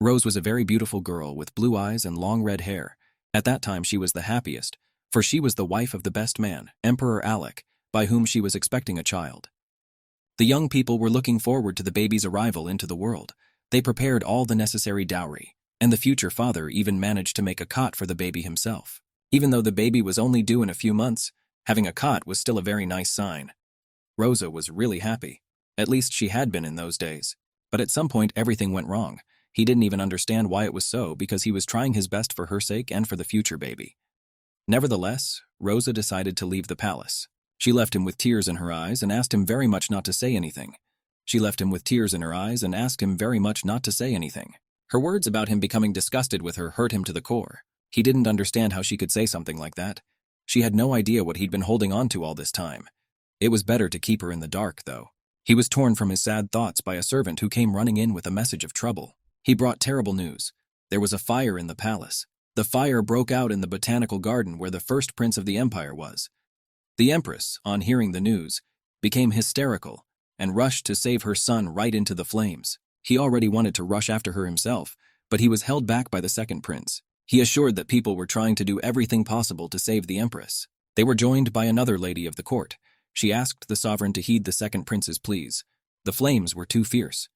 Rose was a very beautiful girl with blue eyes and long red hair. At that time she was the happiest, for she was the wife of the best man, Emperor Alec, by whom she was expecting a child. The young people were looking forward to the baby's arrival into the world. They prepared all the necessary dowry, and the future father even managed to make a cot for the baby himself. Even though the baby was only due in a few months, having a cot was still a very nice sign. Rosa was really happy. At least she had been in those days. But at some point everything went wrong. He didn't even understand why it was so because he was trying his best for her sake and for the future baby. Nevertheless, Rosa decided to leave the palace. She left him with tears in her eyes and asked him very much not to say anything. Her words about him becoming disgusted with her hurt him to the core. He didn't understand how she could say something like that. She had no idea what he'd been holding on to all this time. It was better to keep her in the dark, though. He was torn from his sad thoughts by a servant who came running in with a message of trouble. He brought terrible news. There was a fire in the palace. The fire broke out in the botanical garden where the first prince of the empire was. The empress, on hearing the news, became hysterical and rushed to save her son right into the flames. He already wanted to rush after her himself, but he was held back by the second prince. He assured that people were trying to do everything possible to save the empress. They were joined by another lady of the court. She asked the sovereign to heed the second prince's pleas. The flames were too fierce.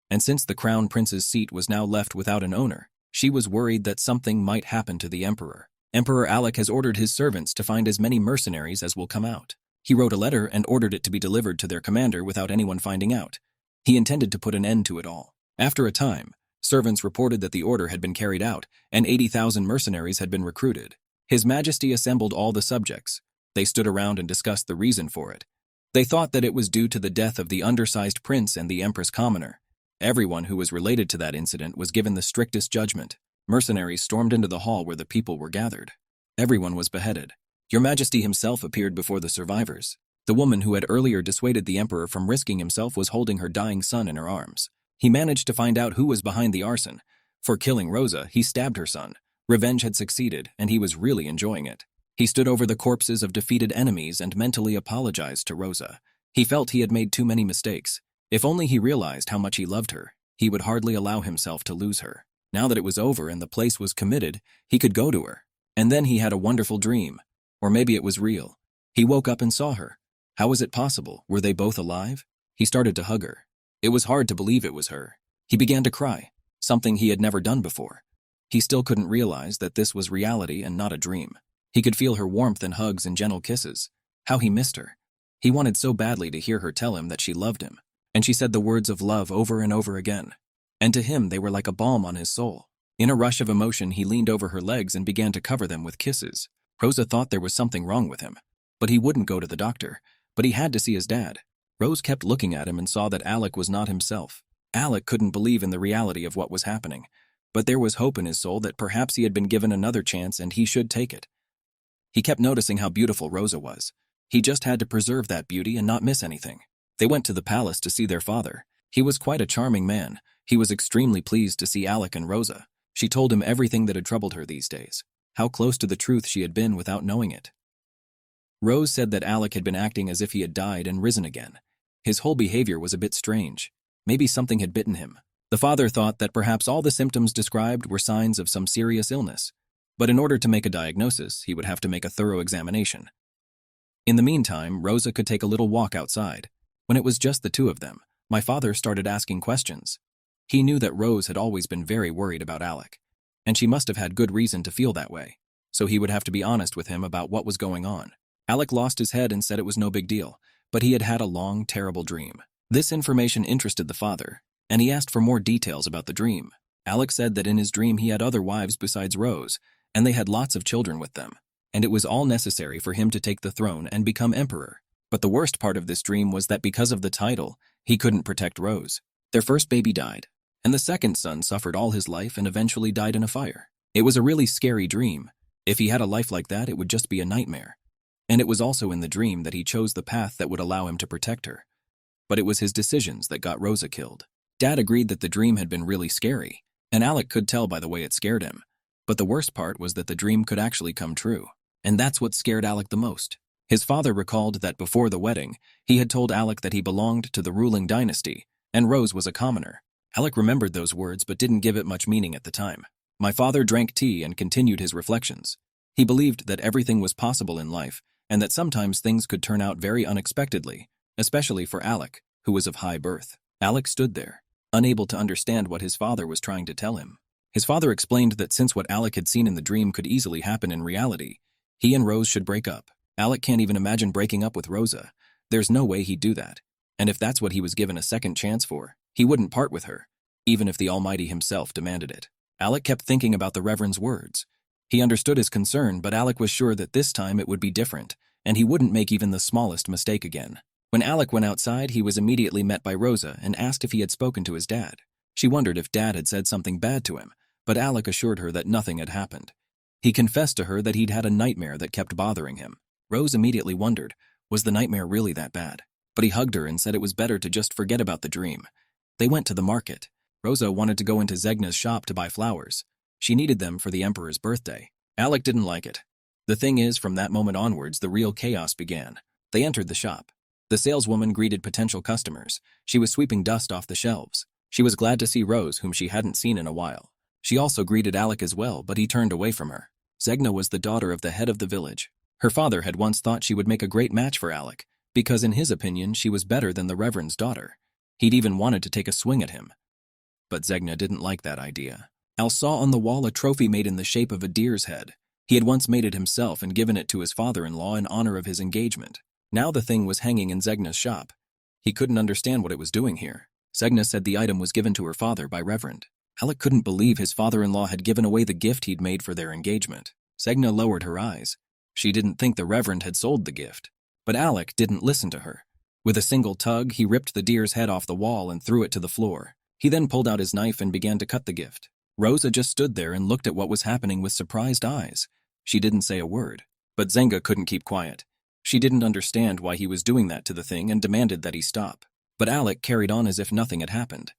And since the crown prince's seat was now left without an owner, she was worried that something might happen to the emperor. Emperor Alec has ordered his servants to find as many mercenaries as will come out. He wrote a letter and ordered it to be delivered to their commander without anyone finding out. He intended to put an end to it all. After a time, servants reported that the order had been carried out and 80,000 mercenaries had been recruited. His Majesty assembled all the subjects. They stood around and discussed the reason for it. They thought that it was due to the death of the undersized prince and the empress commoner. Everyone who was related to that incident was given the strictest judgment. Mercenaries stormed into the hall where the people were gathered. Everyone was beheaded. Your Majesty himself appeared before the survivors. The woman who had earlier dissuaded the emperor from risking himself was holding her dying son in her arms. He managed to find out who was behind the arson. For killing Rosa, he stabbed her son. Revenge had succeeded, and he was really enjoying it. He stood over the corpses of defeated enemies and mentally apologized to Rosa. He felt he had made too many mistakes. If only he realized how much he loved her, he would hardly allow himself to lose her. Now that it was over and the place was committed, he could go to her. And then he had a wonderful dream. Or maybe it was real. He woke up and saw her. How was it possible? Were they both alive? He started to hug her. It was hard to believe it was her. He began to cry, something he had never done before. He still couldn't realize that this was reality and not a dream. He could feel her warmth and hugs and gentle kisses. How he missed her. He wanted so badly to hear her tell him that she loved him. And she said the words of love over and over again. And to him they were like a balm on his soul. In a rush of emotion, he leaned over her legs and began to cover them with kisses. Rosa thought there was something wrong with him. But he wouldn't go to the doctor. But he had to see his dad. Rose kept looking at him and saw that Alec was not himself. Alec couldn't believe in the reality of what was happening. But there was hope in his soul that perhaps he had been given another chance and he should take it. He kept noticing how beautiful Rosa was. He just had to preserve that beauty and not miss anything. They went to the palace to see their father. He was quite a charming man. He was extremely pleased to see Alec and Rosa. She told him everything that had troubled her these days. How close to the truth she had been without knowing it. Rose said that Alec had been acting as if he had died and risen again. His whole behavior was a bit strange. Maybe something had bitten him. The father thought that perhaps all the symptoms described were signs of some serious illness. But in order to make a diagnosis, he would have to make a thorough examination. In the meantime, Rosa could take a little walk outside. When it was just the two of them, my father started asking questions. He knew that Rose had always been very worried about Alec, and she must have had good reason to feel that way, so he would have to be honest with him about what was going on. Alec lost his head and said it was no big deal, but he had had a long, terrible dream. This information interested the father, and he asked for more details about the dream. Alec said that in his dream he had other wives besides Rose, and they had lots of children with them, and it was all necessary for him to take the throne and become emperor. But the worst part of this dream was that because of the title, he couldn't protect Rose. Their first baby died, and the second son suffered all his life and eventually died in a fire. It was a really scary dream. If he had a life like that, it would just be a nightmare. And it was also in the dream that he chose the path that would allow him to protect her. But it was his decisions that got Rosa killed. Dad agreed that the dream had been really scary, and Alec could tell by the way it scared him. But the worst part was that the dream could actually come true. And that's what scared Alec the most. His father recalled that before the wedding, he had told Alec that he belonged to the ruling dynasty, and Rose was a commoner. Alec remembered those words but didn't give it much meaning at the time. My father drank tea and continued his reflections. He believed that everything was possible in life and that sometimes things could turn out very unexpectedly, especially for Alec, who was of high birth. Alec stood there, unable to understand what his father was trying to tell him. His father explained that since what Alec had seen in the dream could easily happen in reality, he and Rose should break up. Alec can't even imagine breaking up with Rosa. There's no way he'd do that. And if that's what he was given a second chance for, he wouldn't part with her, even if the Almighty himself demanded it. Alec kept thinking about the Reverend's words. He understood his concern, but Alec was sure that this time it would be different, and he wouldn't make even the smallest mistake again. When Alec went outside, he was immediately met by Rosa and asked if he had spoken to his dad. She wondered if Dad had said something bad to him, but Alec assured her that nothing had happened. He confessed to her that he'd had a nightmare that kept bothering him. Rose immediately wondered, was the nightmare really that bad? But he hugged her and said it was better to just forget about the dream. They went to the market. Rosa wanted to go into Zegna's shop to buy flowers. She needed them for the Emperor's birthday. Alec didn't like it. The thing is, from that moment onwards, the real chaos began. They entered the shop. The saleswoman greeted potential customers. She was sweeping dust off the shelves. She was glad to see Rose, whom she hadn't seen in a while. She also greeted Alec as well, but he turned away from her. Zegna was the daughter of the head of the village. Her father had once thought she would make a great match for Alec, because in his opinion she was better than the Reverend's daughter. He'd even wanted to take a swing at him. But Zegna didn't like that idea. Al saw on the wall a trophy made in the shape of a deer's head. He had once made it himself and given it to his father-in-law in honor of his engagement. Now the thing was hanging in Zegna's shop. He couldn't understand what it was doing here. Zegna said the item was given to her father by Reverend. Alec couldn't believe his father-in-law had given away the gift he'd made for their engagement. Zegna lowered her eyes. She didn't think the Reverend had sold the gift. But Alec didn't listen to her. With a single tug, he ripped the deer's head off the wall and threw it to the floor. He then pulled out his knife and began to cut the gift. Rosa just stood there and looked at what was happening with surprised eyes. She didn't say a word. But Zenga couldn't keep quiet. She didn't understand why he was doing that to the thing and demanded that he stop. But Alec carried on as if nothing had happened.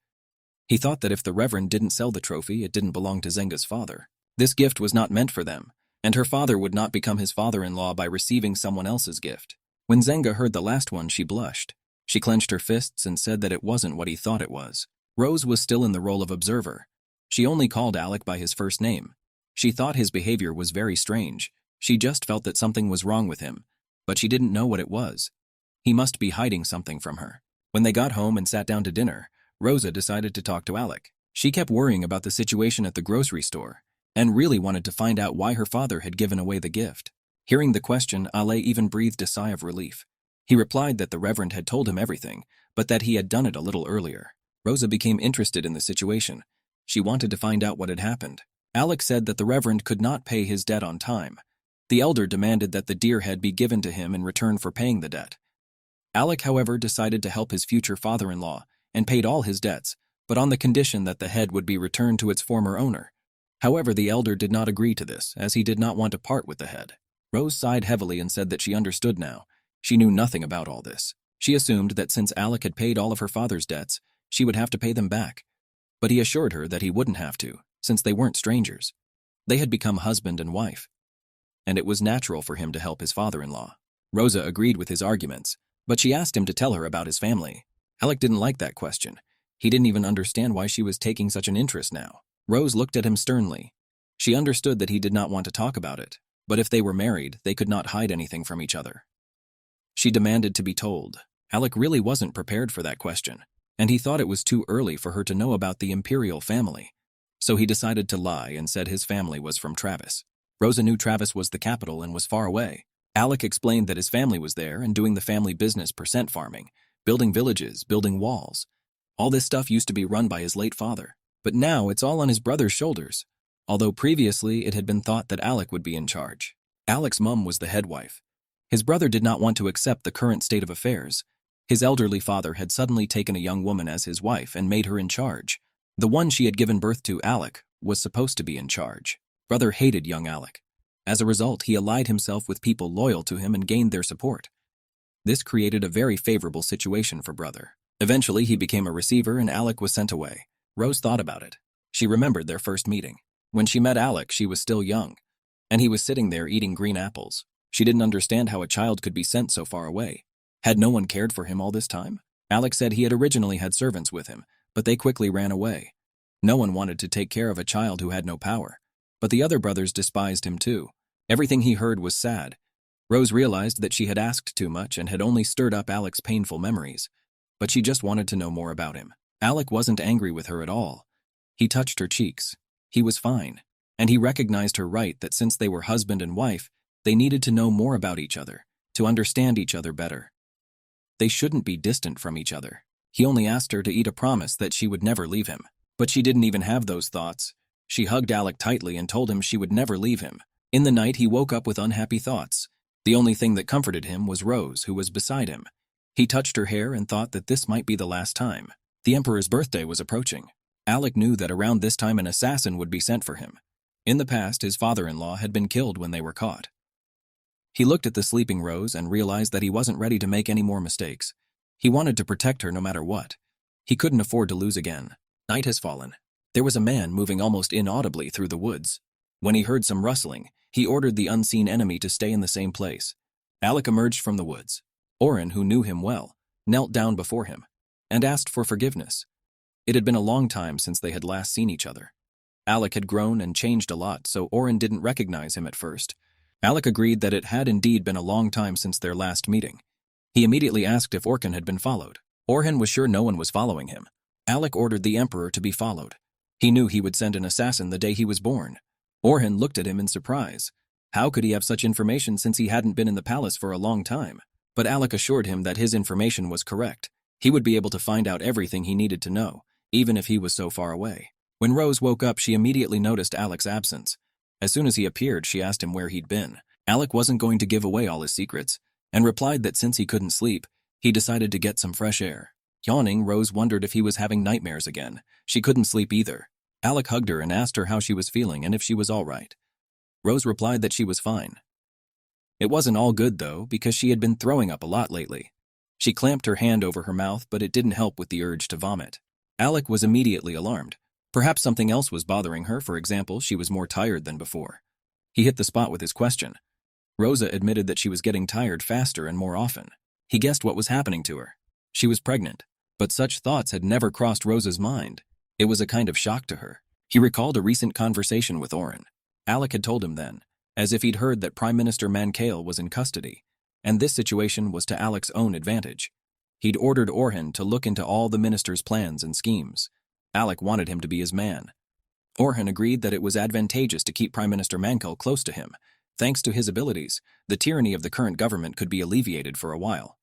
He thought that if the Reverend didn't sell the trophy, it didn't belong to Zenga's father. This gift was not meant for them, and her father would not become his father-in-law by receiving someone else's gift. When Zenga heard the last one, she blushed. She clenched her fists and said that it wasn't what he thought it was. Rose was still in the role of observer. She only called Alec by his first name. She thought his behavior was very strange. She just felt that something was wrong with him, but she didn't know what it was. He must be hiding something from her. When they got home and sat down to dinner, Rosa decided to talk to Alec. She kept worrying about the situation at the grocery store and really wanted to find out why her father had given away the gift. Hearing the question, Ale even breathed a sigh of relief. He replied that the Reverend had told him everything, but that he had done it a little earlier. Rosa became interested in the situation. She wanted to find out what had happened. Alec said that the Reverend could not pay his debt on time. The elder demanded that the deer head be given to him in return for paying the debt. Alec, however, decided to help his future father-in-law and paid all his debts, but on the condition that the head would be returned to its former owner. However, the elder did not agree to this, as he did not want to part with the head. Rose sighed heavily and said that she understood now. She knew nothing about all this. She assumed that since Alec had paid all of her father's debts, she would have to pay them back. But he assured her that he wouldn't have to, since they weren't strangers. They had become husband and wife, and it was natural for him to help his father-in-law. Rosa agreed with his arguments, but she asked him to tell her about his family. Alec didn't like that question. He didn't even understand why she was taking such an interest now. Rose looked at him sternly. She understood that he did not want to talk about it, but if they were married, they could not hide anything from each other. She demanded to be told. Alec really wasn't prepared for that question, and he thought it was too early for her to know about the imperial family. So he decided to lie and said his family was from Travis. Rosa knew Travis was the capital and was far away. Alec explained that his family was there and doing the family business percent farming, building villages, building walls. All this stuff used to be run by his late father, but now it's all on his brother's shoulders, although previously it had been thought that Alec would be in charge. Alec's mum was the head wife. His brother did not want to accept the current state of affairs. His elderly father had suddenly taken a young woman as his wife and made her in charge. The one she had given birth to, Alec, was supposed to be in charge. Brother hated young Alec. As a result, he allied himself with people loyal to him and gained their support. This created a very favorable situation for brother. Eventually, he became a receiver and Alec was sent away. Rose thought about it. She remembered their first meeting. When she met Alec, she was still young, and he was sitting there eating green apples. She didn't understand how a child could be sent so far away. Had no one cared for him all this time? Alec said he had originally had servants with him, but they quickly ran away. No one wanted to take care of a child who had no power. But the other brothers despised him too. Everything he heard was sad. Rose realized that she had asked too much and had only stirred up Alec's painful memories. But she just wanted to know more about him. Alec wasn't angry with her at all. He touched her cheeks. He was fine. And he recognized her right that since they were husband and wife, they needed to know more about each other, to understand each other better. They shouldn't be distant from each other. He only asked her to eat a promise that she would never leave him. But she didn't even have those thoughts. She hugged Alec tightly and told him she would never leave him. In the night, he woke up with unhappy thoughts. The only thing that comforted him was Rose, who was beside him. He touched her hair and thought that this might be the last time. The Emperor's birthday was approaching. Alec knew that around this time an assassin would be sent for him. In the past, his father-in-law had been killed when they were caught. He looked at the sleeping Rose and realized that he wasn't ready to make any more mistakes. He wanted to protect her no matter what. He couldn't afford to lose again. Night has fallen. There was a man moving almost inaudibly through the woods. When he heard some rustling, he ordered the unseen enemy to stay in the same place. Alec emerged from the woods. Oren, who knew him well, knelt down before him and asked for forgiveness. It had been a long time since they had last seen each other. Alec had grown and changed a lot, so Oren didn't recognize him at first. Alec agreed that it had indeed been a long time since their last meeting. He immediately asked if Orhan had been followed. Orhan was sure no one was following him. Alec ordered the Emperor to be followed. He knew he would send an assassin the day he was born. Orhan looked at him in surprise. How could he have such information since he hadn't been in the palace for a long time? But Alec assured him that his information was correct. He would be able to find out everything he needed to know, even if he was so far away. When Rose woke up, she immediately noticed Alec's absence. As soon as he appeared, she asked him where he'd been. Alec wasn't going to give away all his secrets, and replied that since he couldn't sleep, he decided to get some fresh air. Yawning, Rose wondered if he was having nightmares again. She couldn't sleep either. Alec hugged her and asked her how she was feeling and if she was all right. Rose replied that she was fine. It wasn't all good, though, because she had been throwing up a lot lately. She clamped her hand over her mouth, but it didn't help with the urge to vomit. Alec was immediately alarmed. Perhaps something else was bothering her. For example, she was more tired than before. He hit the spot with his question. Rosa admitted that she was getting tired faster and more often. He guessed what was happening to her. She was pregnant, but such thoughts had never crossed Rosa's mind. It was a kind of shock to her. He recalled a recent conversation with Oren. Alec had told him then, as if he'd heard that Prime Minister Manhwa was in custody, and this situation was to Alec's own advantage. He'd ordered Orhan to look into all the minister's plans and schemes. Alec wanted him to be his man. Orhan agreed that it was advantageous to keep Prime Minister Manhwa close to him. Thanks to his abilities, the tyranny of the current government could be alleviated for a while.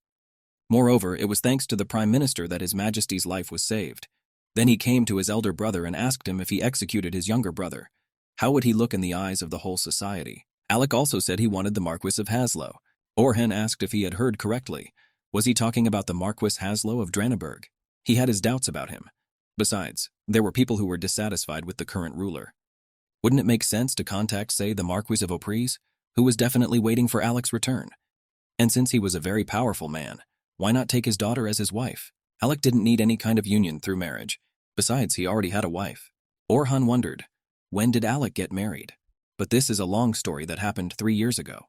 Moreover, it was thanks to the Prime Minister that His Majesty's life was saved. Then he came to his elder brother and asked him if he executed his younger brother. How would he look in the eyes of the whole society? Alec also said he wanted the Marquis of Haslow. Orhan asked if he had heard correctly. Was he talking about the Marquis Haslow of Draneberg? He had his doubts about him. Besides, there were people who were dissatisfied with the current ruler. Wouldn't it make sense to contact, say, the Marquis of Opries, who was definitely waiting for Alec's return? And since he was a very powerful man, why not take his daughter as his wife? Alec didn't need any kind of union through marriage. Besides, he already had a wife. Orhan wondered, when did Alec get married? But this is a long story that happened 3 years ago.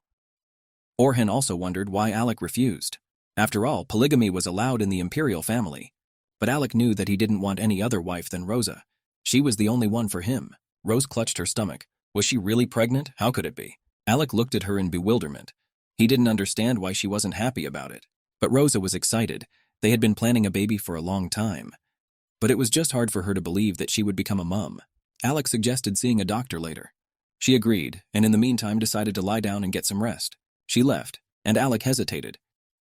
Orhan also wondered why Alec refused. After all, polygamy was allowed in the imperial family. But Alec knew that he didn't want any other wife than Rosa. She was the only one for him. Rose clutched her stomach. Was she really pregnant? How could it be? Alec looked at her in bewilderment. He didn't understand why she wasn't happy about it. But Rosa was excited. They had been planning a baby for a long time. But it was just hard for her to believe that she would become a mum. Alec suggested seeing a doctor later. She agreed, and in the meantime decided to lie down and get some rest. She left, and Alec hesitated.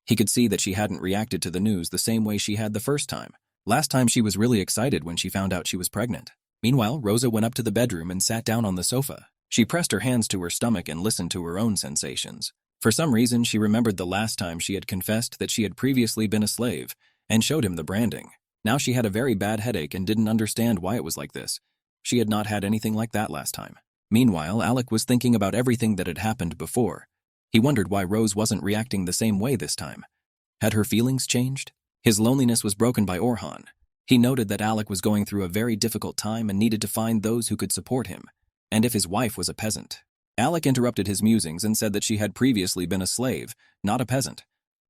He could see that she hadn't reacted to the news the same way she had the first time. Last time she was really excited when she found out she was pregnant. Meanwhile, Rosa went up to the bedroom and sat down on the sofa. She pressed her hands to her stomach and listened to her own sensations. For some reason, she remembered the last time she had confessed that she had previously been a slave and showed him the branding. Now she had a very bad headache and didn't understand why it was like this. She had not had anything like that last time. Meanwhile, Alec was thinking about everything that had happened before. He wondered why Rose wasn't reacting the same way this time. Had her feelings changed? His loneliness was broken by Orhan. He noted that Alec was going through a very difficult time and needed to find those who could support him, and if his wife was a peasant. Alec interrupted his musings and said that she had previously been a slave, not a peasant.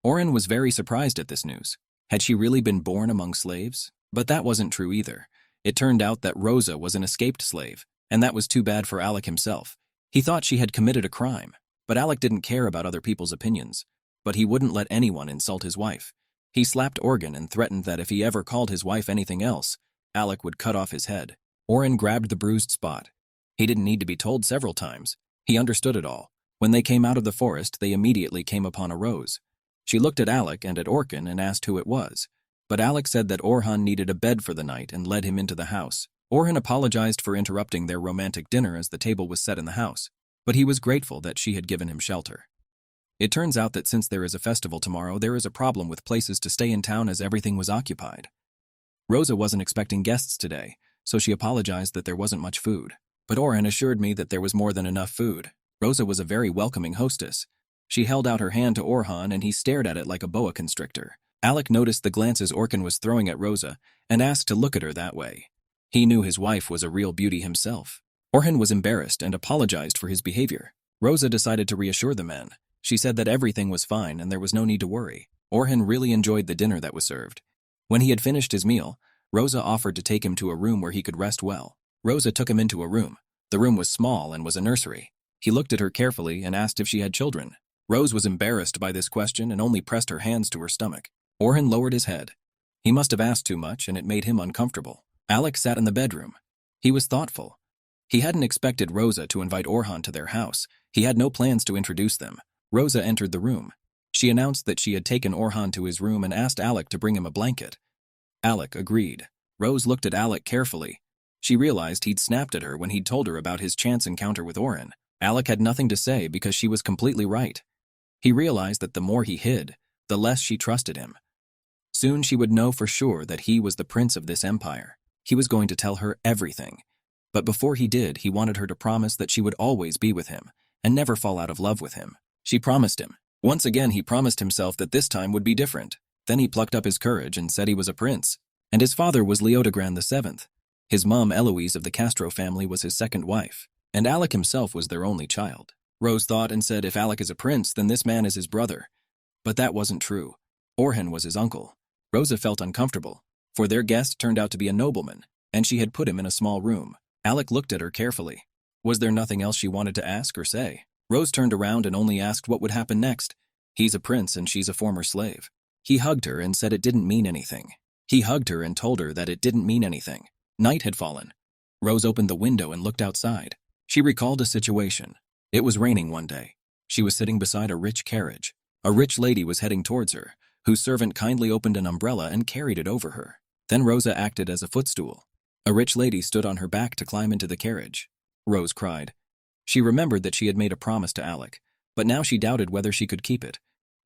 Orhan was very surprised at this news. Had she really been born among slaves? But that wasn't true either. It turned out that Rosa was an escaped slave, and that was too bad for Alec himself. He thought she had committed a crime, but Alec didn't care about other people's opinions. But he wouldn't let anyone insult his wife. He slapped Organ and threatened that if he ever called his wife anything else, Alec would cut off his head. Orhan grabbed the bruised spot. He didn't need to be told several times. He understood it all. When they came out of the forest, they immediately came upon a rose. She looked at Alec and at Orkan and asked who it was. But Alec said that Orhan needed a bed for the night and led him into the house. Orhan apologized for interrupting their romantic dinner as the table was set in the house, but he was grateful that she had given him shelter. It turns out that since there is a festival tomorrow, there is a problem with places to stay in town as everything was occupied. Rosa wasn't expecting guests today, so she apologized that there wasn't much food. But Orhan assured me that there was more than enough food. Rosa was a very welcoming hostess. She held out her hand to Orhan and he stared at it like a boa constrictor. Alec noticed the glances Orkan was throwing at Rosa and asked to look at her that way. He knew his wife was a real beauty himself. Orhan was embarrassed and apologized for his behavior. Rosa decided to reassure the men. She said that everything was fine and there was no need to worry. Orhan really enjoyed the dinner that was served. When he had finished his meal, Rosa offered to take him to a room where he could rest well. Rosa took him into a room. The room was small and was a nursery. He looked at her carefully and asked if she had children. Rose was embarrassed by this question and only pressed her hands to her stomach. Orhan lowered his head. He must have asked too much and it made him uncomfortable. Alec sat in the bedroom. He was thoughtful. He hadn't expected Rosa to invite Orhan to their house. He had no plans to introduce them. Rosa entered the room. She announced that she had taken Orhan to his room and asked Alec to bring him a blanket. Alec agreed. Rose looked at Alec carefully. She realized he'd snapped at her when he'd told her about his chance encounter with Orhan. Alec had nothing to say because she was completely right. He realized that the more he hid, the less she trusted him. Soon she would know for sure that he was the prince of this empire. He was going to tell her everything. But before he did, he wanted her to promise that she would always be with him and never fall out of love with him. She promised him. Once again, he promised himself that this time would be different. Then he plucked up his courage and said he was a prince. And his father was Leodegrand VII. His mom, Eloise of the Castro family, was his second wife. And Alec himself was their only child. Rose thought and said if Alec is a prince, then this man is his brother. But that wasn't true. Orhan was his uncle. Rosa felt uncomfortable, for their guest turned out to be a nobleman, and she had put him in a small room. Alec looked at her carefully. Was there nothing else she wanted to ask or say? Rose turned around and only asked what would happen next. He's a prince and she's a former slave. He hugged her and said it didn't mean anything. He hugged her and told her that it didn't mean anything. Night had fallen. Rose opened the window and looked outside. She recalled a situation. It was raining one day. She was sitting beside a rich carriage. A rich lady was heading towards her, whose servant kindly opened an umbrella and carried it over her. Then Rosa acted as a footstool. A rich lady stood on her back to climb into the carriage. Rose cried. She remembered that she had made a promise to Alec, but now she doubted whether she could keep it.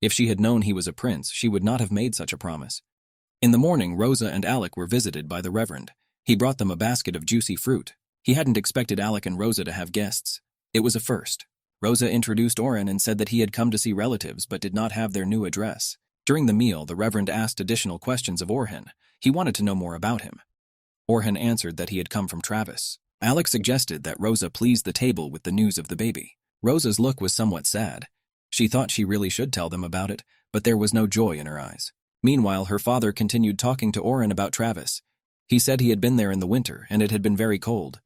If she had known he was a prince, she would not have made such a promise. In the morning, Rosa and Alec were visited by the Reverend. He brought them a basket of juicy fruit. He hadn't expected Alec and Rosa to have guests. It was a first. Rosa introduced Orhan and said that he had come to see relatives but did not have their new address. During the meal, the Reverend asked additional questions of Orhan. He wanted to know more about him. Orhan answered that he had come from Travis. Alec suggested that Rosa please the table with the news of the baby. Rosa's look was somewhat sad. She thought she really should tell them about it, but there was no joy in her eyes. Meanwhile, her father continued talking to Orhan about Travis. He said he had been there in the winter, and it had been very cold.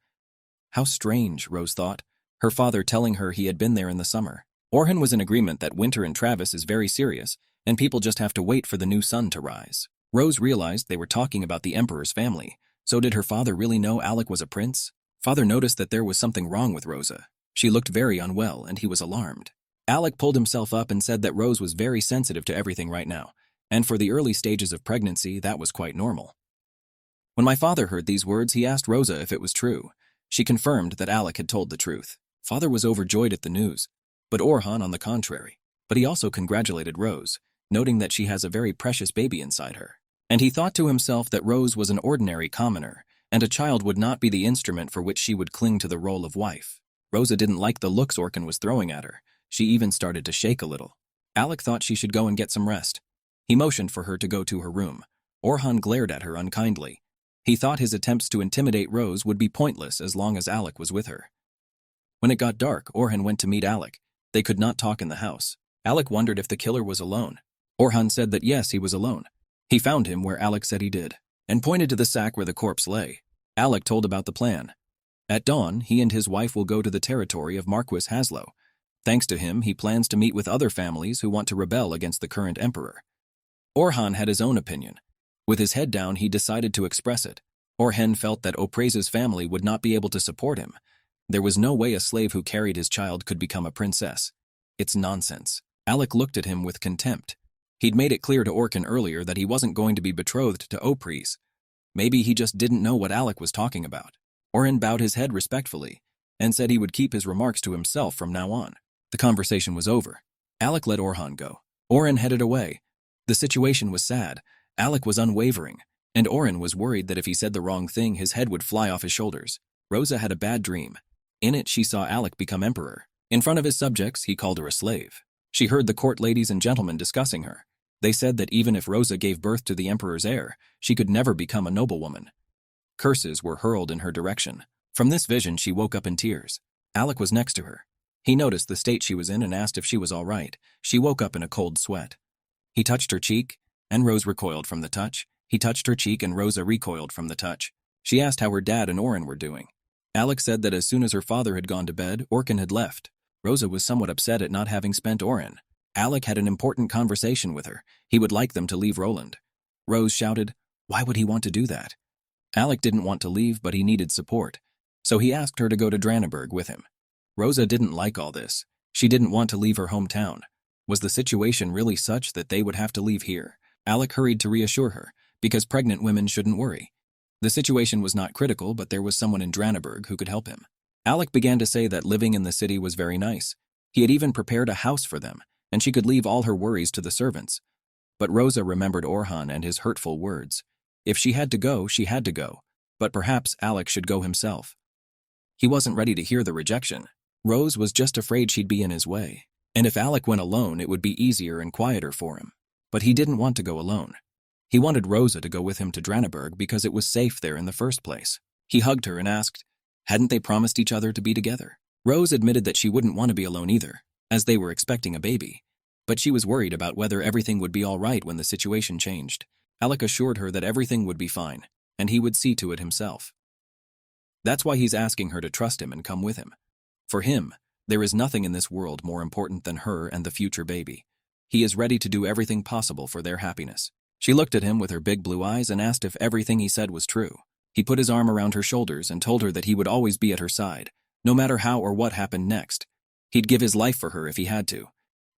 How strange, Rose thought, her father telling her he had been there in the summer. Orhan was in agreement that winter in Travis is very serious, and people just have to wait for the new sun to rise. Rose realized they were talking about the emperor's family. So did her father really know Alec was a prince? Father noticed that there was something wrong with Rosa. She looked very unwell, and he was alarmed. Alec pulled himself up and said that Rose was very sensitive to everything right now, and for the early stages of pregnancy, that was quite normal. When my father heard these words, he asked Rosa if it was true. She confirmed that Alec had told the truth. Father was overjoyed at the news, but Orhan on the contrary. But he also congratulated Rose, noting that she has a very precious baby inside her. And he thought to himself that Rose was an ordinary commoner, and a child would not be the instrument for which she would cling to the role of wife. Rosa didn't like the looks Orhan was throwing at her. She even started to shake a little. Alec thought she should go and get some rest. He motioned for her to go to her room. Orhan glared at her unkindly. He thought his attempts to intimidate Rose would be pointless as long as Alec was with her. When it got dark, Orhan went to meet Alec. They could not talk in the house. Alec wondered if the killer was alone. Orhan said that yes, he was alone. He found him where Alec said he did. and pointed to the sack where the corpse lay. Alec told about the plan. At dawn, he and his wife will go to the territory of Marquis Haslo. Thanks to him, he plans to meet with other families who want to rebel against the current emperor. Orhan had his own opinion. With his head down, he decided to express it. Orhan felt that Opreza's family would not be able to support him. There was no way a slave who carried his child could become a princess. It's nonsense. Alec looked at him with contempt. He'd made it clear to Orhan earlier that he wasn't going to be betrothed to Oprez. Maybe he just didn't know what Alec was talking about. Orhan bowed his head respectfully and said he would keep his remarks to himself from now on. The conversation was over. Alec let Orhan go. Orhan headed away. The situation was sad. Alec was unwavering, and Orhan was worried that if he said the wrong thing, his head would fly off his shoulders. Rosa had a bad dream. In it, she saw Alec become emperor. In front of his subjects, he called her a slave. She heard the court ladies and gentlemen discussing her. They said that even if Rosa gave birth to the emperor's heir, she could never become a noblewoman. Curses were hurled in her direction. From this vision, she woke up in tears. Alec was next to her. He noticed the state she was in and asked if she was all right. She woke up in a cold sweat. He touched her cheek, and Rose recoiled from the touch. He touched her cheek, and Rosa recoiled from the touch. She asked how her dad and Orhan were doing. Alec said that as soon as her father had gone to bed, Orhan had left. Rosa was somewhat upset at not having spent Orhan. Alec had an important conversation with her. He would like them to leave Roland. Rose shouted, "Why would he want to do that?" Alec didn't want to leave, but he needed support. So he asked her to go to Dranenberg with him. Rosa didn't like all this. She didn't want to leave her hometown. Was the situation really such that they would have to leave here? Alec hurried to reassure her, because pregnant women shouldn't worry. The situation was not critical, but there was someone in Dranenberg who could help him. Alec began to say that living in the city was very nice. He had even prepared a house for them, and she could leave all her worries to the servants. But Rosa remembered Orhan and his hurtful words. If she had to go, she had to go, but perhaps Alec should go himself. He wasn't ready to hear the rejection. Rose was just afraid she'd be in his way, and if Alec went alone, it would be easier and quieter for him. But he didn't want to go alone. He wanted Rosa to go with him to Dranenberg because it was safe there in the first place. He hugged her and asked, hadn't they promised each other to be together? Rose admitted that she wouldn't want to be alone either, as they were expecting a baby. But she was worried about whether everything would be all right when the situation changed. Alec assured her that everything would be fine, and he would see to it himself. That's why he's asking her to trust him and come with him. For him, there is nothing in this world more important than her and the future baby. He is ready to do everything possible for their happiness. She looked at him with her big blue eyes and asked if everything he said was true. He put his arm around her shoulders and told her that he would always be at her side, no matter how or what happened next. He'd give his life for her if he had to.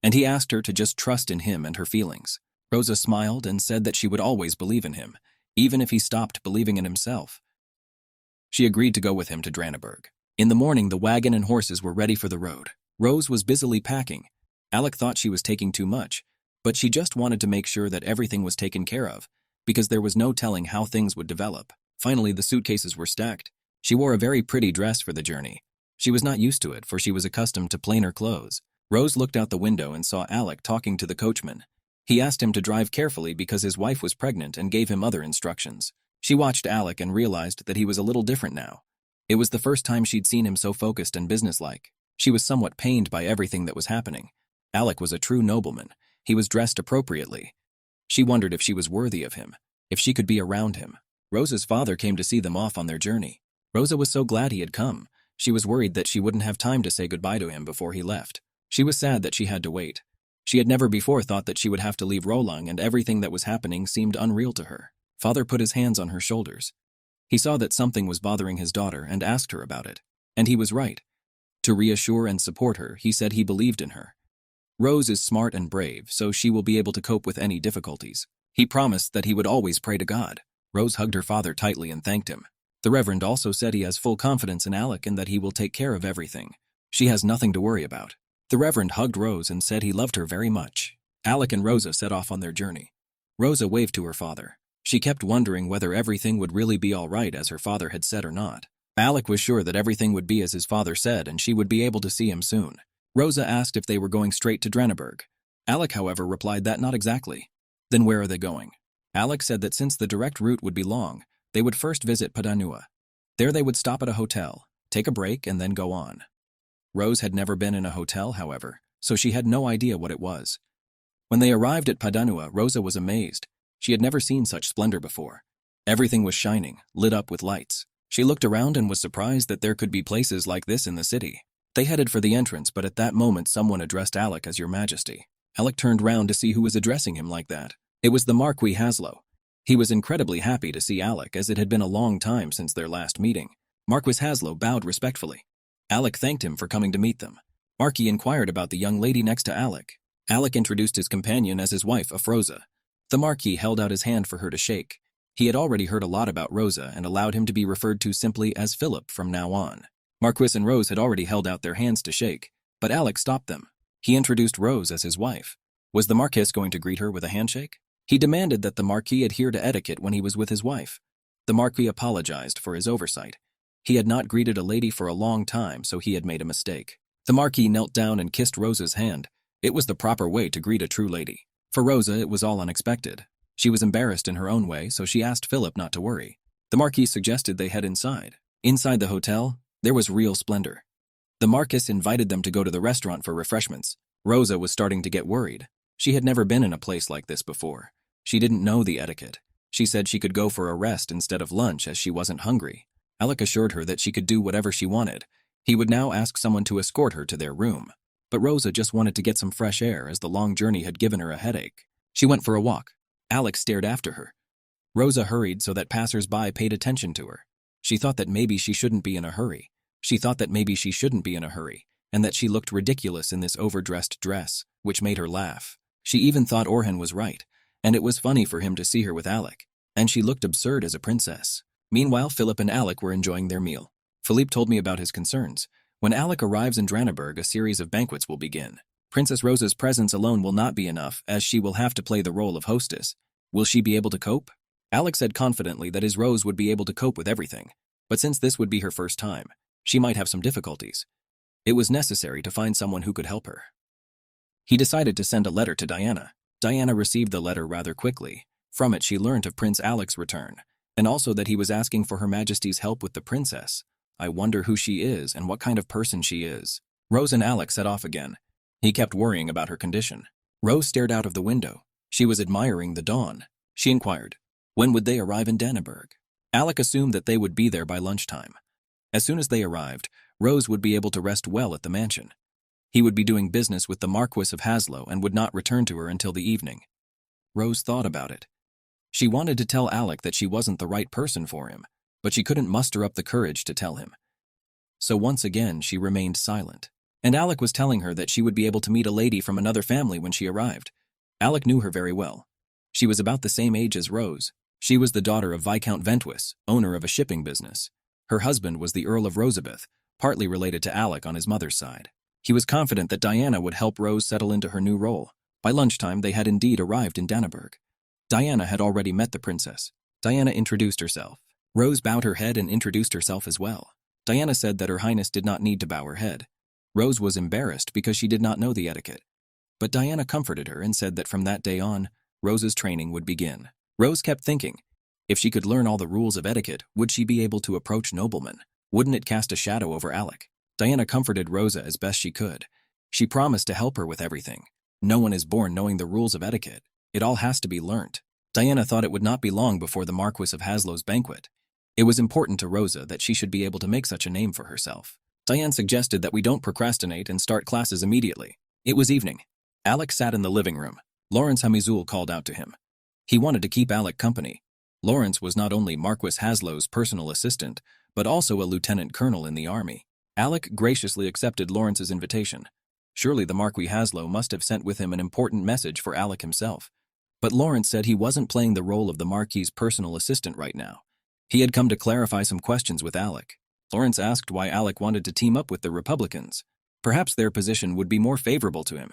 And he asked her to just trust in him and her feelings. Rosa smiled and said that she would always believe in him, even if he stopped believing in himself. She agreed to go with him to Dranenberg. In the morning, the wagon and horses were ready for the road. Rose was busily packing. Alec thought she was taking too much, but she just wanted to make sure that everything was taken care of, because there was no telling how things would develop. Finally, the suitcases were stacked. She wore a very pretty dress for the journey. She was not used to it, for she was accustomed to plainer clothes. Rose looked out the window and saw Alec talking to the coachman. He asked him to drive carefully because his wife was pregnant and gave him other instructions. She watched Alec and realized that he was a little different now. It was the first time she'd seen him so focused and businesslike. She was somewhat pained by everything that was happening. Alec was a true nobleman. He was dressed appropriately. She wondered if she was worthy of him, if she could be around him. Rosa's father came to see them off on their journey. Rosa was so glad he had come. She was worried that she wouldn't have time to say goodbye to him before he left. She was sad that she had to wait. She had never before thought that she would have to leave Roland, and everything that was happening seemed unreal to her. Father put his hands on her shoulders. He saw that something was bothering his daughter and asked her about it. And he was right. To reassure and support her, he said he believed in her. Rose is smart and brave, so she will be able to cope with any difficulties. He promised that he would always pray to God. Rose hugged her father tightly and thanked him. The Reverend also said he has full confidence in Alec and that he will take care of everything. She has nothing to worry about. The Reverend hugged Rose and said he loved her very much. Alec and Rosa set off on their journey. Rosa waved to her father. She kept wondering whether everything would really be all right as her father had said or not. Alec was sure that everything would be as his father said and she would be able to see him soon. Rosa asked if they were going straight to Dranenberg. Alec, however, replied that not exactly. Then where are they going? Alec said that since the direct route would be long, they would first visit Padanua. There they would stop at a hotel, take a break, and then go on. Rose had never been in a hotel, however, so she had no idea what it was. When they arrived at Padanua, Rosa was amazed. She had never seen such splendor before. Everything was shining, lit up with lights. She looked around and was surprised that there could be places like this in the city. They headed for the entrance, but at that moment someone addressed Alec as Your Majesty. Alec turned round to see who was addressing him like that. It was the Marquis Haslow. He was incredibly happy to see Alec, as it had been a long time since their last meeting. Marquis Haslow bowed respectfully. Alec thanked him for coming to meet them. Marquis inquired about the young lady next to Alec. Alec introduced his companion as his wife, Afroza. The Marquis held out his hand for her to shake. He had already heard a lot about Rosa and allowed him to be referred to simply as Philip from now on. Marquis and Rose had already held out their hands to shake, but Alec stopped them. He introduced Rose as his wife. Was the Marquis going to greet her with a handshake? He demanded that the Marquis adhere to etiquette when he was with his wife. The Marquis apologized for his oversight. He had not greeted a lady for a long time, so he had made a mistake. The Marquis knelt down and kissed Rosa's hand. It was the proper way to greet a true lady. For Rosa, it was all unexpected. She was embarrassed in her own way, so she asked Philip not to worry. The Marquis suggested they head inside. Inside the hotel, there was real splendor. The Marquis invited them to go to the restaurant for refreshments. Rosa was starting to get worried. She had never been in a place like this before. She didn't know the etiquette. She said she could go for a rest instead of lunch as she wasn't hungry. Alec assured her that she could do whatever she wanted. He would now ask someone to escort her to their room. But Rosa just wanted to get some fresh air as the long journey had given her a headache. She went for a walk. Alec stared after her. Rosa hurried so that passers-by paid attention to her. She thought that maybe she shouldn't be in a hurry. And that she looked ridiculous in this overdressed dress, which made her laugh. She even thought Orhan was right, and it was funny for him to see her with Alec. And she looked absurd as a princess. Meanwhile, Philip and Alec were enjoying their meal. Philippe told me about his concerns. When Alec arrives in Draneberg, a series of banquets will begin. Princess Rosa's presence alone will not be enough, as she will have to play the role of hostess. Will she be able to cope? Alec said confidently that his Rose would be able to cope with everything. But since this would be her first time, she might have some difficulties. It was necessary to find someone who could help her. He decided to send a letter to Diana. Diana received the letter rather quickly. From it, she learned of Prince Alec's return, and also that he was asking for Her Majesty's help with the princess. I wonder who she is and what kind of person she is. Rose and Alec set off again. He kept worrying about her condition. Rose stared out of the window. She was admiring the dawn. She inquired, when would they arrive in Danneberg? Alec assumed that they would be there by lunchtime. As soon as they arrived, Rose would be able to rest well at the mansion. He would be doing business with the Marquis of Haslow and would not return to her until the evening. Rose thought about it. She wanted to tell Alec that she wasn't the right person for him, but she couldn't muster up the courage to tell him. So once again, she remained silent. And Alec was telling her that she would be able to meet a lady from another family when she arrived. Alec knew her very well. She was about the same age as Rose. She was the daughter of Viscount Ventwis, owner of a shipping business. Her husband was the Earl of Rosabeth, partly related to Alec on his mother's side. He was confident that Diana would help Rose settle into her new role. By lunchtime, they had indeed arrived in Danneberg. Diana had already met the princess. Diana introduced herself. Rose bowed her head and introduced herself as well. Diana said that Her Highness did not need to bow her head. Rose was embarrassed because she did not know the etiquette. But Diana comforted her and said that from that day on, Rose's training would begin. Rose kept thinking, if she could learn all the rules of etiquette, would she be able to approach noblemen? Wouldn't it cast a shadow over Alec? Diana comforted Rosa as best she could. She promised to help her with everything. No one is born knowing the rules of etiquette. It all has to be learnt. Diana thought it would not be long before the Marquis of Haslow's banquet. It was important to Rosa that she should be able to make such a name for herself. Diane suggested that we don't procrastinate and start classes immediately. It was evening. Alec sat in the living room. Lawrence Hamizoul called out to him. He wanted to keep Alec company. Lawrence was not only Marquis Haslow's personal assistant, but also a lieutenant colonel in the army. Alec graciously accepted Lawrence's invitation. Surely the Marquis Haslow must have sent with him an important message for Alec himself. But Lawrence said he wasn't playing the role of the Marquis's personal assistant right now. He had come to clarify some questions with Alec. Lawrence asked why Alec wanted to team up with the Republicans. Perhaps their position would be more favorable to him.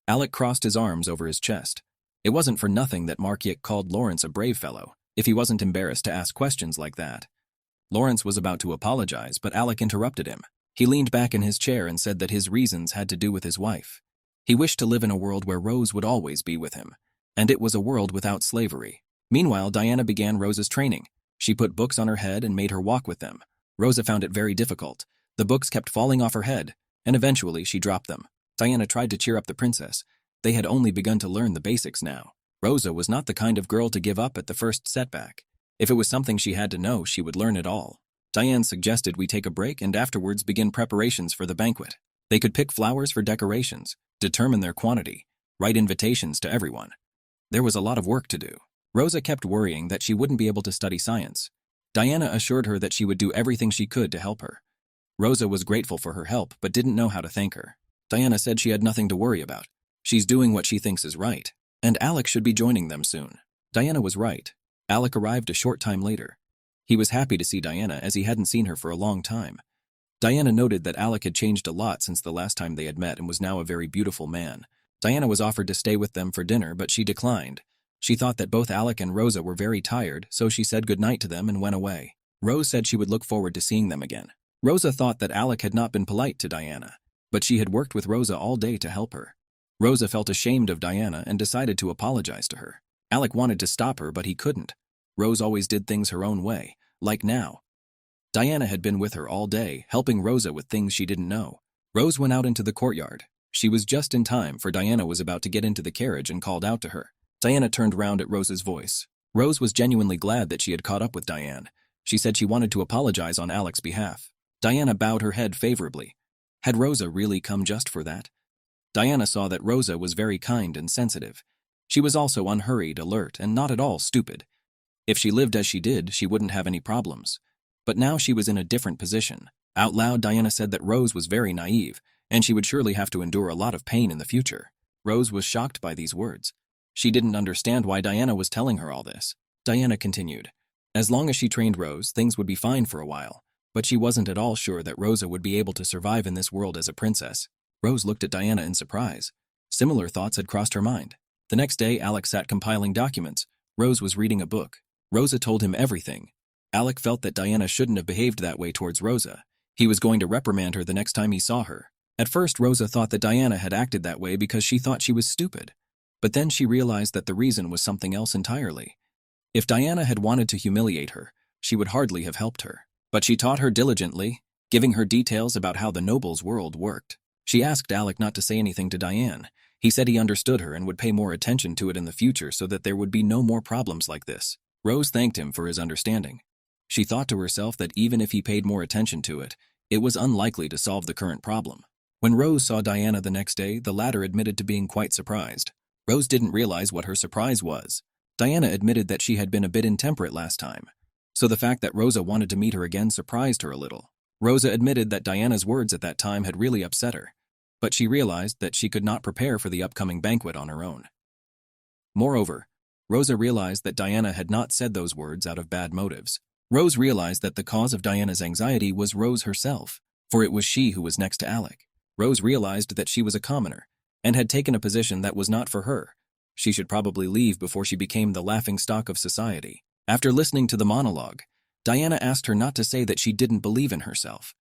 Alec crossed his arms over his chest. It wasn't for nothing that Marquiat called Lawrence a brave fellow, if he wasn't embarrassed to ask questions like that. Lawrence was about to apologize, but Alec interrupted him. He leaned back in his chair and said that his reasons had to do with his wife. He wished to live in a world where Rose would always be with him, and it was a world without slavery. Meanwhile, Diana began Rosa's training. She put books on her head and made her walk with them. Rosa found it very difficult. The books kept falling off her head, and eventually she dropped them. Diana tried to cheer up the princess. They had only begun to learn the basics now. Rosa was not the kind of girl to give up at the first setback. If it was something she had to know, she would learn it all. Diane suggested we take a break and afterwards begin preparations for the banquet. They could pick flowers for decorations, determine their quantity, write invitations to everyone. There was a lot of work to do. Rosa kept worrying that she wouldn't be able to study science. Diana assured her that she would do everything she could to help her. Rosa was grateful for her help but didn't know how to thank her. Diana said she had nothing to worry about. She's doing what she thinks is right. And Alec should be joining them soon. Diana was right. Alec arrived a short time later. He was happy to see Diana as he hadn't seen her for a long time. Diana noted that Alec had changed a lot since the last time they had met and was now a very beautiful man. Diana was offered to stay with them for dinner, but she declined. She thought that both Alec and Rosa were very tired, so she said goodnight to them and went away. Rose said she would look forward to seeing them again. Rosa thought that Alec had not been polite to Diana, but she had worked with Rosa all day to help her. Rosa felt ashamed of Diana and decided to apologize to her. Alec wanted to stop her, but he couldn't. Rose always did things her own way, like now. Diana had been with her all day, helping Rosa with things she didn't know. Rose went out into the courtyard. She was just in time, for Diana was about to get into the carriage and called out to her. Diana turned round at Rose's voice. Rose was genuinely glad that she had caught up with Diane. She said she wanted to apologize on Alec's behalf. Diana bowed her head favorably. Had Rosa really come just for that? Diana saw that Rosa was very kind and sensitive. She was also unhurried, alert, and not at all stupid. If she lived as she did, she wouldn't have any problems. But now she was in a different position. Out loud, Diana said that Rose was very naive, and she would surely have to endure a lot of pain in the future. Rose was shocked by these words. She didn't understand why Diana was telling her all this. Diana continued. As long as she trained Rose, things would be fine for a while, but she wasn't at all sure that Rosa would be able to survive in this world as a princess. Rose looked at Diana in surprise. Similar thoughts had crossed her mind. The next day, Alec sat compiling documents. Rose was reading a book. Rosa told him everything. Alec felt that Diana shouldn't have behaved that way towards Rosa. He was going to reprimand her the next time he saw her. At first, Rosa thought that Diana had acted that way because she thought she was stupid. But then she realized that the reason was something else entirely. If Diana had wanted to humiliate her, she would hardly have helped her. But she taught her diligently, giving her details about how the nobles' world worked. She asked Alec not to say anything to Diane. He said he understood her and would pay more attention to it in the future so that there would be no more problems like this. Rose thanked him for his understanding. She thought to herself that even if he paid more attention to it, it was unlikely to solve the current problem. When Rose saw Diana the next day, the latter admitted to being quite surprised. Rose didn't realize what her surprise was. Diana admitted that she had been a bit intemperate last time, so the fact that Rosa wanted to meet her again surprised her a little. Rosa admitted that Diana's words at that time had really upset her, but she realized that she could not prepare for the upcoming banquet on her own. Moreover, Rosa realized that Diana had not said those words out of bad motives. Rose realized that the cause of Diana's anxiety was Rose herself, for it was she who was next to Alec. Rose realized that she was a commoner, and had taken a position that was not for her. She should probably leave before she became the laughingstock of society. After listening to the monologue, Diana asked her not to say that she didn't believe in herself.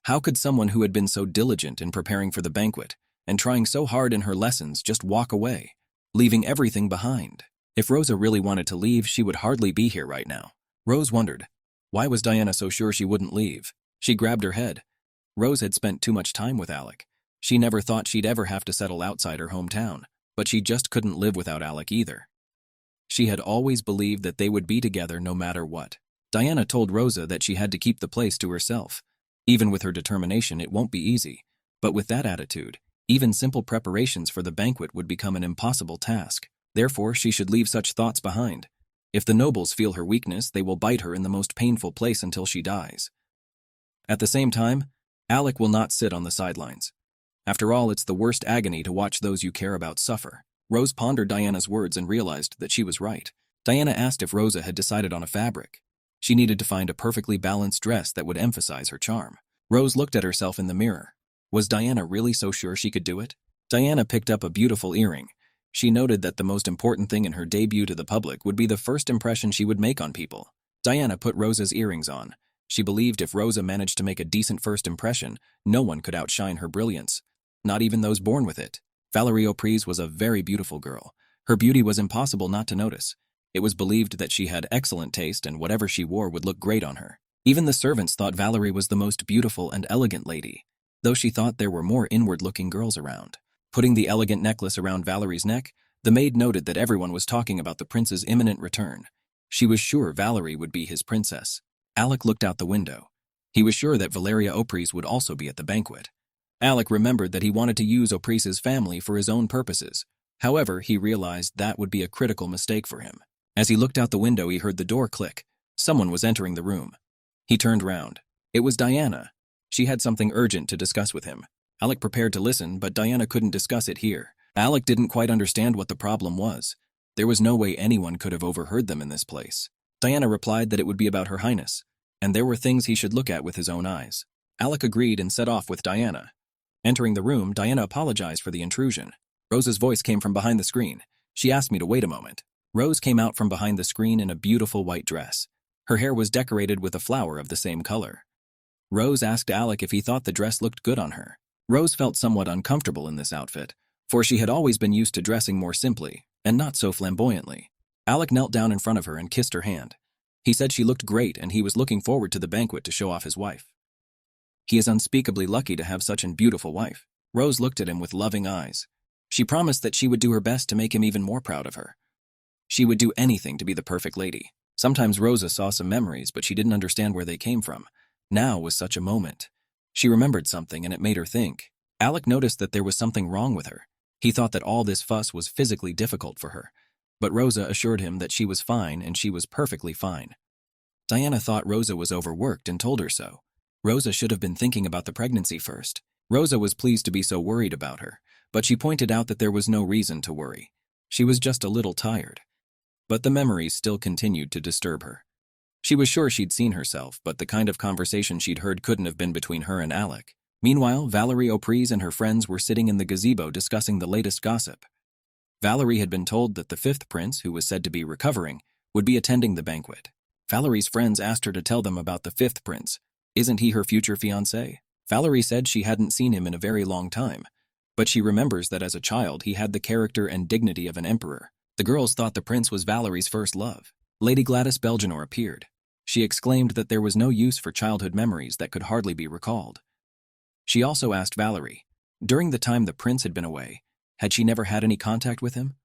How could someone who had been so diligent in preparing for the banquet and trying so hard in her lessons just walk away, leaving everything behind? If Rosa really wanted to leave, she would hardly be here right now. Rose wondered, why was Diana so sure she wouldn't leave? She grabbed her head. Rose had spent too much time with Alec. She never thought she'd ever have to settle outside her hometown, but she just couldn't live without Alec either. She had always believed that they would be together no matter what. Diana told Rosa that she had to keep the place to herself. Even with her determination, it won't be easy, but with that attitude, even simple preparations for the banquet would become an impossible task. Therefore, she should leave such thoughts behind. If the nobles feel her weakness, they will bite her in the most painful place until she dies. At the same time, Alec will not sit on the sidelines. After all, it's the worst agony to watch those you care about suffer. Rose pondered Diana's words and realized that she was right. Diana asked if Rosa had decided on a fabric. She needed to find a perfectly balanced dress that would emphasize her charm. Rose looked at herself in the mirror. Was Diana really so sure she could do it? Diana picked up a beautiful earring. She noted that the most important thing in her debut to the public would be the first impression she would make on people. Diana put Rosa's earrings on. She believed if Rosa managed to make a decent first impression, no one could outshine her brilliance, not even those born with it. Valerie O'Prise was a very beautiful girl. Her beauty was impossible not to notice. It was believed that she had excellent taste and whatever she wore would look great on her. Even the servants thought Valerie was the most beautiful and elegant lady, though she thought there were more inward-looking girls around. Putting the elegant necklace around Valerie's neck, the maid noted that everyone was talking about the prince's imminent return. She was sure Valerie would be his princess. Alec looked out the window. He was sure that Valeria Opries would also be at the banquet. Alec remembered that he wanted to use Oprise's family for his own purposes. However, he realized that would be a critical mistake for him. As he looked out the window, he heard the door click. Someone was entering the room. He turned round. It was Diana. She had something urgent to discuss with him. Alec prepared to listen, but Diana couldn't discuss it here. Alec didn't quite understand what the problem was. There was no way anyone could have overheard them in this place. Diana replied that it would be about Her Highness, and there were things he should look at with his own eyes. Alec agreed and set off with Diana. Entering the room, Diana apologized for the intrusion. Rose's voice came from behind the screen. She asked me to wait a moment. Rose came out from behind the screen in a beautiful white dress. Her hair was decorated with a flower of the same color. Rose asked Alec if he thought the dress looked good on her. Rose felt somewhat uncomfortable in this outfit, for she had always been used to dressing more simply, and not so flamboyantly. Alec knelt down in front of her and kissed her hand. He said she looked great and he was looking forward to the banquet to show off his wife. He is unspeakably lucky to have such a beautiful wife. Rose looked at him with loving eyes. She promised that she would do her best to make him even more proud of her. She would do anything to be the perfect lady. Sometimes Rosa saw some memories, but she didn't understand where they came from. Now was such a moment. She remembered something and it made her think. Alec noticed that there was something wrong with her. He thought that all this fuss was physically difficult for her. But Rosa assured him that she was fine and she was perfectly fine. Diana thought Rosa was overworked and told her so. Rosa should have been thinking about the pregnancy first. Rosa was pleased to be so worried about her, but she pointed out that there was no reason to worry. She was just a little tired. But the memories still continued to disturb her. She was sure she'd seen herself, but the kind of conversation she'd heard couldn't have been between her and Alec. Meanwhile, Valerie Opries and her friends were sitting in the gazebo discussing the latest gossip. Valerie had been told that the fifth prince, who was said to be recovering, would be attending the banquet. Valerie's friends asked her to tell them about the fifth prince. Isn't he her future fiancé? Valerie said she hadn't seen him in a very long time, but she remembers that as a child he had the character and dignity of an emperor. The girls thought the prince was Valerie's first love. Lady Gladys Belgenor appeared. She exclaimed that there was no use for childhood memories that could hardly be recalled. She also asked Valerie, during the time the prince had been away, had she never had any contact with him?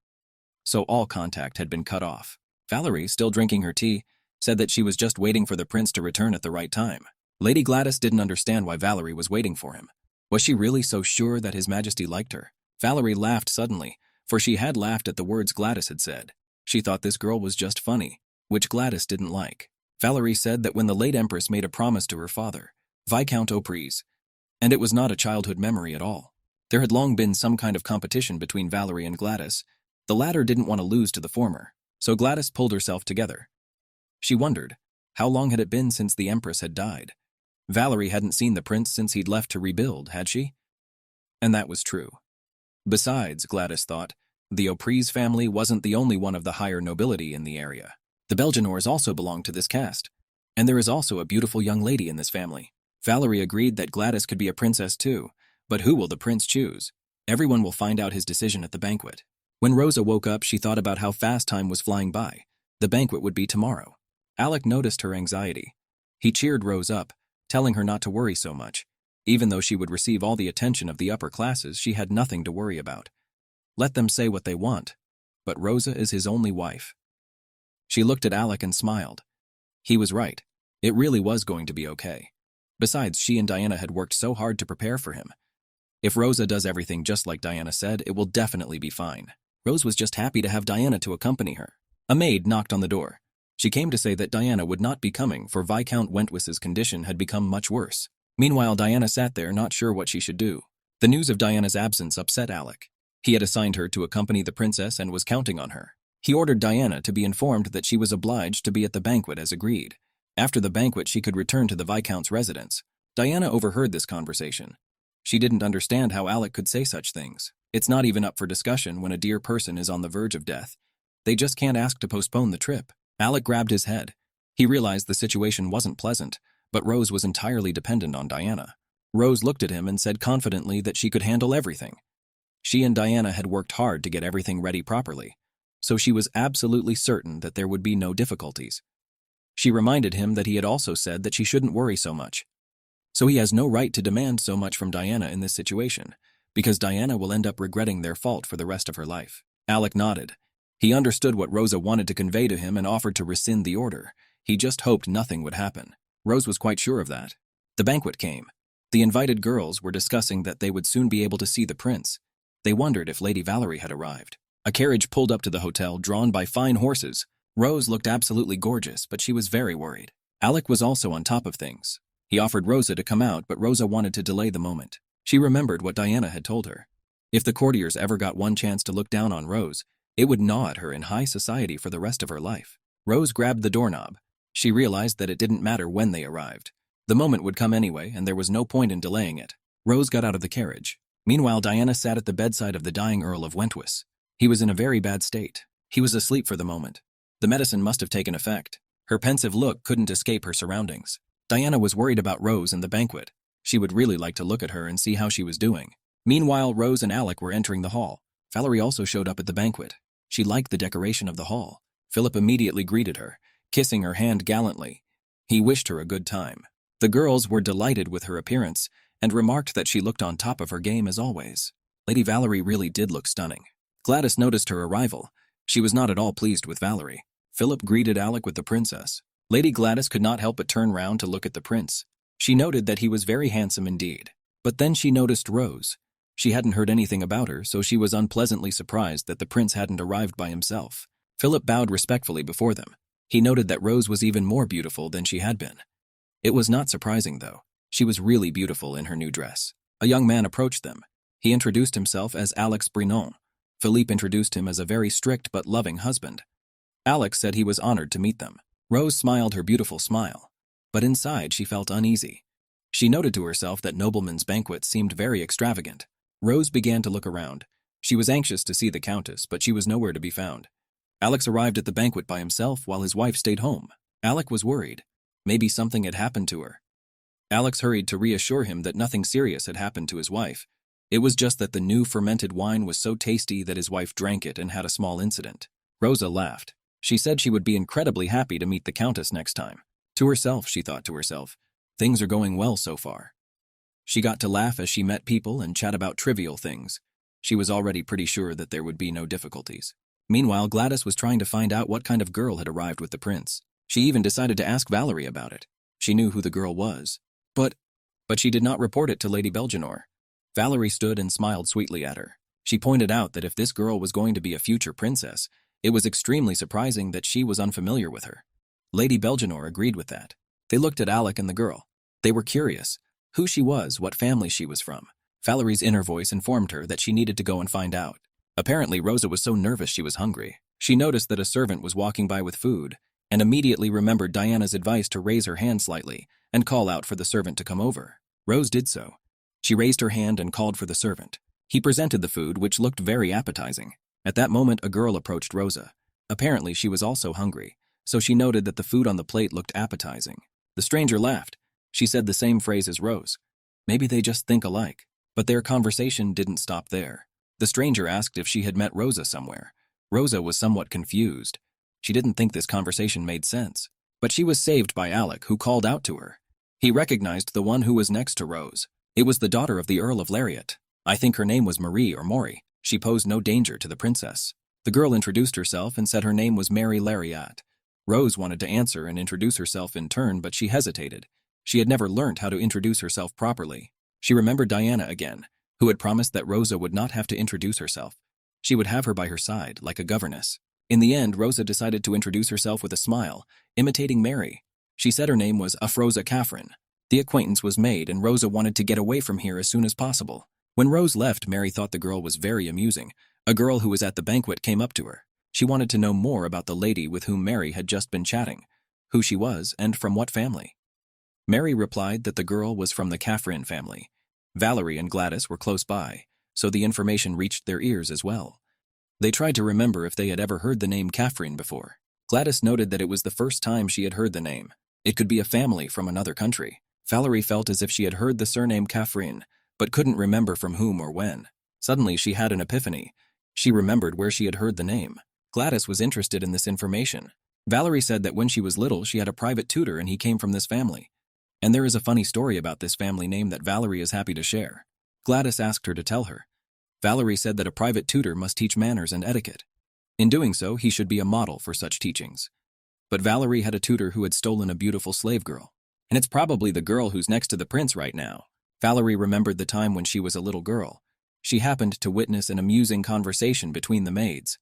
So all contact had been cut off. Valerie, still drinking her tea, said that she was just waiting for the prince to return at the right time. Lady Gladys didn't understand why Valerie was waiting for him. Was she really so sure that His Majesty liked her? Valerie laughed suddenly, for she had laughed at the words Gladys had said. She thought this girl was just funny, which Gladys didn't like. Valerie said that when the late Empress made a promise to her father, Viscount Opries, and it was not a childhood memory at all. There had long been some kind of competition between Valerie and Gladys. The latter didn't want to lose to the former, so Gladys pulled herself together. She wondered, how long had it been since the Empress had died? Valerie hadn't seen the prince since he'd left to rebuild, had she? And that was true. Besides, Gladys thought, the Opries family wasn't the only one of the higher nobility in the area. The Belgenors also belonged to this caste, and there is also a beautiful young lady in this family. Valerie agreed that Gladys could be a princess too, but who will the prince choose? Everyone will find out his decision at the banquet. When Rosa woke up, she thought about how fast time was flying by. The banquet would be tomorrow. Alec noticed her anxiety. He cheered Rose up, telling her not to worry so much. Even though she would receive all the attention of the upper classes, she had nothing to worry about. Let them say what they want, but Rosa is his only wife. She looked at Alec and smiled. He was right. It really was going to be okay. Besides, she and Diana had worked so hard to prepare for him. If Rosa does everything just like Diana said, it will definitely be fine. Rose was just happy to have Diana to accompany her. A maid knocked on the door. She came to say that Diana would not be coming, for Viscount Wentwis's condition had become much worse. Meanwhile, Diana sat there, not sure what she should do. The news of Diana's absence upset Alec. He had assigned her to accompany the princess and was counting on her. He ordered Diana to be informed that she was obliged to be at the banquet as agreed. After the banquet, she could return to the Viscount's residence. Diana overheard this conversation. She didn't understand how Alec could say such things. It's not even up for discussion when a dear person is on the verge of death. They just can't ask to postpone the trip. Alec grabbed his head. He realized the situation wasn't pleasant, but Rose was entirely dependent on Diana. Rose looked at him and said confidently that she could handle everything. She and Diana had worked hard to get everything ready properly, so she was absolutely certain that there would be no difficulties. She reminded him that he had also said that she shouldn't worry so much. So he has no right to demand so much from Diana in this situation, because Diana will end up regretting their fault for the rest of her life. Alec nodded. He understood what Rosa wanted to convey to him and offered to rescind the order. He just hoped nothing would happen. Rose was quite sure of that. The banquet came. The invited girls were discussing that they would soon be able to see the prince. They wondered if Lady Valerie had arrived. A carriage pulled up to the hotel, drawn by fine horses. Rose looked absolutely gorgeous, but she was very worried. Alec was also on top of things. He offered Rosa to come out, but Rosa wanted to delay the moment. She remembered what Diana had told her. If the courtiers ever got one chance to look down on Rose, it would gnaw at her in high society for the rest of her life. Rose grabbed the doorknob. She realized that it didn't matter when they arrived. The moment would come anyway, and there was no point in delaying it. Rose got out of the carriage. Meanwhile, Diana sat at the bedside of the dying Earl of Wentworth. He was in a very bad state. He was asleep for the moment. The medicine must have taken effect. Her pensive look couldn't escape her surroundings. Diana was worried about Rose and the banquet. She would really like to look at her and see how she was doing. Meanwhile, Rose and Alec were entering the hall. Valerie also showed up at the banquet. She liked the decoration of the hall. Philip immediately greeted her, kissing her hand gallantly. He wished her a good time. The girls were delighted with her appearance and remarked that she looked on top of her game as always. Lady Valerie really did look stunning. Gladys noticed her arrival. She was not at all pleased with Valerie. Philip greeted Alec with the princess. Lady Gladys could not help but turn round to look at the prince. She noted that he was very handsome indeed. But then she noticed Rose. She hadn't heard anything about her, so she was unpleasantly surprised that the prince hadn't arrived by himself. Philip bowed respectfully before them. He noted that Rose was even more beautiful than she had been. It was not surprising, though. She was really beautiful in her new dress. A young man approached them. He introduced himself as Alex Brinon. Philippe introduced him as a very strict but loving husband. Alex said he was honored to meet them. Rose smiled her beautiful smile, but inside she felt uneasy. She noted to herself that noblemen's banquets seemed very extravagant. Rose began to look around. She was anxious to see the countess, but she was nowhere to be found. Alex arrived at the banquet by himself while his wife stayed home. Alec was worried. Maybe something had happened to her. Alex hurried to reassure him that nothing serious had happened to his wife. It was just that the new fermented wine was so tasty that his wife drank it and had a small incident. Rosa laughed. She said she would be incredibly happy to meet the countess next time. To herself, she thought to herself, things are going well so far. She got to laugh as she met people and chat about trivial things. She was already pretty sure that there would be no difficulties. Meanwhile, Gladys was trying to find out what kind of girl had arrived with the prince. She even decided to ask Valerie about it. She knew who the girl was. But she did not report it to Lady Belgenor. Valerie stood and smiled sweetly at her. She pointed out that if this girl was going to be a future princess, it was extremely surprising that she was unfamiliar with her. Lady Belgenor agreed with that. They looked at Alec and the girl. They were curious. Who she was, what family she was from. Valerie's inner voice informed her that she needed to go and find out. Apparently, Rosa was so nervous she was hungry. She noticed that a servant was walking by with food, and immediately remembered Diana's advice to raise her hand slightly and call out for the servant to come over. Rose did so. She raised her hand and called for the servant. He presented the food, which looked very appetizing. At that moment, a girl approached Rosa. Apparently, she was also hungry, so she noted that the food on the plate looked appetizing. The stranger laughed. She said the same phrase as Rose. Maybe they just think alike. But their conversation didn't stop there. The stranger asked if she had met Rosa somewhere. Rosa was somewhat confused. She didn't think this conversation made sense. But she was saved by Alec, who called out to her. He recognized the one who was next to Rose. It was the daughter of the Earl of Lariat. I think her name was Marie or Maury. She posed no danger to the princess. The girl introduced herself and said her name was Mary Lariat. Rose wanted to answer and introduce herself in turn, but she hesitated. She had never learned how to introduce herself properly. She remembered Diana again, who had promised that Rosa would not have to introduce herself. She would have her by her side, like a governess. In the end, Rosa decided to introduce herself with a smile, imitating Mary. She said her name was Afrosa Catherine. The acquaintance was made, and Rosa wanted to get away from here as soon as possible. When Rose left, Mary thought the girl was very amusing. A girl who was at the banquet came up to her. She wanted to know more about the lady with whom Mary had just been chatting, who she was, and from what family. Mary replied that the girl was from the Catherine family. Valerie and Gladys were close by, so the information reached their ears as well. They tried to remember if they had ever heard the name Catherine before. Gladys noted that it was the first time she had heard the name. It could be a family from another country. Valerie felt as if she had heard the surname Catherine, but couldn't remember from whom or when. Suddenly she had an epiphany. She remembered where she had heard the name. Gladys was interested in this information. Valerie said that when she was little, she had a private tutor and he came from this family. And there is a funny story about this family name that Valerie is happy to share. Gladys asked her to tell her. Valerie said that a private tutor must teach manners and etiquette. In doing so, he should be a model for such teachings. But Valerie had a tutor who had stolen a beautiful slave girl. And it's probably the girl who's next to the prince right now. Valerie remembered the time when she was a little girl. She happened to witness an amusing conversation between the maids.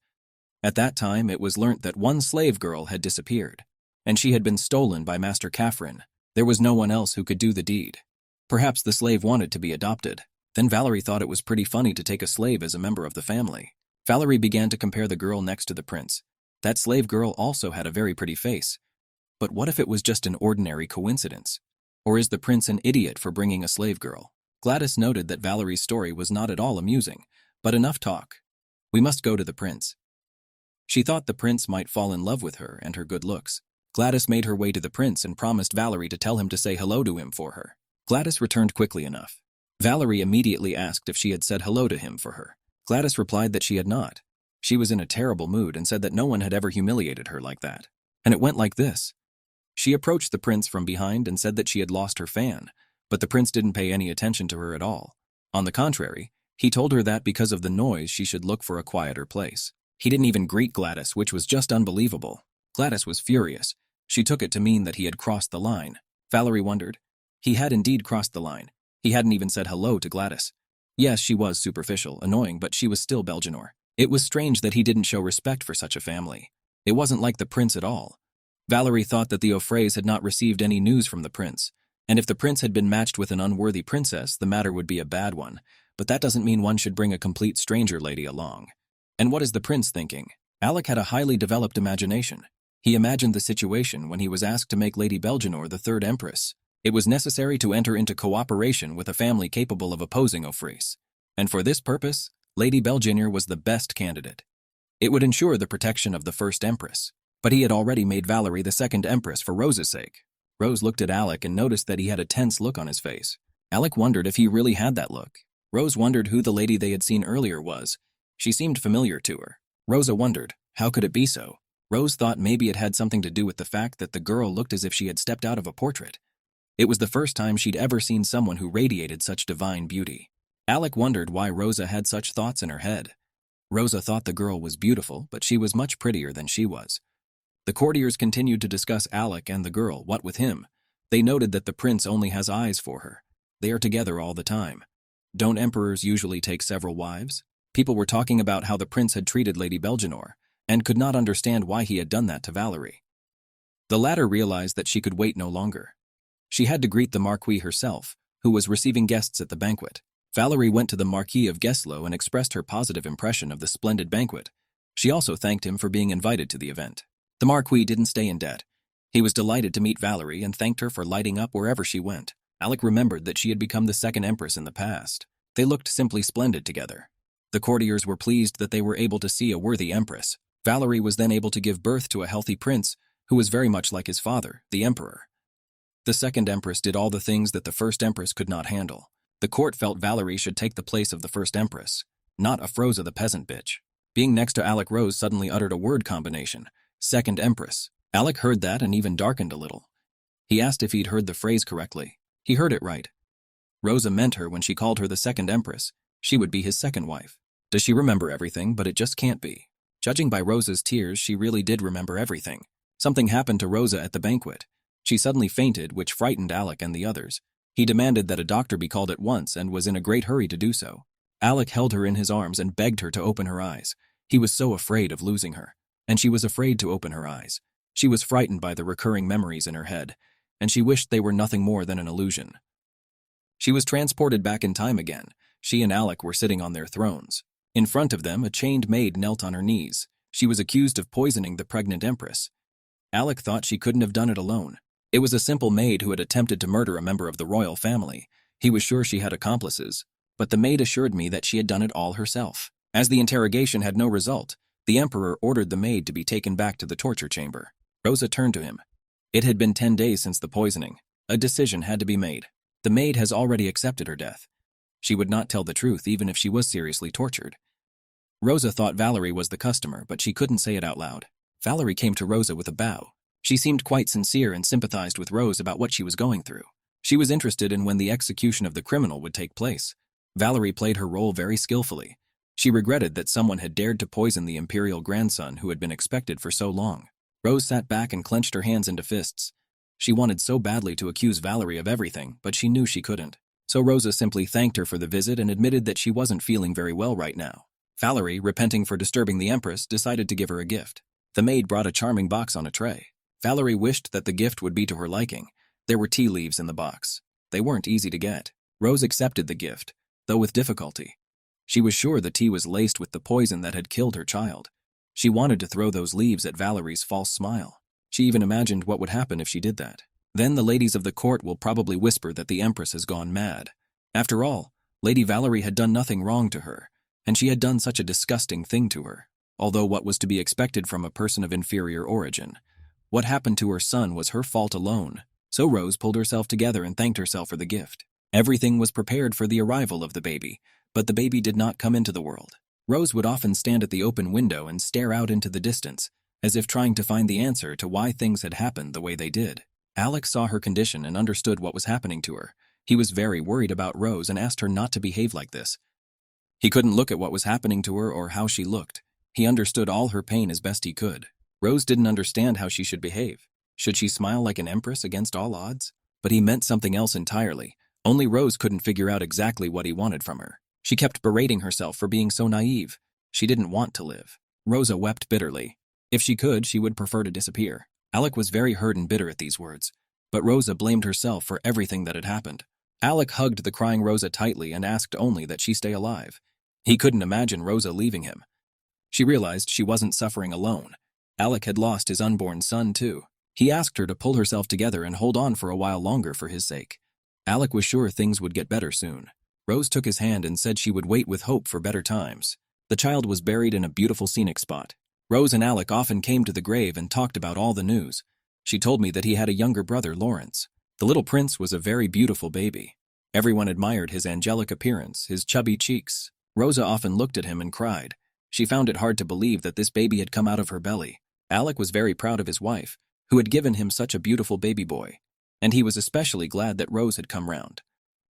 At that time, it was learnt that one slave girl had disappeared, and she had been stolen by Master Catherine. There was no one else who could do the deed. Perhaps the slave wanted to be adopted. Then Valerie thought it was pretty funny to take a slave as a member of the family. Valerie began to compare the girl next to the prince. That slave girl also had a very pretty face. But what if it was just an ordinary coincidence? Or is the prince an idiot for bringing a slave girl? Gladys noted that Valerie's story was not at all amusing, but enough talk. We must go to the prince. She thought the prince might fall in love with her and her good looks. Gladys made her way to the prince and promised Valerie to tell him to say hello to him for her. Gladys returned quickly enough. Valerie immediately asked if she had said hello to him for her. Gladys replied that she had not. She was in a terrible mood and said that no one had ever humiliated her like that. And it went like this. She approached the prince from behind and said that she had lost her fan, but the prince didn't pay any attention to her at all. On the contrary, he told her that because of the noise she should look for a quieter place. He didn't even greet Gladys, which was just unbelievable. Gladys was furious. She took it to mean that he had crossed the line. Valerie wondered. He had indeed crossed the line. He hadn't even said hello to Gladys. Yes, she was superficial, annoying, but she was still Belgianor. It was strange that he didn't show respect for such a family. It wasn't like the prince at all. Valerie thought that the Offrays had not received any news from the prince, and if the prince had been matched with an unworthy princess, the matter would be a bad one, but that doesn't mean one should bring a complete stranger lady along. And what is the prince thinking? Alec had a highly developed imagination. He imagined the situation when he was asked to make Lady Belgianor the third empress. It was necessary to enter into cooperation with a family capable of opposing Offrays, and for this purpose, Lady Belgianor was the best candidate. It would ensure the protection of the first empress. But he had already made Valerie the second empress for Rose's sake. Rose looked at Alec and noticed that he had a tense look on his face. Alec wondered if he really had that look. Rose wondered who the lady they had seen earlier was. She seemed familiar to her. Rosa wondered, how could it be so? Rose thought maybe it had something to do with the fact that the girl looked as if she had stepped out of a portrait. It was the first time she'd ever seen someone who radiated such divine beauty. Alec wondered why Rosa had such thoughts in her head. Rosa thought the girl was beautiful, but she was much prettier than she was. The courtiers continued to discuss Alec and the girl, what with him. They noted that the prince only has eyes for her. They are together all the time. Don't emperors usually take several wives? People were talking about how the prince had treated Lady Belgianor, and could not understand why he had done that to Valerie. The latter realized that she could wait no longer. She had to greet the Marquis herself, who was receiving guests at the banquet. Valerie went to the Marquis of Geslow and expressed her positive impression of the splendid banquet. She also thanked him for being invited to the event. The Marquis didn't stay in debt. He was delighted to meet Valerie and thanked her for lighting up wherever she went. Alec remembered that she had become the second empress in the past. They looked simply splendid together. The courtiers were pleased that they were able to see a worthy empress. Valerie was then able to give birth to a healthy prince who was very much like his father, the emperor. The second empress did all the things that the first empress could not handle. The court felt Valerie should take the place of the first empress, not Afrosa the peasant bitch. Being next to Alec, Rose suddenly uttered a word combination. Second empress. Alec heard that and even darkened a little. He asked if he'd heard the phrase correctly. He heard it right. Rosa meant her when she called her the second empress. She would be his second wife. Does she remember everything? But it just can't be. Judging by Rosa's tears, she really did remember everything. Something happened to Rosa at the banquet. She suddenly fainted, which frightened Alec and the others. He demanded that a doctor be called at once and was in a great hurry to do so. Alec held her in his arms and begged her to open her eyes. He was so afraid of losing her. And she was afraid to open her eyes. She was frightened by the recurring memories in her head, and she wished they were nothing more than an illusion. She was transported back in time again. She and Alec were sitting on their thrones. In front of them, a chained maid knelt on her knees. She was accused of poisoning the pregnant empress. Alec thought she couldn't have done it alone. It was a simple maid who had attempted to murder a member of the royal family. He was sure she had accomplices, but the maid assured me that she had done it all herself. As the interrogation had no result, the emperor ordered the maid to be taken back to the torture chamber. Rosa turned to him. It had been 10 days since the poisoning. A decision had to be made. The maid has already accepted her death. She would not tell the truth even if she was seriously tortured. Rosa thought Valerie was the customer, but she couldn't say it out loud. Valerie came to Rosa with a bow. She seemed quite sincere and sympathized with Rose about what she was going through. She was interested in when the execution of the criminal would take place. Valerie played her role very skillfully. She regretted that someone had dared to poison the imperial grandson who had been expected for so long. Rose sat back and clenched her hands into fists. She wanted so badly to accuse Valerie of everything, but she knew she couldn't. So Rosa simply thanked her for the visit and admitted that she wasn't feeling very well right now. Valerie, repenting for disturbing the Empress, decided to give her a gift. The maid brought a charming box on a tray. Valerie wished that the gift would be to her liking. There were tea leaves in the box. They weren't easy to get. Rose accepted the gift, though with difficulty. She was sure the tea was laced with the poison that had killed her child. She wanted to throw those leaves at Valerie's false smile. She even imagined what would happen if she did that. Then the ladies of the court will probably whisper that the Empress has gone mad. After all, Lady Valerie had done nothing wrong to her, and she had done such a disgusting thing to her, although what was to be expected from a person of inferior origin. What happened to her son was her fault alone, so Rose pulled herself together and thanked herself for the gift. Everything was prepared for the arrival of the baby, but the baby did not come into the world. Rose would often stand at the open window and stare out into the distance, as if trying to find the answer to why things had happened the way they did. Alex saw her condition and understood what was happening to her. He was very worried about Rose and asked her not to behave like this. He couldn't look at what was happening to her or how she looked. He understood all her pain as best he could. Rose didn't understand how she should behave. Should she smile like an empress against all odds? But he meant something else entirely. Only Rose couldn't figure out exactly what he wanted from her. She kept berating herself for being so naive. She didn't want to live. Rosa wept bitterly. If she could, she would prefer to disappear. Alec was very hurt and bitter at these words, but Rosa blamed herself for everything that had happened. Alec hugged the crying Rosa tightly and asked only that she stay alive. He couldn't imagine Rosa leaving him. She realized she wasn't suffering alone. Alec had lost his unborn son too. He asked her to pull herself together and hold on for a while longer for his sake. Alec was sure things would get better soon. Rose took his hand and said she would wait with hope for better times. The child was buried in a beautiful scenic spot. Rose and Alec often came to the grave and talked about all the news. She told me that he had a younger brother, Lawrence. The little prince was a very beautiful baby. Everyone admired his angelic appearance, his chubby cheeks. Rosa often looked at him and cried. She found it hard to believe that this baby had come out of her belly. Alec was very proud of his wife, who had given him such a beautiful baby boy, and he was especially glad that Rose had come round.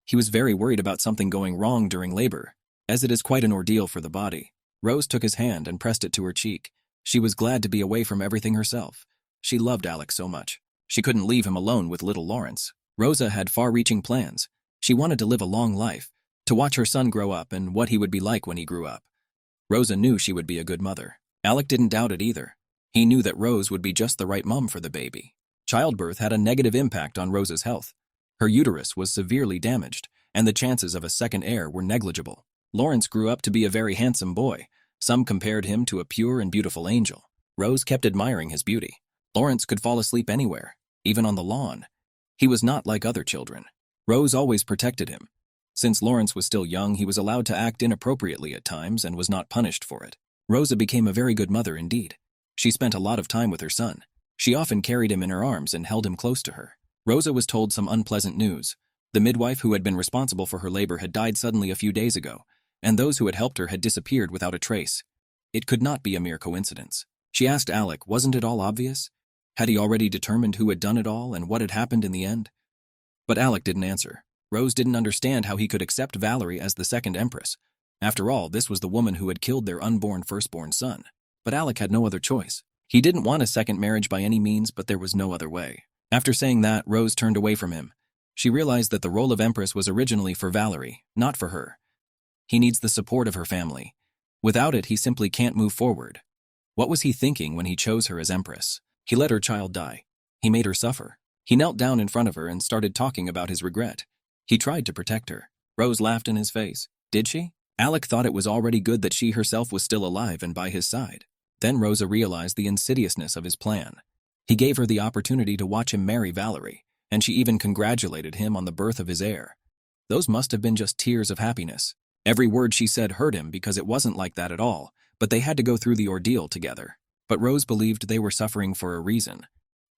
He was very worried about something going wrong during labor, as it is quite an ordeal for the body. Rose took his hand and pressed it to her cheek. She was glad to be away from everything herself. She loved Alec so much. She couldn't leave him alone with little Lawrence. Rosa had far-reaching plans. She wanted to live a long life, to watch her son grow up and what he would be like when he grew up. Rosa knew she would be a good mother. Alec didn't doubt it either. He knew that Rose would be just the right mom for the baby. Childbirth had a negative impact on Rosa's health. Her uterus was severely damaged, and the chances of a second heir were negligible. Lawrence grew up to be a very handsome boy. Some compared him to a pure and beautiful angel. Rose kept admiring his beauty. Lawrence could fall asleep anywhere, even on the lawn. He was not like other children. Rose always protected him. Since Lawrence was still young, he was allowed to act inappropriately at times and was not punished for it. Rosa became a very good mother indeed. She spent a lot of time with her son. She often carried him in her arms and held him close to her. Rosa was told some unpleasant news. The midwife who had been responsible for her labor had died suddenly a few days ago, and those who had helped her had disappeared without a trace. It could not be a mere coincidence. She asked Alec, wasn't it all obvious? Had he already determined who had done it all and what had happened in the end? But Alec didn't answer. Rose didn't understand how he could accept Valerie as the second empress. After all, this was the woman who had killed their unborn firstborn son. But Alec had no other choice. He didn't want a second marriage by any means, but there was no other way. After saying that, Rose turned away from him. She realized that the role of empress was originally for Valerie, not for her. He needs the support of her family. Without it, he simply can't move forward. What was he thinking when he chose her as empress? He let her child die. He made her suffer. He knelt down in front of her and started talking about his regret. He tried to protect her. Rose laughed in his face. Did she? Alec thought it was already good that she herself was still alive and by his side. Then Rosa realized the insidiousness of his plan. He gave her the opportunity to watch him marry Valerie, and she even congratulated him on the birth of his heir. Those must have been just tears of happiness. Every word she said hurt him because it wasn't like that at all, but they had to go through the ordeal together. But Rose believed they were suffering for a reason.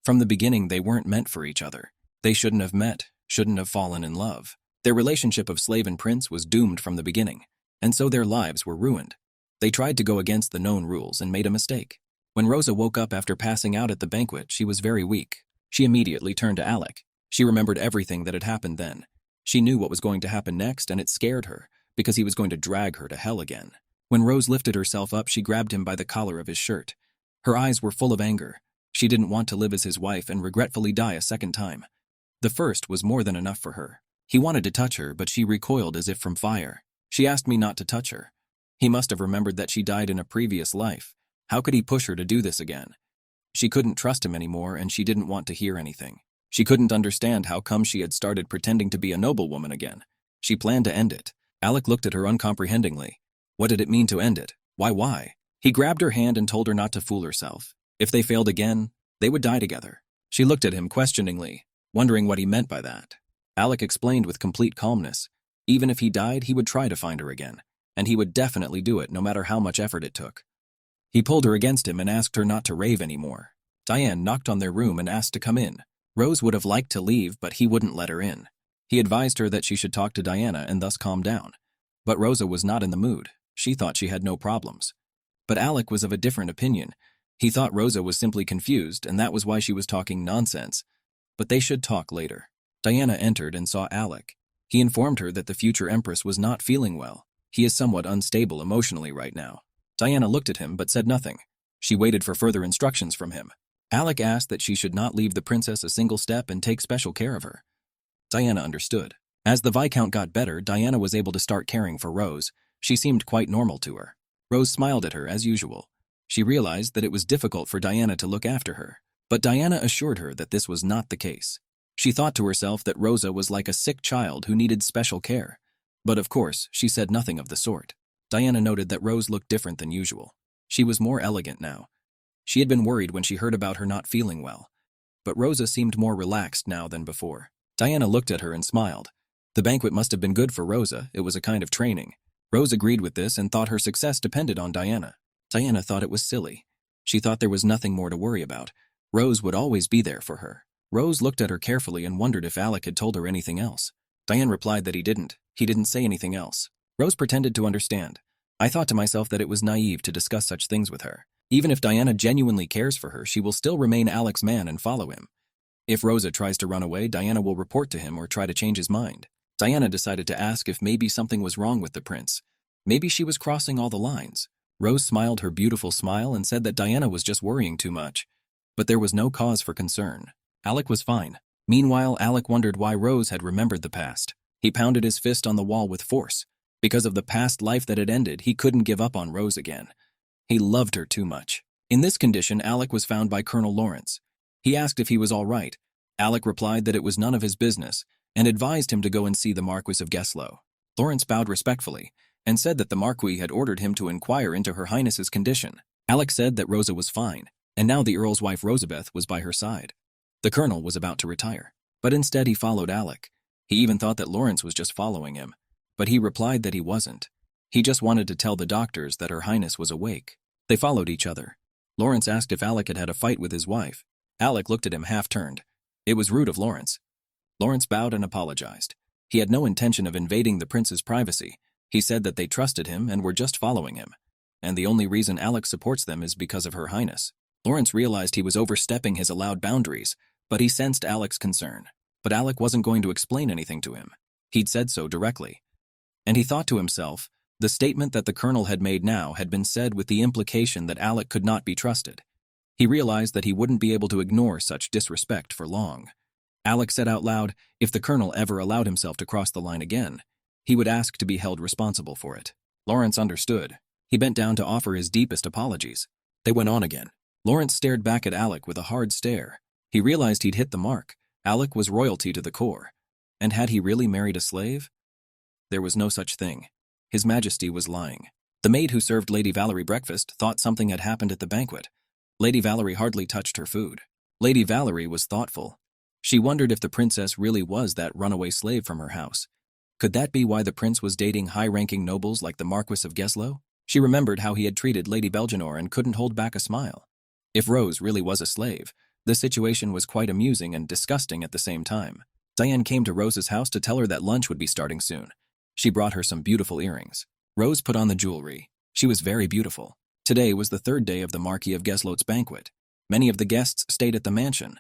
From the beginning, they weren't meant for each other. They shouldn't have met, shouldn't have fallen in love. Their relationship of slave and prince was doomed from the beginning, and so their lives were ruined. They tried to go against the known rules and made a mistake. When Rosa woke up after passing out at the banquet, she was very weak. She immediately turned to Alec. She remembered everything that had happened then. She knew what was going to happen next, and it scared her, because he was going to drag her to hell again. When Rose lifted herself up, she grabbed him by the collar of his shirt. Her eyes were full of anger. She didn't want to live as his wife and regretfully die a second time. The first was more than enough for her. He wanted to touch her, but she recoiled as if from fire. She asked me not to touch her. He must have remembered that she died in a previous life. How could he push her to do this again? She couldn't trust him anymore, and she didn't want to hear anything. She couldn't understand how come she had started pretending to be a noblewoman again. She planned to end it. Alec looked at her uncomprehendingly. What did it mean to end it? Why? He grabbed her hand and told her not to fool herself. If they failed again, they would die together. She looked at him questioningly, wondering what he meant by that. Alec explained with complete calmness. Even if he died, he would try to find her again, and he would definitely do it no matter how much effort it took. He pulled her against him and asked her not to rave anymore. Diane knocked on their room and asked to come in. Rose would have liked to leave, but he wouldn't let her in. He advised her that she should talk to Diana and thus calm down. But Rosa was not in the mood. She thought she had no problems. But Alec was of a different opinion. He thought Rosa was simply confused, and that was why she was talking nonsense. But they should talk later. Diana entered and saw Alec. He informed her that the future empress was not feeling well. He is somewhat unstable emotionally right now. Diana looked at him but said nothing. She waited for further instructions from him. Alec asked that she should not leave the princess a single step and take special care of her. Diana understood. As the Viscount got better, Diana was able to start caring for Rose. She seemed quite normal to her. Rose smiled at her as usual. She realized that it was difficult for Diana to look after her, but Diana assured her that this was not the case. She thought to herself that Rosa was like a sick child who needed special care. But of course, she said nothing of the sort. Diana noted that Rose looked different than usual. She was more elegant now. She had been worried when she heard about her not feeling well. But Rosa seemed more relaxed now than before. Diana looked at her and smiled. The banquet must have been good for Rosa. It was a kind of training. Rose agreed with this and thought her success depended on Diana. Diana thought it was silly. She thought there was nothing more to worry about. Rose would always be there for her. Rose looked at her carefully and wondered if Alec had told her anything else. Diane replied that he didn't. He didn't say anything else. Rose pretended to understand. I thought to myself that it was naive to discuss such things with her. Even if Diana genuinely cares for her, she will still remain Alec's man and follow him. If Rosa tries to run away, Diana will report to him or try to change his mind. Diana decided to ask if maybe something was wrong with the prince. Maybe she was crossing all the lines. Rose smiled her beautiful smile and said that Diana was just worrying too much. But there was no cause for concern. Alec was fine. Meanwhile, Alec wondered why Rose had remembered the past. He pounded his fist on the wall with force. Because of the past life that had ended, he couldn't give up on Rose again. He loved her too much. In this condition, Alec was found by Colonel Lawrence. He asked if he was all right. Alec replied that it was none of his business and advised him to go and see the Marquis of Geslow. Lawrence bowed respectfully and said that the Marquis had ordered him to inquire into Her Highness's condition. Alec said that Rosa was fine, and now the Earl's wife Rosabeth was by her side. The Colonel was about to retire, but instead he followed Alec. He even thought that Lawrence was just following him, but he replied that he wasn't. He just wanted to tell the doctors that Her Highness was awake. They followed each other. Lawrence asked if Alec had had a fight with his wife. Alec looked at him half-turned. It was rude of Lawrence. Lawrence bowed and apologized. He had no intention of invading the prince's privacy. He said that they trusted him and were just following him. And the only reason Alec supports them is because of Her Highness. Lawrence realized he was overstepping his allowed boundaries, but he sensed Alec's concern. But Alec wasn't going to explain anything to him. He'd said so directly. And he thought to himself, the statement that the colonel had made now had been said with the implication that Alec could not be trusted. He realized that he wouldn't be able to ignore such disrespect for long. Alec said out loud, if the colonel ever allowed himself to cross the line again, he would ask to be held responsible for it. Lawrence understood. He bent down to offer his deepest apologies. They went on again. Lawrence stared back at Alec with a hard stare. He realized he'd hit the mark. Alec was royalty to the core. And had he really married a slave? There was no such thing. His Majesty was lying. The maid who served Lady Valerie breakfast thought something had happened at the banquet. Lady Valerie hardly touched her food. Lady Valerie was thoughtful. She wondered if the princess really was that runaway slave from her house. Could that be why the prince was dating high-ranking nobles like the Marquis of Geslow? She remembered how he had treated Lady Belgenor and couldn't hold back a smile. If Rose really was a slave, the situation was quite amusing and disgusting at the same time. Diane came to Rose's house to tell her that lunch would be starting soon. She brought her some beautiful earrings. Rose put on the jewelry. She was very beautiful. Today was the third day of the Marquis of Geslow's banquet. Many of the guests stayed at the mansion.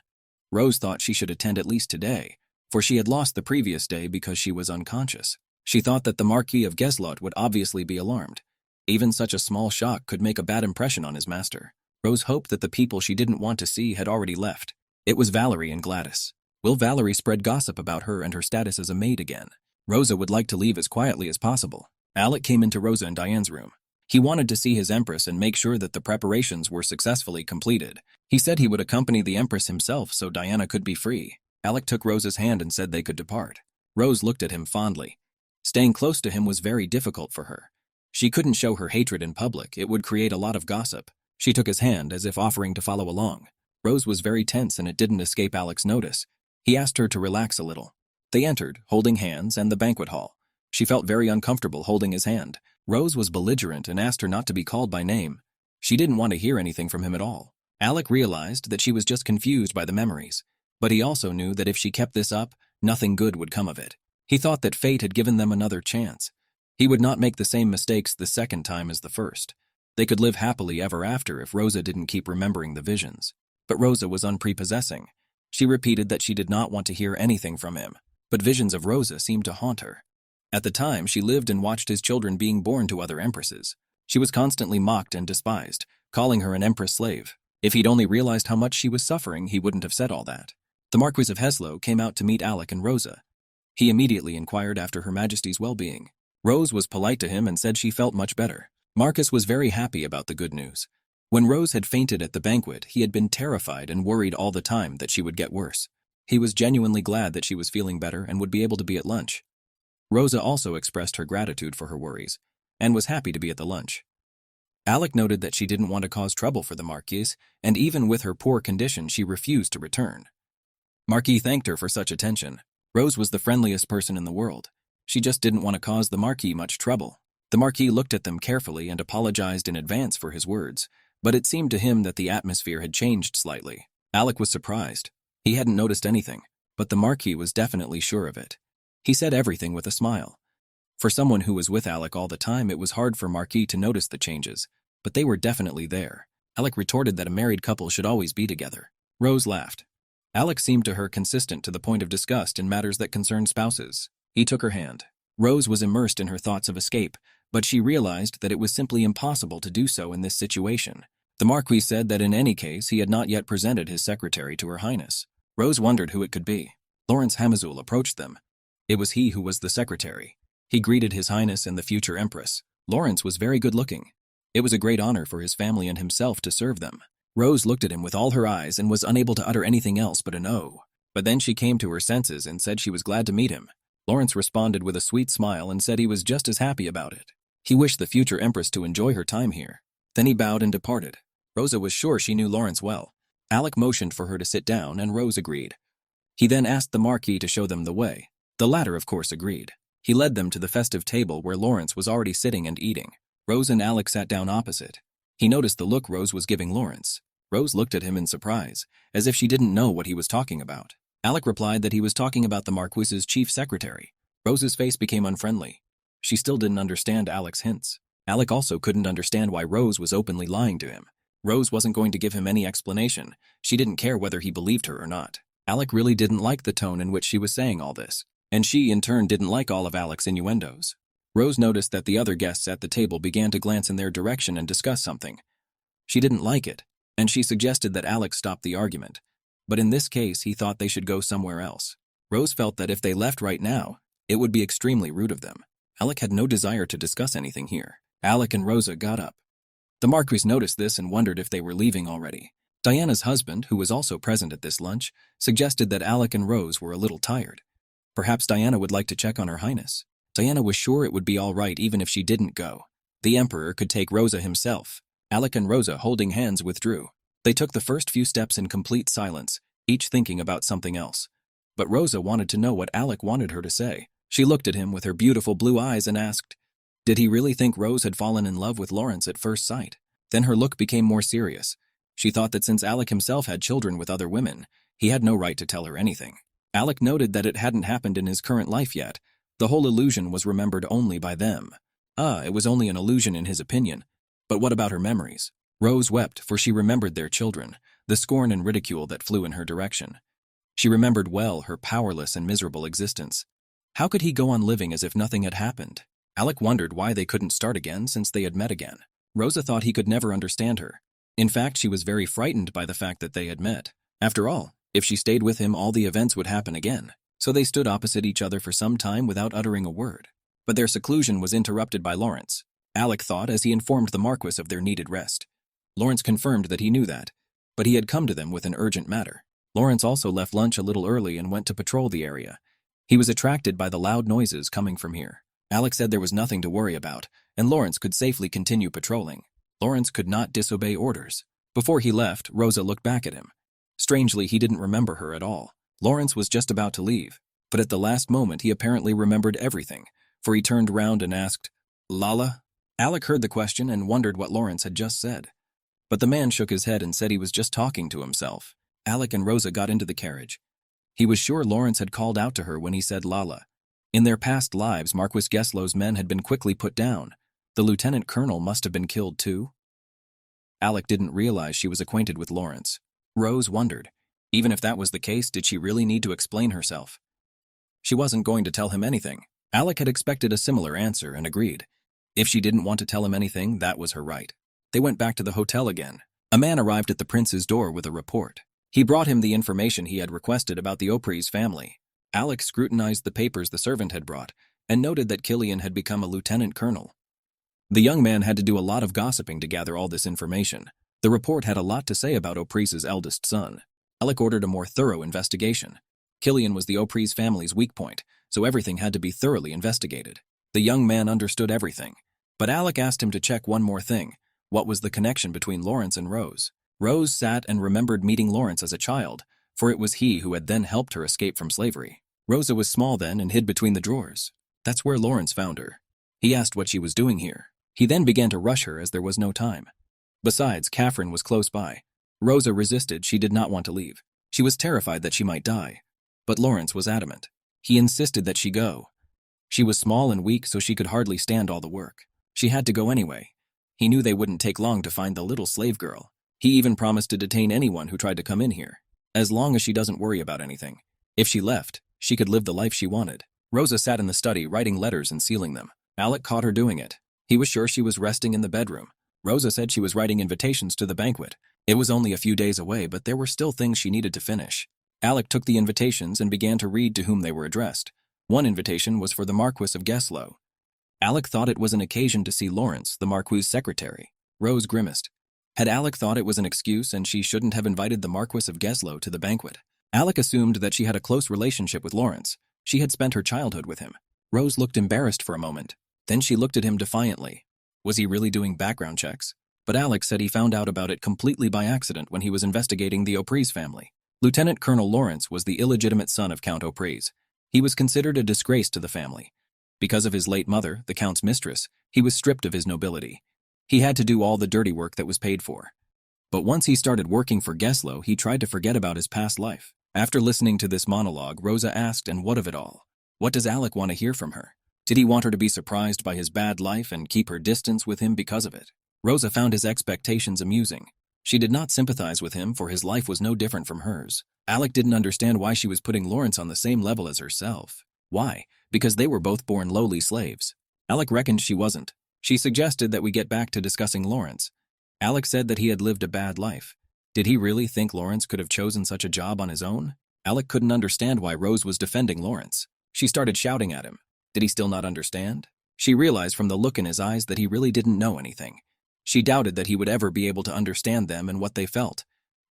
Rose thought she should attend at least today, for she had lost the previous day because she was unconscious. She thought that the Marquis of Geslow would obviously be alarmed. Even such a small shock could make a bad impression on his master. Rose hoped that the people she didn't want to see had already left. It was Valerie and Gladys. Will Valerie spread gossip about her and her status as a maid again? Rosa would like to leave as quietly as possible. Alec came into Rosa and Diane's room. He wanted to see his Empress and make sure that the preparations were successfully completed. He said he would accompany the Empress himself so Diana could be free. Alec took Rosa's hand and said they could depart. Rose looked at him fondly. Staying close to him was very difficult for her. She couldn't show her hatred in public, it would create a lot of gossip. She took his hand as if offering to follow along. Rose was very tense and it didn't escape Alec's notice. He asked her to relax a little. They entered, holding hands, and the banquet hall. She felt very uncomfortable holding his hand. Rose was belligerent and asked her not to be called by name. She didn't want to hear anything from him at all. Alec realized that she was just confused by the memories, but he also knew that if she kept this up, nothing good would come of it. He thought that fate had given them another chance. He would not make the same mistakes the second time as the first. They could live happily ever after if Rosa didn't keep remembering the visions. But Rosa was unprepossessing. She repeated that she did not want to hear anything from him, but visions of Rosa seemed to haunt her. At the time, she lived and watched his children being born to other empresses. She was constantly mocked and despised, calling her an empress slave. If he'd only realized how much she was suffering, he wouldn't have said all that. The Marquis of Heslow came out to meet Alec and Rosa. He immediately inquired after Her Majesty's well-being. Rose was polite to him and said she felt much better. Marcus was very happy about the good news. When Rose had fainted at the banquet, he had been terrified and worried all the time that she would get worse. He was genuinely glad that she was feeling better and would be able to be at lunch. Rosa also expressed her gratitude for her worries, and was happy to be at the lunch. Alec noted that she didn't want to cause trouble for the Marquise, and even with her poor condition, she refused to return. Marquis thanked her for such attention. Rose was the friendliest person in the world. She just didn't want to cause the Marquis much trouble. The Marquis looked at them carefully and apologized in advance for his words, but it seemed to him that the atmosphere had changed slightly. Alec was surprised. He hadn't noticed anything, but the Marquis was definitely sure of it. He said everything with a smile. For someone who was with Alec all the time, it was hard for Marquis to notice the changes, but they were definitely there. Alec retorted that a married couple should always be together. Rose laughed. Alec seemed to her consistent to the point of disgust in matters that concerned spouses. He took her hand. Rose was immersed in her thoughts of escape, but she realized that it was simply impossible to do so in this situation. The Marquis said that in any case he had not yet presented his secretary to Her Highness. Rose wondered who it could be. Lawrence Hamazul approached them. It was he who was the secretary. He greeted His Highness and the future Empress. Lawrence was very good-looking. It was a great honor for his family and himself to serve them. Rose looked at him with all her eyes and was unable to utter anything else but an "oh." But then she came to her senses and said she was glad to meet him. Lawrence responded with a sweet smile and said he was just as happy about it. He wished the future Empress to enjoy her time here. Then he bowed and departed. Rosa was sure she knew Lawrence well. Alec motioned for her to sit down and Rose agreed. He then asked the Marquis to show them the way. The latter, of course, agreed. He led them to the festive table where Lawrence was already sitting and eating. Rose and Alec sat down opposite. He noticed the look Rose was giving Lawrence. Rose looked at him in surprise, as if she didn't know what he was talking about. Alec replied that he was talking about the Marquis's chief secretary. Rose's face became unfriendly. She still didn't understand Alec's hints. Alec also couldn't understand why Rose was openly lying to him. Rose wasn't going to give him any explanation. She didn't care whether he believed her or not. Alec really didn't like the tone in which she was saying all this, and she, in turn, didn't like all of Alec's innuendos. Rose noticed that the other guests at the table began to glance in their direction and discuss something. She didn't like it, and she suggested that Alec stop the argument. But in this case, he thought they should go somewhere else. Rose felt that if they left right now, it would be extremely rude of them. Alec had no desire to discuss anything here. Alec and Rosa got up. The Marquis noticed this and wondered if they were leaving already. Diana's husband, who was also present at this lunch, suggested that Alec and Rose were a little tired. Perhaps Diana would like to check on Her Highness. Diana was sure it would be all right even if she didn't go. The Emperor could take Rosa himself. Alec and Rosa, holding hands, withdrew. They took the first few steps in complete silence, each thinking about something else. But Rosa wanted to know what Alec wanted her to say. She looked at him with her beautiful blue eyes and asked, did he really think Rose had fallen in love with Lawrence at first sight? Then her look became more serious. She thought that since Alec himself had children with other women, he had no right to tell her anything. Alec noted that it hadn't happened in his current life yet. The whole illusion was remembered only by them. It was only an illusion in his opinion. But what about her memories? Rose wept, for she remembered their children, the scorn and ridicule that flew in her direction. She remembered well her powerless and miserable existence. How could he go on living as if nothing had happened? Alec wondered why they couldn't start again since they had met again. Rosa thought he could never understand her. In fact, she was very frightened by the fact that they had met. After all, if she stayed with him, all the events would happen again. So they stood opposite each other for some time without uttering a word. But their seclusion was interrupted by Lawrence. Alec thought as he informed the Marquis of their needed rest. Lawrence confirmed that he knew that, but he had come to them with an urgent matter. Lawrence also left lunch a little early and went to patrol the area. He was attracted by the loud noises coming from here. Alec said there was nothing to worry about, and Lawrence could safely continue patrolling. Lawrence could not disobey orders. Before he left, Rosa looked back at him. Strangely, he didn't remember her at all. Lawrence was just about to leave, but at the last moment he apparently remembered everything, for he turned round and asked, "Lala?" Alec heard the question and wondered what Lawrence had just said. But the man shook his head and said he was just talking to himself. Alec and Rosa got into the carriage. He was sure Lawrence had called out to her when he said Lala. In their past lives, Marquis Geslow's men had been quickly put down. The lieutenant colonel must have been killed too. Alec didn't realize she was acquainted with Lawrence. Rose wondered, even if that was the case, did she really need to explain herself? She wasn't going to tell him anything. Alec had expected a similar answer and agreed. If she didn't want to tell him anything, that was her right. They went back to the hotel again. A man arrived at the prince's door with a report. He brought him the information he had requested about the Oprys family. Alec scrutinized the papers the servant had brought and noted that Killian had become a lieutenant colonel. The young man had to do a lot of gossiping to gather all this information. The report had a lot to say about Oprys' eldest son. Alec ordered a more thorough investigation. Killian was the Oprys family's weak point, so everything had to be thoroughly investigated. The young man understood everything, but Alec asked him to check one more thing. What was the connection between Lawrence and Rose? Rose sat and remembered meeting Lawrence as a child, for it was he who had then helped her escape from slavery. Rosa was small then and hid between the drawers. That's where Lawrence found her. He asked what she was doing here. He then began to rush her as there was no time. Besides, Catherine was close by. Rosa resisted. She did not want to leave. She was terrified that she might die. But Lawrence was adamant. He insisted that she go. She was small and weak, so she could hardly stand all the work. She had to go anyway. He knew they wouldn't take long to find the little slave girl. He even promised to detain anyone who tried to come in here, as long as she doesn't worry about anything. If she left, she could live the life she wanted. Rosa sat in the study writing letters and sealing them. Alec caught her doing it. He was sure she was resting in the bedroom. Rosa said she was writing invitations to the banquet. It was only a few days away, but there were still things she needed to finish. Alec took the invitations and began to read to whom they were addressed. One invitation was for the Marquis of Geslow. Alec thought it was an occasion to see Lawrence, the Marquis' secretary. Rose grimaced. Had Alec thought it was an excuse and she shouldn't have invited the Marquis of Geslow to the banquet? Alec assumed that she had a close relationship with Lawrence. She had spent her childhood with him. Rose looked embarrassed for a moment. Then she looked at him defiantly. Was he really doing background checks? But Alec said he found out about it completely by accident when he was investigating the Oprys family. Lieutenant Colonel Lawrence was the illegitimate son of Count Oprys. He was considered a disgrace to the family. Because of his late mother, the Count's mistress, he was stripped of his nobility. He had to do all the dirty work that was paid for. But once he started working for Geslow, he tried to forget about his past life. After listening to this monologue, Rosa asked, and what of it all? What does Alec want to hear from her? Did he want her to be surprised by his bad life and keep her distance with him because of it? Rosa found his expectations amusing. She did not sympathize with him, for his life was no different from hers. Alec didn't understand why she was putting Lawrence on the same level as herself. Why? Because they were both born lowly slaves. Alec reckoned she wasn't. She suggested that we get back to discussing Lawrence. Alec said that he had lived a bad life. Did he really think Lawrence could have chosen such a job on his own? Alec couldn't understand why Rose was defending Lawrence. She started shouting at him. Did he still not understand? She realized from the look in his eyes that he really didn't know anything. She doubted that he would ever be able to understand them and what they felt.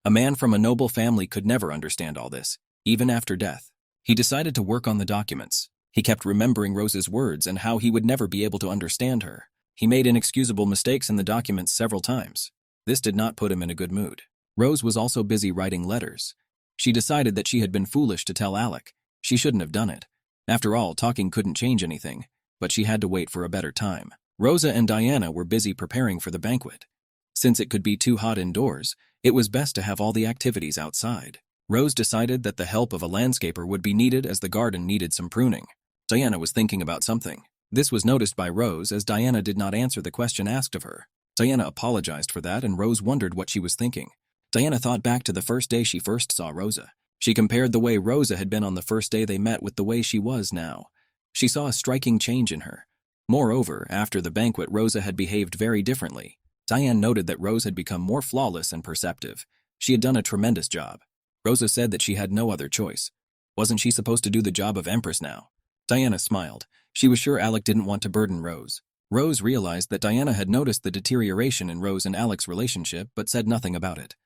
A man from a noble family could never understand all this, even after death. He decided to work on the documents. He kept remembering Rose's words and how he would never be able to understand her. He made inexcusable mistakes in the documents several times. This did not put him in a good mood. Rose was also busy writing letters. She decided that she had been foolish to tell Alec. She shouldn't have done it. After all, talking couldn't change anything, but she had to wait for a better time. Rosa and Diana were busy preparing for the banquet. Since it could be too hot indoors, it was best to have all the activities outside. Rose decided that the help of a landscaper would be needed as the garden needed some pruning. Diana was thinking about something. This was noticed by Rose as Diana did not answer the question asked of her. Diana apologized for that and Rose wondered what she was thinking. Diana thought back to the first day she first saw Rosa. She compared the way Rosa had been on the first day they met with the way she was now. She saw a striking change in her. Moreover, after the banquet, Rosa had behaved very differently. Diane noted that Rose had become more flawless and perceptive. She had done a tremendous job. Rosa said that she had no other choice. Wasn't she supposed to do the job of Empress now? Diana smiled. She was sure Alec didn't want to burden Rose. Rose realized that Diana had noticed the deterioration in Rose and Alec's relationship but said nothing about it.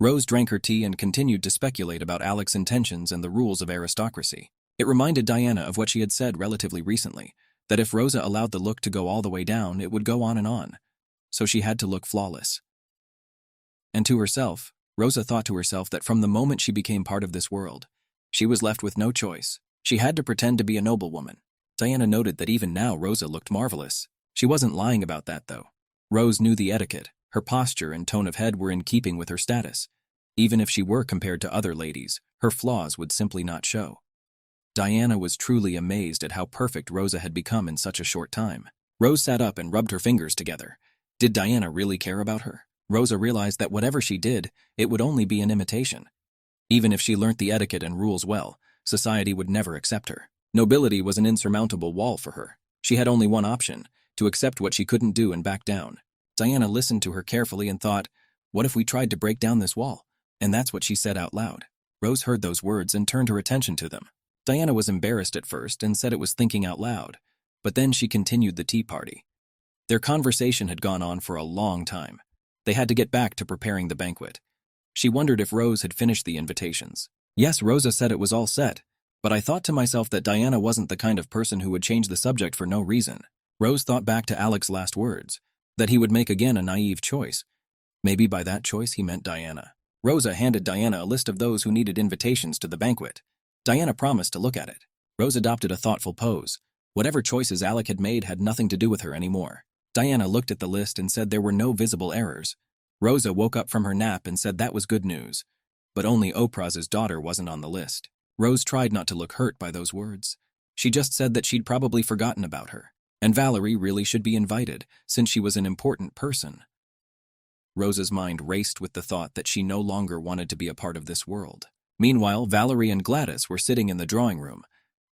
Rose drank her tea and continued to speculate about Alec's intentions and the rules of aristocracy. It reminded Diana of what she had said relatively recently, that if Rosa allowed the look to go all the way down, it would go on and on. So she had to look flawless. And to herself, Rosa thought to herself that from the moment she became part of this world, she was left with no choice. She had to pretend to be a noblewoman. Diana noted that even now Rosa looked marvelous. She wasn't lying about that, though. Rose knew the etiquette. Her posture and tone of head were in keeping with her status. Even if she were compared to other ladies, her flaws would simply not show. Diana was truly amazed at how perfect Rosa had become in such a short time. Rose sat up and rubbed her fingers together. Did Diana really care about her? Rosa realized that whatever she did, it would only be an imitation. Even if she learnt the etiquette and rules well, society would never accept her. Nobility was an insurmountable wall for her. She had only one option, to accept what she couldn't do and back down. Diana listened to her carefully and thought, what if we tried to break down this wall? And that's what she said out loud. Rose heard those words and turned her attention to them. Diana was embarrassed at first and said it was thinking out loud, but then she continued the tea party. Their conversation had gone on for a long time. They had to get back to preparing the banquet. She wondered if Rose had finished the invitations. Yes, Rosa said it was all set, but I thought to myself that Diana wasn't the kind of person who would change the subject for no reason. Rose thought back to Alec's last words, that he would make again a naive choice. Maybe by that choice he meant Diana. Rosa handed Diana a list of those who needed invitations to the banquet. Diana promised to look at it. Rose adopted a thoughtful pose. Whatever choices Alec had made had nothing to do with her anymore. Diana looked at the list and said there were no visible errors. Rosa woke up from her nap and said that was good news. But only Oprah's daughter wasn't on the list. Rose tried not to look hurt by those words. She just said that she'd probably forgotten about her. And Valerie really should be invited, since she was an important person. Rosa's mind raced with the thought that she no longer wanted to be a part of this world. Meanwhile, Valerie and Gladys were sitting in the drawing room.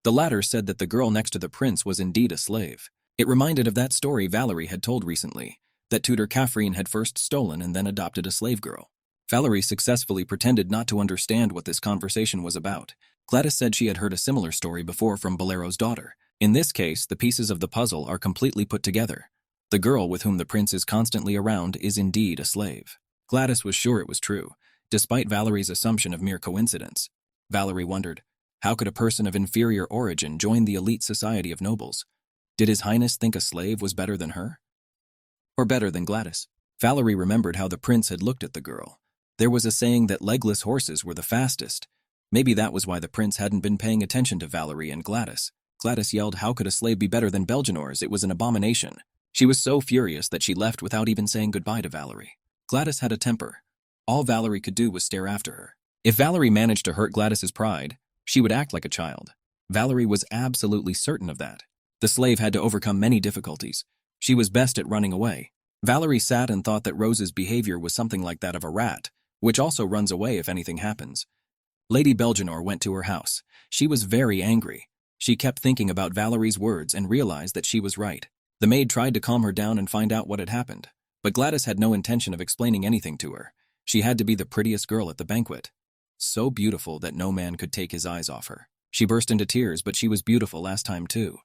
The latter said that the girl next to the prince was indeed a slave. It reminded of that story Valerie had told recently, that tutor Catherine had first stolen and then adopted a slave girl. Valerie successfully pretended not to understand what this conversation was about. Gladys said she had heard a similar story before from Bolero's daughter. In this case, the pieces of the puzzle are completely put together. The girl with whom the prince is constantly around is indeed a slave. Gladys was sure it was true, despite Valerie's assumption of mere coincidence. Valerie wondered, how could a person of inferior origin join the elite society of nobles? Did His Highness think a slave was better than her? Or better than Gladys? Valerie remembered how the prince had looked at the girl. There was a saying that legless horses were the fastest. Maybe that was why the prince hadn't been paying attention to Valerie and Gladys. Gladys yelled, how could a slave be better than Belgianours? It was an abomination. She was so furious that she left without even saying goodbye to Valerie. Gladys had a temper. All Valerie could do was stare after her. If Valerie managed to hurt Gladys's pride, she would act like a child. Valerie was absolutely certain of that. The slave had to overcome many difficulties. She was best at running away. Valerie sat and thought that Rose's behavior was something like that of a rat, which also runs away if anything happens. Lady Belgianour went to her house. She was very angry. She kept thinking about Valerie's words and realized that she was right. The maid tried to calm her down and find out what had happened, but Gladys had no intention of explaining anything to her. She had to be the prettiest girl at the banquet. So beautiful that no man could take his eyes off her. She burst into tears, but she was beautiful last time too.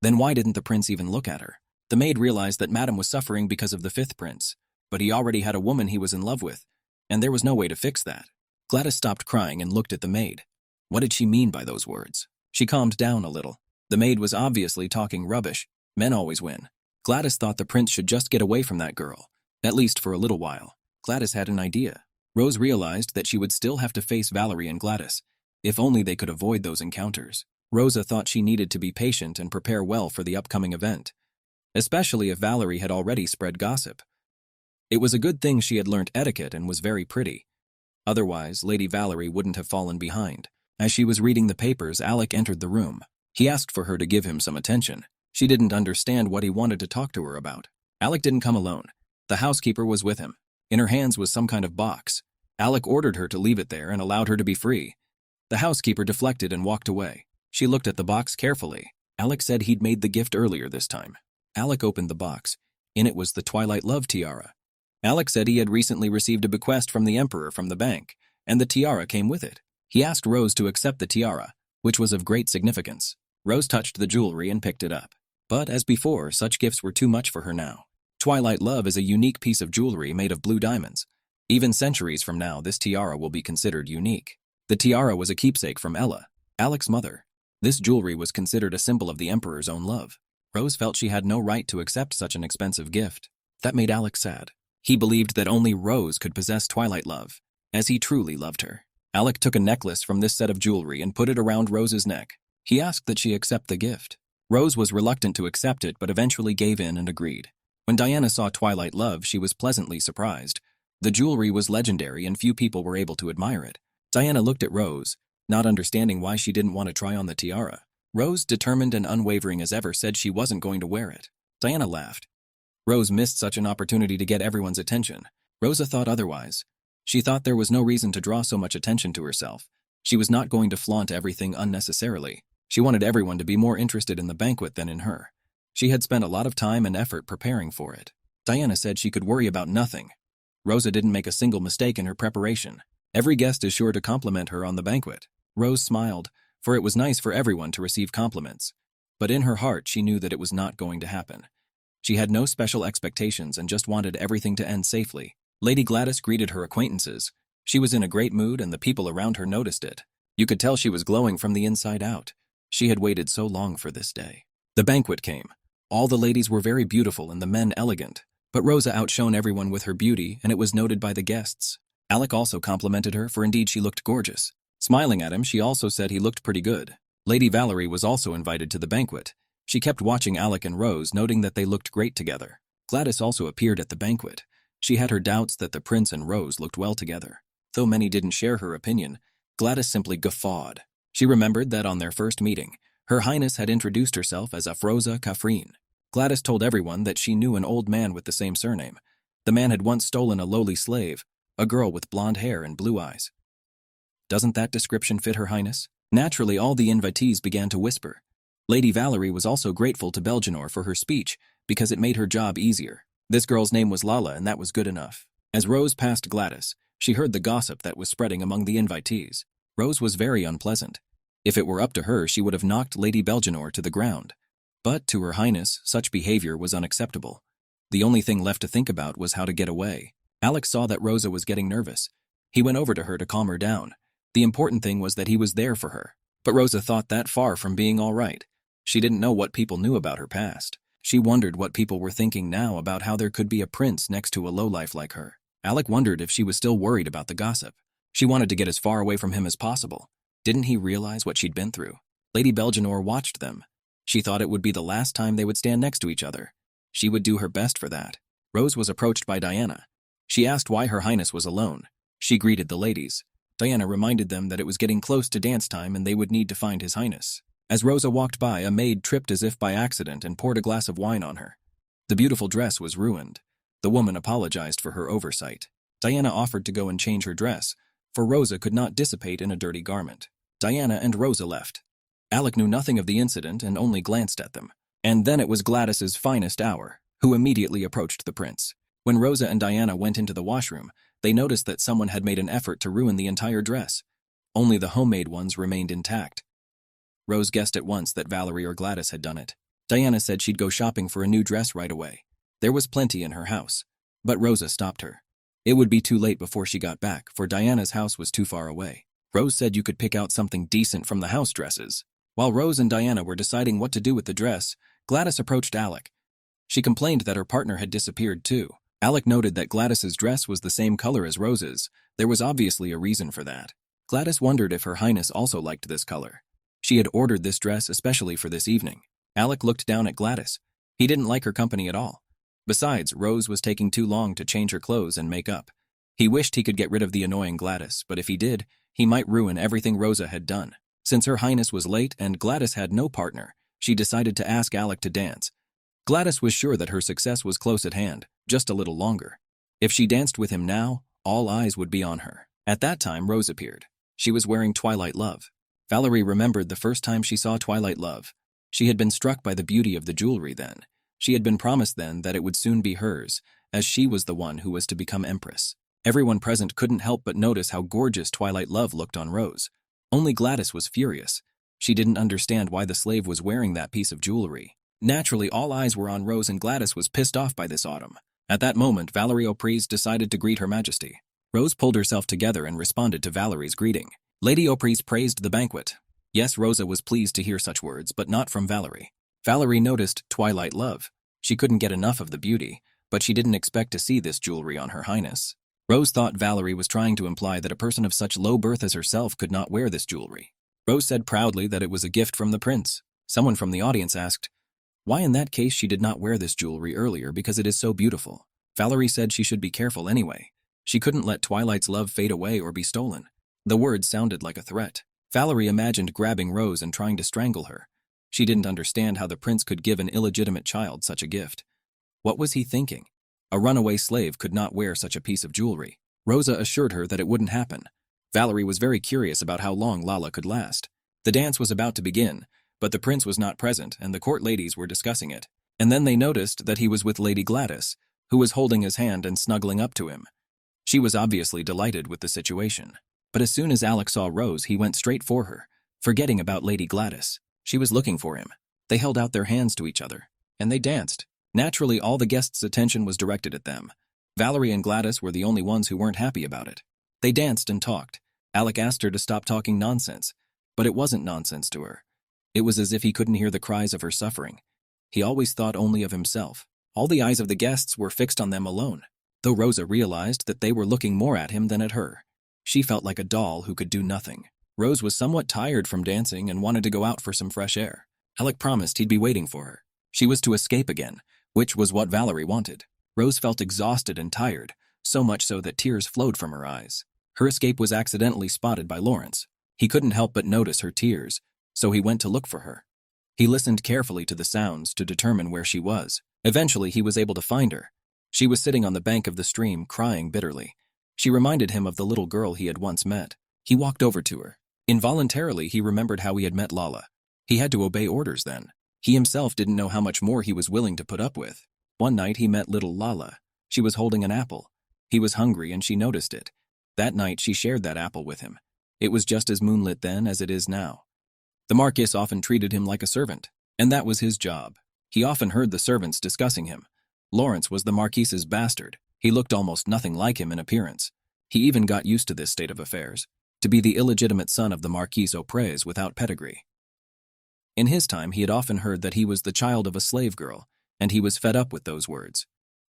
Then why didn't the prince even look at her? The maid realized that Madame was suffering because of the fifth prince, but he already had a woman he was in love with, and there was no way to fix that. Gladys stopped crying and looked at the maid. What did she mean by those words? She calmed down a little. The maid was obviously talking rubbish. Men always win. Gladys thought the prince should just get away from that girl, at least for a little while. Gladys had an idea. Rose realized that she would still have to face Valerie and Gladys, if only they could avoid those encounters. Rosa thought she needed to be patient and prepare well for the upcoming event, especially if Valerie had already spread gossip. It was a good thing she had learnt etiquette and was very pretty. Otherwise, Lady Valerie wouldn't have fallen behind. As she was reading the papers, Alec entered the room. He asked for her to give him some attention. She didn't understand what he wanted to talk to her about. Alec didn't come alone. The housekeeper was with him. In her hands was some kind of box. Alec ordered her to leave it there and allowed her to be free. The housekeeper deflected and walked away. She looked at the box carefully. Alec said he'd made the gift earlier this time. Alec opened the box. In it was the Twilight Love tiara. Alec said he had recently received a bequest from the Emperor from the bank, and the tiara came with it. He asked Rose to accept the tiara, which was of great significance. Rose touched the jewelry and picked it up. But as before, such gifts were too much for her now. Twilight Love is a unique piece of jewelry made of blue diamonds. Even centuries from now, this tiara will be considered unique. The tiara was a keepsake from Ella, Alec's mother. This jewelry was considered a symbol of the Emperor's own love. Rose felt she had no right to accept such an expensive gift. That made Alec sad. He believed that only Rose could possess Twilight Love, as he truly loved her. Alec took a necklace from this set of jewelry and put it around Rose's neck. He asked that she accept the gift. Rose was reluctant to accept it, but eventually gave in and agreed. When Diana saw Twilight Love, she was pleasantly surprised. The jewelry was legendary and few people were able to admire it. Diana looked at Rose, not understanding why she didn't want to try on the tiara. Rose, determined and unwavering as ever, said she wasn't going to wear it. Diana laughed. Rose missed such an opportunity to get everyone's attention. Rosa thought otherwise. She thought there was no reason to draw so much attention to herself. She was not going to flaunt everything unnecessarily. She wanted everyone to be more interested in the banquet than in her. She had spent a lot of time and effort preparing for it. Diana said she could worry about nothing. Rosa didn't make a single mistake in her preparation. Every guest is sure to compliment her on the banquet. Rose smiled, for it was nice for everyone to receive compliments. But in her heart, she knew that it was not going to happen. She had no special expectations and just wanted everything to end safely. Lady Gladys greeted her acquaintances. She was in a great mood and the people around her noticed it. You could tell she was glowing from the inside out. She had waited so long for this day. The banquet came. All the ladies were very beautiful and the men elegant. But Rosa outshone everyone with her beauty, and it was noted by the guests. Alec also complimented her, for indeed she looked gorgeous. Smiling at him, she also said he looked pretty good. Lady Valerie was also invited to the banquet. She kept watching Alec and Rose, noting that they looked great together. Gladys also appeared at the banquet. She had her doubts that the prince and Rose looked well together. Though many didn't share her opinion, Gladys simply guffawed. She remembered that on their first meeting, Her Highness had introduced herself as Afroza Kafrine. Gladys told everyone that she knew an old man with the same surname. The man had once stolen a lowly slave, a girl with blonde hair and blue eyes. Doesn't that description fit Her Highness? Naturally, all the invitees began to whisper. Lady Valerie was also grateful to Belgenor for her speech because it made her job easier. This girl's name was Lala, and that was good enough. As Rose passed Gladys, she heard the gossip that was spreading among the invitees. Rose was very unpleasant. If it were up to her, she would have knocked Lady Belgenor to the ground. But to Her Highness, such behavior was unacceptable. The only thing left to think about was how to get away. Alec saw that Rosa was getting nervous. He went over to her to calm her down. The important thing was that he was there for her. But Rosa thought that far from being all right. She didn't know what people knew about her past. She wondered what people were thinking now about how there could be a prince next to a lowlife like her. Alec wondered if she was still worried about the gossip. She wanted to get as far away from him as possible. Didn't he realize what she'd been through? Lady Belgenor watched them. She thought it would be the last time they would stand next to each other. She would do her best for that. Rose was approached by Diana. She asked why Her Highness was alone. She greeted the ladies. Diana reminded them that it was getting close to dance time and they would need to find His Highness. As Rosa walked by, a maid tripped as if by accident and poured a glass of wine on her. The beautiful dress was ruined. The woman apologized for her oversight. Diana offered to go and change her dress, for Rosa could not dissipate in a dirty garment. Diana and Rosa left. Alec knew nothing of the incident and only glanced at them. And then it was Gladys's finest hour, who immediately approached the prince. When Rosa and Diana went into the washroom, they noticed that someone had made an effort to ruin the entire dress. Only the homemade ones remained intact. Rose guessed at once that Valerie or Gladys had done it. Diana said she'd go shopping for a new dress right away. There was plenty in her house. But Rosa stopped her. It would be too late before she got back, for Diana's house was too far away. Rose said you could pick out something decent from the house dresses. While Rose and Diana were deciding what to do with the dress, Gladys approached Alec. She complained that her partner had disappeared too. Alec noted that Gladys's dress was the same color as Rose's. There was obviously a reason for that. Gladys wondered if Her Highness also liked this color. She had ordered this dress especially for this evening. Alec looked down at Gladys. He didn't like her company at all. Besides, Rose was taking too long to change her clothes and make up. He wished he could get rid of the annoying Gladys, but if he did, he might ruin everything Rosa had done. Since Her Highness was late and Gladys had no partner, she decided to ask Alec to dance. Gladys was sure that her success was close at hand, just a little longer. If she danced with him now, all eyes would be on her. At that time, Rose appeared. She was wearing Twilight Love. Valerie remembered the first time she saw Twilight Love. She had been struck by the beauty of the jewelry then. She had been promised then that it would soon be hers, as she was the one who was to become empress. Everyone present couldn't help but notice how gorgeous Twilight Love looked on Rose. Only Gladys was furious. She didn't understand why the slave was wearing that piece of jewelry. Naturally, all eyes were on Rose, and Gladys was pissed off by this autumn. At that moment, Valerie O'Prise decided to greet Her Majesty. Rose pulled herself together and responded to Valerie's greeting. Lady O'Prise praised the banquet. Yes, Rosa was pleased to hear such words, but not from Valerie. Valerie noticed Twilight Love. She couldn't get enough of the beauty, but she didn't expect to see this jewelry on Her Highness. Rose thought Valerie was trying to imply that a person of such low birth as herself could not wear this jewelry. Rose said proudly that it was a gift from the prince. Someone from the audience asked, why in that case she did not wear this jewelry earlier because it is so beautiful. Valerie said she should be careful anyway. She couldn't let Twilight's love fade away or be stolen. The words sounded like a threat. Valerie imagined grabbing Rose and trying to strangle her. She didn't understand how the prince could give an illegitimate child such a gift. What was he thinking? A runaway slave could not wear such a piece of jewelry. Rosa assured her that it wouldn't happen. Valerie was very curious about how long Lala could last. The dance was about to begin, but the prince was not present and the court ladies were discussing it. And then they noticed that he was with Lady Gladys, who was holding his hand and snuggling up to him. She was obviously delighted with the situation. But as soon as Alec saw Rose, he went straight for her, forgetting about Lady Gladys. She was looking for him. They held out their hands to each other, and they danced. Naturally, all the guests' attention was directed at them. Valerie and Gladys were the only ones who weren't happy about it. They danced and talked. Alec asked her to stop talking nonsense, but it wasn't nonsense to her. It was as if he couldn't hear the cries of her suffering. He always thought only of himself. All the eyes of the guests were fixed on them alone, though Rosa realized that they were looking more at him than at her. She felt like a doll who could do nothing. Rose was somewhat tired from dancing and wanted to go out for some fresh air. Alec promised he'd be waiting for her. She was to escape again, which was what Valerie wanted. Rose felt exhausted and tired, so much so that tears flowed from her eyes. Her escape was accidentally spotted by Lawrence. He couldn't help but notice her tears, so he went to look for her. He listened carefully to the sounds to determine where she was. Eventually, he was able to find her. She was sitting on the bank of the stream, crying bitterly. She reminded him of the little girl he had once met. He walked over to her. Involuntarily, he remembered how he had met Lala. He had to obey orders then. He himself didn't know how much more he was willing to put up with. One night, he met little Lala. She was holding an apple. He was hungry and she noticed it. That night, she shared that apple with him. It was just as moonlit then as it is now. The Marquis often treated him like a servant, and that was his job. He often heard the servants discussing him. Lawrence was the Marquis's bastard. He looked almost nothing like him in appearance. He even got used to this state of affairs, to be the illegitimate son of the Marquis O'Prise without pedigree. In his time, he had often heard that he was the child of a slave girl, and he was fed up with those words.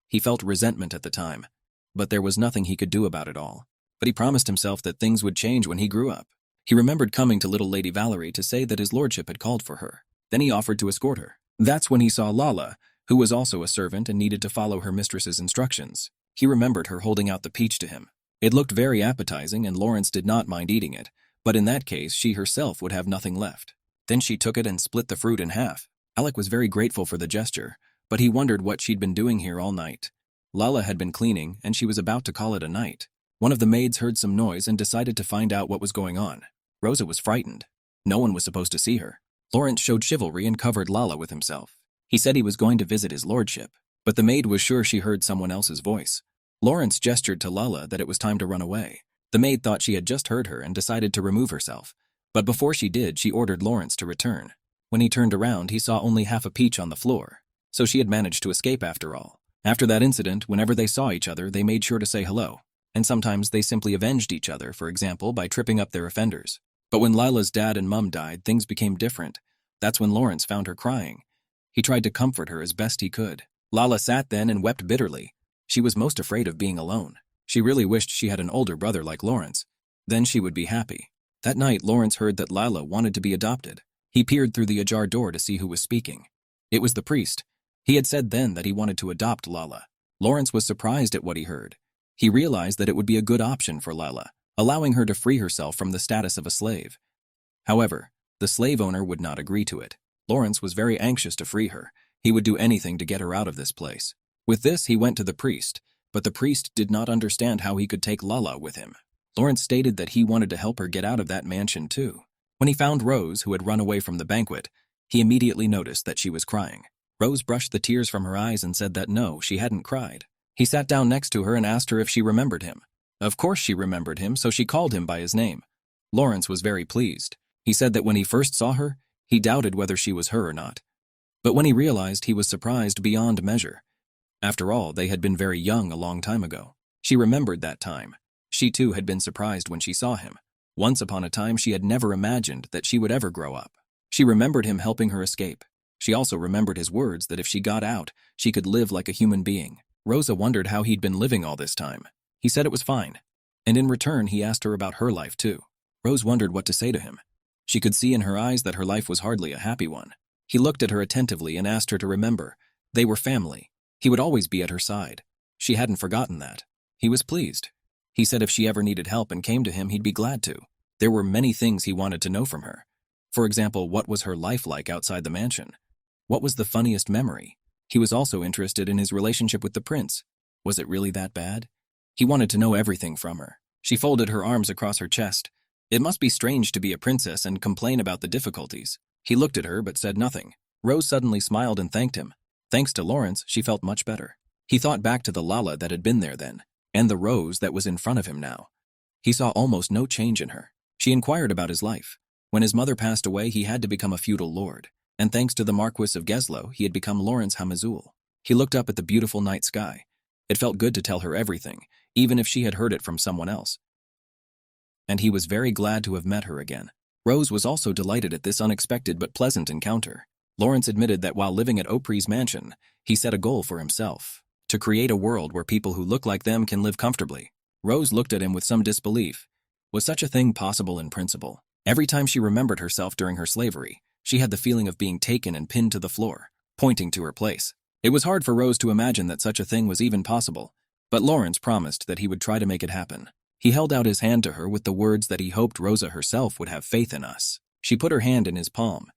He felt resentment at the time, but there was nothing he could do about it all. But he promised himself that things would change when he grew up. He remembered coming to little Lady Valerie to say that his lordship had called for her. Then he offered to escort her. That's when he saw Lala, who was also a servant and needed to follow her mistress's instructions. He remembered her holding out the peach to him. It looked very appetizing and Lawrence did not mind eating it, but in that case she herself would have nothing left. Then she took it and split the fruit in half. Alec was very grateful for the gesture, but he wondered what she'd been doing here all night. Lala had been cleaning and she was about to call it a night. One of the maids heard some noise and decided to find out what was going on. Rosa was frightened. No one was supposed to see her. Lawrence showed chivalry and covered Lala with himself. He said he was going to visit his lordship, but the maid was sure she heard someone else's voice. Lawrence gestured to Lala that it was time to run away. The maid thought she had just heard her and decided to remove herself, but before she did, she ordered Lawrence to return. When he turned around, he saw only half a peach on the floor, so she had managed to escape after all. After that incident, whenever they saw each other, they made sure to say hello, and sometimes they simply avenged each other, for example, by tripping up their offenders. But when Lila's dad and mum died, things became different. That's when Lawrence found her crying. He tried to comfort her as best he could. Lala sat then and wept bitterly. She was most afraid of being alone. She really wished she had an older brother like Lawrence. Then she would be happy. That night, Lawrence heard that Lila wanted to be adopted. He peered through the ajar door to see who was speaking. It was the priest. He had said then that he wanted to adopt Lala. Lawrence was surprised at what he heard. He realized that it would be a good option for Lila, allowing her to free herself from the status of a slave. However, the slave owner would not agree to it. Lawrence was very anxious to free her. He would do anything to get her out of this place. With this, he went to the priest, but the priest did not understand how he could take Lala with him. Lawrence stated that he wanted to help her get out of that mansion too. When he found Rose, who had run away from the banquet, he immediately noticed that she was crying. Rose brushed the tears from her eyes and said that no, she hadn't cried. He sat down next to her and asked her if she remembered him. Of course she remembered him, so she called him by his name. Lawrence was very pleased. He said that when he first saw her, he doubted whether she was her or not. But when he realized, he was surprised beyond measure. After all, they had been very young a long time ago. She remembered that time. She too had been surprised when she saw him. Once upon a time, she had never imagined that she would ever grow up. She remembered him helping her escape. She also remembered his words that if she got out, she could live like a human being. Rosa wondered how he'd been living all this time. He said it was fine. And in return, he asked her about her life too. Rose wondered what to say to him. She could see in her eyes that her life was hardly a happy one. He looked at her attentively and asked her to remember. They were family. He would always be at her side. She hadn't forgotten that. He was pleased. He said if she ever needed help and came to him, he'd be glad to. There were many things he wanted to know from her. For example, what was her life like outside the mansion? What was the funniest memory? He was also interested in his relationship with the prince. Was it really that bad? He wanted to know everything from her. She folded her arms across her chest. It must be strange to be a princess and complain about the difficulties. He looked at her but said nothing. Rose suddenly smiled and thanked him. Thanks to Lawrence, she felt much better. He thought back to the Lala that had been there then, and the Rose that was in front of him now. He saw almost no change in her. She inquired about his life. When his mother passed away, he had to become a feudal lord, and thanks to the Marquis of Geslow, he had become Lawrence Hamazul. He looked up at the beautiful night sky. It felt good to tell her everything, even if she had heard it from someone else. And he was very glad to have met her again. Rose was also delighted at this unexpected but pleasant encounter. Lawrence admitted that while living at Opri's mansion, he set a goal for himself: to create a world where people who look like them can live comfortably. Rose looked at him with some disbelief. Was such a thing possible in principle? Every time she remembered herself during her slavery, she had the feeling of being taken and pinned to the floor, pointing to her place. It was hard for Rose to imagine that such a thing was even possible, but Lawrence promised that he would try to make it happen. He held out his hand to her with the words that he hoped Rosa herself would have faith in us. She put her hand in his palm.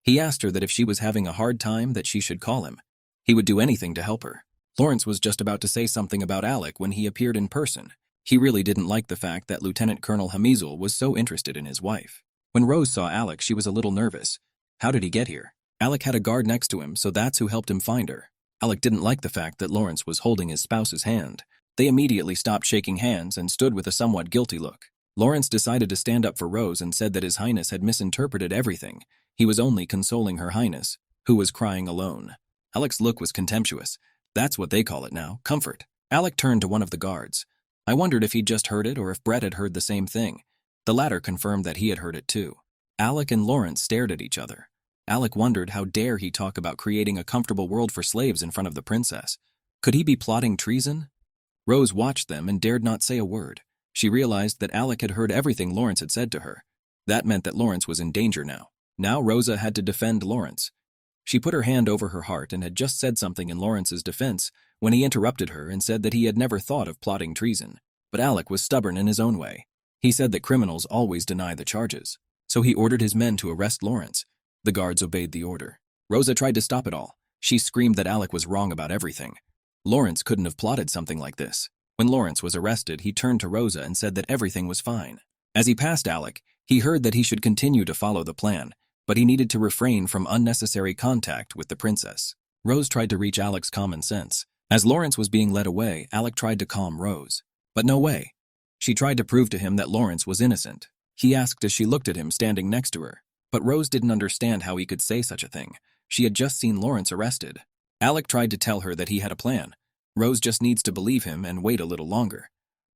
He asked her that if she was having a hard time, that she should call him. He would do anything to help her. Lawrence was just about to say something about Alec when he appeared in person. He really didn't like the fact that Lieutenant Colonel Hamizul was so interested in his wife. When Rose saw Alec, she was a little nervous. How did he get here? Alec had a guard next to him, so that's who helped him find her. Alec didn't like the fact that Lawrence was holding his spouse's hand. They immediately stopped shaking hands and stood with a somewhat guilty look. Lawrence decided to stand up for Rose and said that His Highness had misinterpreted everything. He was only consoling Her Highness, who was crying alone. Alec's look was contemptuous. That's what they call it now, comfort. Alec turned to one of the guards. I wondered if he'd just heard it or if Brett had heard the same thing. The latter confirmed that he had heard it too. Alec and Lawrence stared at each other. Alec wondered how dare he talk about creating a comfortable world for slaves in front of the princess. Could he be plotting treason? Rose watched them and dared not say a word. She realized that Alec had heard everything Lawrence had said to her. That meant that Lawrence was in danger now. Now Rosa had to defend Lawrence. She put her hand over her heart and had just said something in Lawrence's defense when he interrupted her and said that he had never thought of plotting treason. But Alec was stubborn in his own way. He said that criminals always deny the charges. So he ordered his men to arrest Lawrence. The guards obeyed the order. Rosa tried to stop it all. She screamed that Alec was wrong about everything. Lawrence couldn't have plotted something like this. When Lawrence was arrested, he turned to Rosa and said that everything was fine. As he passed Alec, he heard that he should continue to follow the plan, but he needed to refrain from unnecessary contact with the princess. Rose tried to reach Alec's common sense. As Lawrence was being led away, Alec tried to calm Rose. But no way. She tried to prove to him that Lawrence was innocent. He asked as she looked at him standing next to her. But Rose didn't understand how he could say such a thing. She had just seen Lawrence arrested. Alec tried to tell her that he had a plan. Rose just needs to believe him and wait a little longer.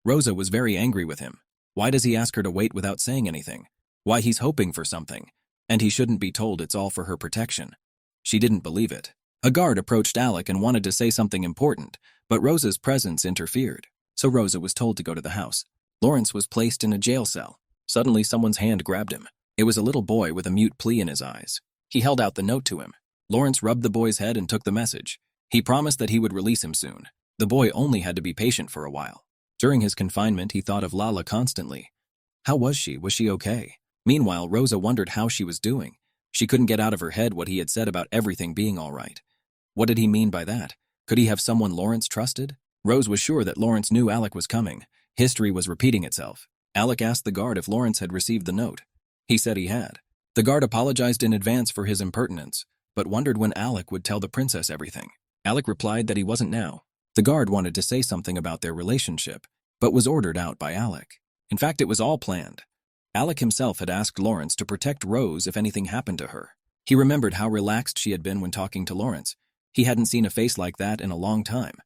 Rosa was very angry with him. Why does he ask her to wait without saying anything? Why, he's hoping for something, and he shouldn't be told it's all for her protection. She didn't believe it. A guard approached Alec and wanted to say something important, but Rosa's presence interfered. So Rosa was told to go to the house. Lawrence was placed in a jail cell. Suddenly someone's hand grabbed him. It was a little boy with a mute plea in his eyes. He held out the note to him. Lawrence rubbed the boy's head and took the message. He promised that he would release him soon. The boy only had to be patient for a while. During his confinement, he thought of Lala constantly. How was she? Was she okay? Meanwhile, Rosa wondered how she was doing. She couldn't get out of her head what he had said about everything being all right. What did he mean by that? Could he have someone Lawrence trusted? Rose was sure that Lawrence knew Alec was coming. History was repeating itself. Alec asked the guard if Lawrence had received the note. He said he had. The guard apologized in advance for his impertinence. but wondered when Alec would tell the princess everything. Alec replied that he wasn't now. The guard wanted to say something about their relationship, but was ordered out by Alec. In fact, it was all planned. Alec himself had asked Lawrence to protect Rose if anything happened to her. He remembered how relaxed she had been when talking to Lawrence. He hadn't seen a face like that in a long time.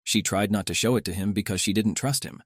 She tried not to show it to him because she didn't trust him.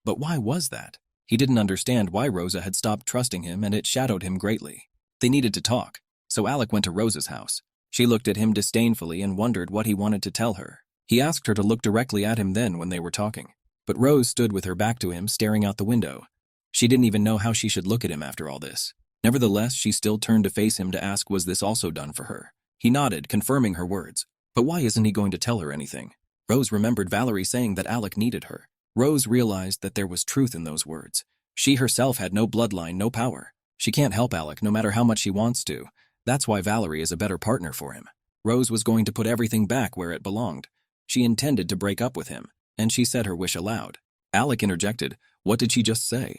But why was that? He didn't understand why Rosa had stopped trusting him, and it shadowed him greatly. They needed to talk, so Alec went to Rosa's house. She looked at him disdainfully and wondered what he wanted to tell her. He asked her to look directly at him then when they were talking. But Rose stood with her back to him, staring out the window. She didn't even know how she should look at him after all this. Nevertheless, she still turned to face him to ask was this also done for her. He nodded, confirming her words. But why isn't he going to tell her anything? Rose remembered Valerie saying that Alec needed her. Rose realized that there was truth in those words. She herself had no bloodline, no power. She can't help Alec no matter how much she wants to. That's why Valerie is a better partner for him. Rose was going to put everything back where it belonged. She intended to break up with him, and she said her wish aloud. Alec interjected, "What did she just say?"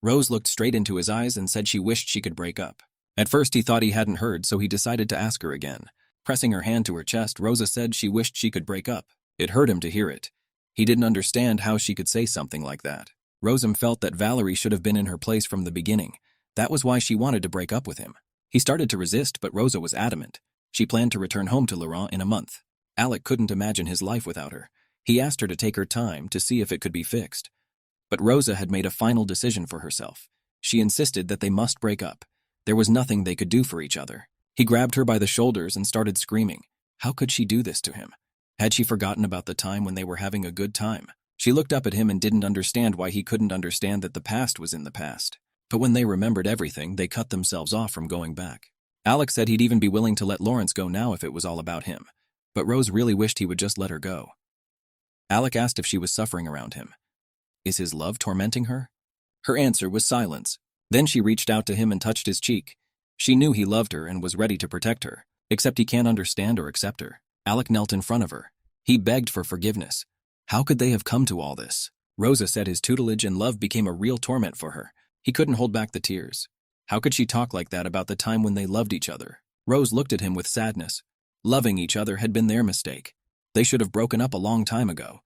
Rose looked straight into his eyes and said she wished she could break up. At first he thought he hadn't heard, so he decided to ask her again. Pressing her hand to her chest, Rosa said she wished she could break up. It hurt him to hear it. He didn't understand how she could say something like that. Rosa felt that Valerie should have been in her place from the beginning. That was why she wanted to break up with him. He started to resist, but Rosa was adamant. She planned to return home to Laurent in a month. Alec couldn't imagine his life without her. He asked her to take her time to see if it could be fixed. But Rosa had made a final decision for herself. She insisted that they must break up. There was nothing they could do for each other. He grabbed her by the shoulders and started screaming. How could she do this to him? Had she forgotten about the time when they were having a good time? She looked up at him and didn't understand why he couldn't understand that the past was in the past. But when they remembered everything, they cut themselves off from going back. Alec said he'd even be willing to let Lawrence go now if it was all about him. But Rose really wished he would just let her go. Alec asked if she was suffering around him. Is his love tormenting her? Her answer was silence. Then she reached out to him and touched his cheek. She knew he loved her and was ready to protect her, except he can't understand or accept her. Alec knelt in front of her. He begged for forgiveness. How could they have come to all this? Rosa said his tutelage and love became a real torment for her. He couldn't hold back the tears. How could she talk like that about the time when they loved each other? Rose looked at him with sadness. Loving each other had been their mistake. They should have broken up a long time ago.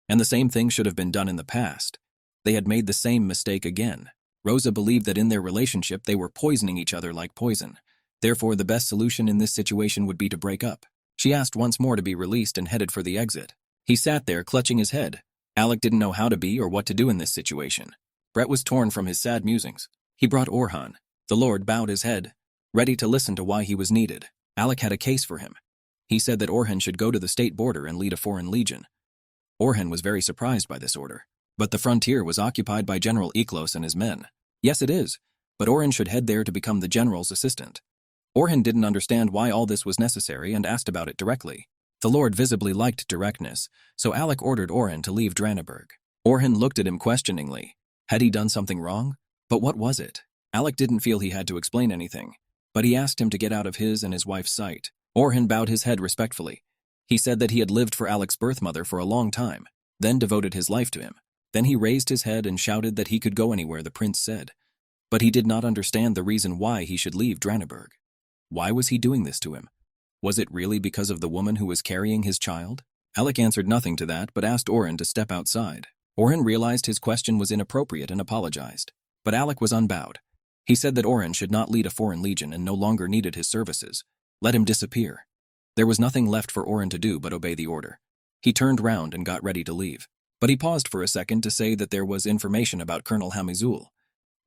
And the same thing should have been done in the past. They had made the same mistake again. Rosa believed that in their relationship they were poisoning each other like poison. Therefore, the best solution in this situation would be to break up. She asked once more to be released and headed for the exit. He sat there, clutching his head. Alec didn't know how to be or what to do in this situation. Brett was torn from his sad musings. He brought Orhan. The Lord bowed his head, ready to listen to why he was needed. Alec had a case for him. He said that Orhan should go to the state border and lead a foreign legion. Orhan was very surprised by this order. But the frontier was occupied by General Eklos and his men. Yes, it is, but Orhan should head there to become the general's assistant. Orhan didn't understand why all this was necessary and asked about it directly. The Lord visibly liked directness, so Alec ordered Orhan to leave Draneberg. Orhan looked at him questioningly. Had he done something wrong? But what was it? Alec didn't feel he had to explain anything, but he asked him to get out of his and his wife's sight. Orhan bowed his head respectfully. He said that he had lived for Alec's birth mother for a long time, then devoted his life to him. Then he raised his head and shouted that he could go anywhere, the prince said. But he did not understand the reason why he should leave Draneberg. Why was he doing this to him? Was it really because of the woman who was carrying his child? Alec answered nothing to that, but asked Orhan to step outside. Orhan realized his question was inappropriate and apologized. But Alec was unbowed. He said that Orhan should not lead a foreign legion and no longer needed his services. Let him disappear. There was nothing left for Orhan to do but obey the order. He turned round and got ready to leave. But he paused for a second to say that there was information about Colonel Hamizul.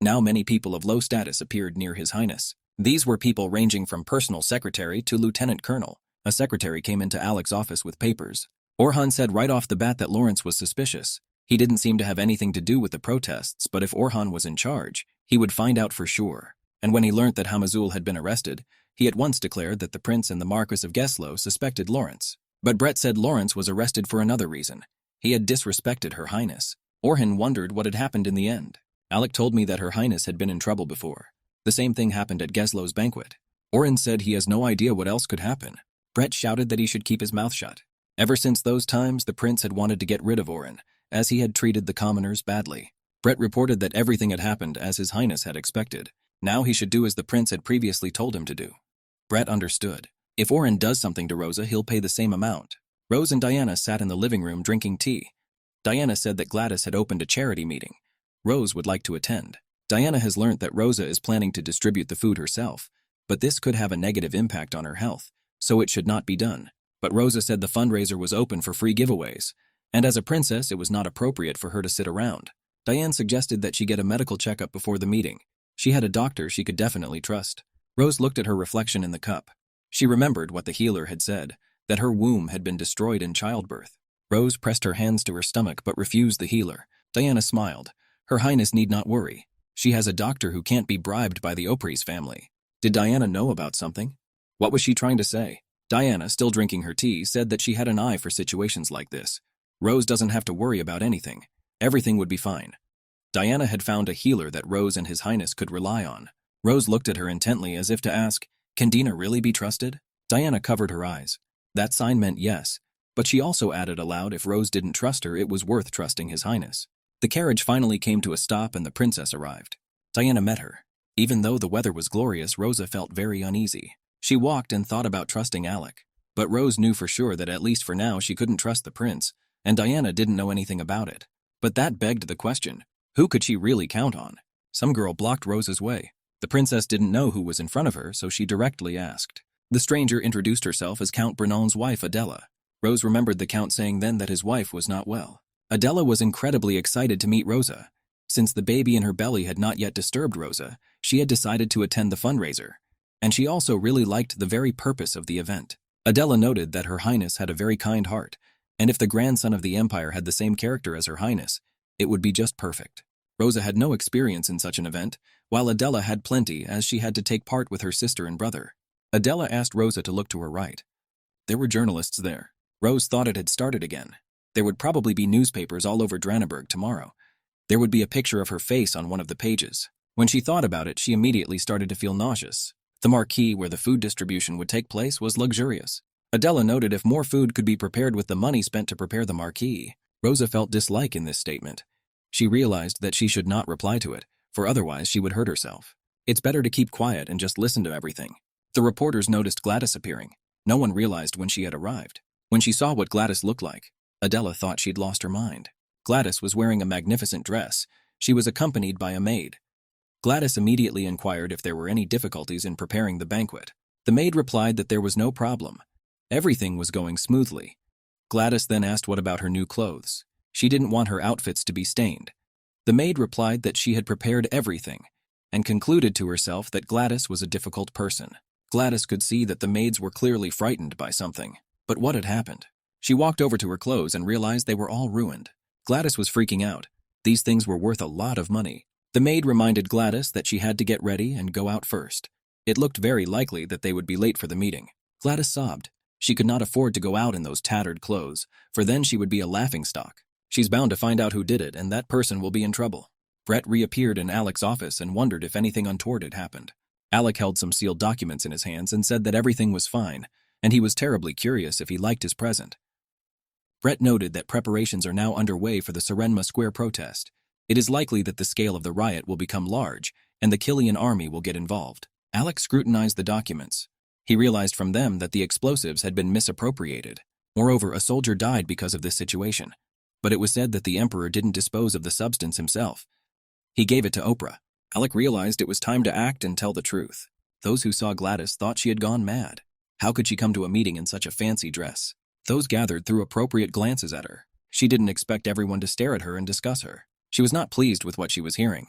Now many people of low status appeared near His Highness. These were people ranging from personal secretary to lieutenant colonel. A secretary came into Alec's office with papers. Orhan said right off the bat that Lawrence was suspicious. He didn't seem to have anything to do with the protests, but if Orhan was in charge, he would find out for sure. And when he learnt that Hamizul had been arrested, he at once declared that the prince and the Marquis of Geslow suspected Lawrence. But Brett said Lawrence was arrested for another reason. He had disrespected Her Highness. Orhan wondered what had happened in the end. Alec told me that Her Highness had been in trouble before. The same thing happened at Geslow's banquet. Orhan said he has no idea what else could happen. Brett shouted that he should keep his mouth shut. Ever since those times, the prince had wanted to get rid of Orhan, as he had treated the commoners badly. Brett reported that everything had happened as His Highness had expected. Now he should do as the prince had previously told him to do. Brett understood. If Oren does something to Rosa, he'll pay the same amount. Rose and Diana sat in the living room drinking tea. Diana said that Gladys had opened a charity meeting. Rose would like to attend. Diana has learnt that Rosa is planning to distribute the food herself, but this could have a negative impact on her health, so it should not be done. But Rosa said the fundraiser was open for free giveaways, and as a princess, it was not appropriate for her to sit around. Diane suggested that she get a medical checkup before the meeting. She had a doctor she could definitely trust. Rose looked at her reflection in the cup. She remembered what the healer had said, that her womb had been destroyed in childbirth. Rose pressed her hands to her stomach but refused the healer. Diana smiled. Her Highness need not worry. She has a doctor who can't be bribed by the Opries family. Did Diana know about something? What was she trying to say? Diana, still drinking her tea, said that she had an eye for situations like this. Rose doesn't have to worry about anything. Everything would be fine. Diana had found a healer that Rose and His Highness could rely on. Rose looked at her intently as if to ask, "Can Dina really be trusted?" Diana covered her eyes. That sign meant yes, but she also added aloud if Rose didn't trust her, it was worth trusting His Highness. The carriage finally came to a stop and the princess arrived. Diana met her. Even though the weather was glorious, Rosa felt very uneasy. She walked and thought about trusting Alec. But Rose knew for sure that at least for now she couldn't trust the prince, and Diana didn't know anything about it. But that begged the question, who could she really count on? Some girl blocked Rosa's way. The princess didn't know who was in front of her, so she directly asked. The stranger introduced herself as Count Brennan's wife, Adela. Rose remembered the count saying then that his wife was not well. Adela was incredibly excited to meet Rosa. Since the baby in her belly had not yet disturbed Rosa, she had decided to attend the fundraiser. And she also really liked the very purpose of the event. Adela noted that Her Highness had a very kind heart, and if the grandson of the Empire had the same character as Her Highness, it would be just perfect. Rosa had no experience in such an event, while Adela had plenty as she had to take part with her sister and brother. Adela asked Rosa to look to her right. There were journalists there. Rose thought it had started again. There would probably be newspapers all over Draneberg tomorrow. There would be a picture of her face on one of the pages. When she thought about it, she immediately started to feel nauseous. The marquee where the food distribution would take place was luxurious. Adela noted if more food could be prepared with the money spent to prepare the marquee. Rosa felt dislike in this statement. She realized that she should not reply to it, for otherwise she would hurt herself. It's better to keep quiet and just listen to everything. The reporters noticed Gladys appearing. No one realized when she had arrived. When she saw what Gladys looked like, Adela thought she'd lost her mind. Gladys was wearing a magnificent dress. She was accompanied by a maid. Gladys immediately inquired if there were any difficulties in preparing the banquet. The maid replied that there was no problem. Everything was going smoothly. Gladys then asked what about her new clothes. She didn't want her outfits to be stained. The maid replied that she had prepared everything, and concluded to herself that Gladys was a difficult person. Gladys could see that the maids were clearly frightened by something. But what had happened? She walked over to her clothes and realized they were all ruined. Gladys was freaking out. These things were worth a lot of money. The maid reminded Gladys that she had to get ready and go out first. It looked very likely that they would be late for the meeting. Gladys sobbed. She could not afford to go out in those tattered clothes, for then she would be a laughingstock. She's bound to find out who did it, and that person will be in trouble. Brett reappeared in Alec's office and wondered if anything untoward had happened. Alec held some sealed documents in his hands and said that everything was fine, and he was terribly curious if he liked his present. Brett noted that preparations are now underway for the Serenma Square protest. It is likely that the scale of the riot will become large, and the Killian army will get involved. Alec scrutinized the documents. He realized from them that the explosives had been misappropriated. Moreover, a soldier died because of this situation. But it was said that the Emperor didn't dispose of the substance himself. He gave it to Oprah. Alec realized it was time to act and tell the truth. Those who saw Gladys thought she had gone mad. How could she come to a meeting in such a fancy dress? Those gathered threw appropriate glances at her. She didn't expect everyone to stare at her and discuss her. She was not pleased with what she was hearing.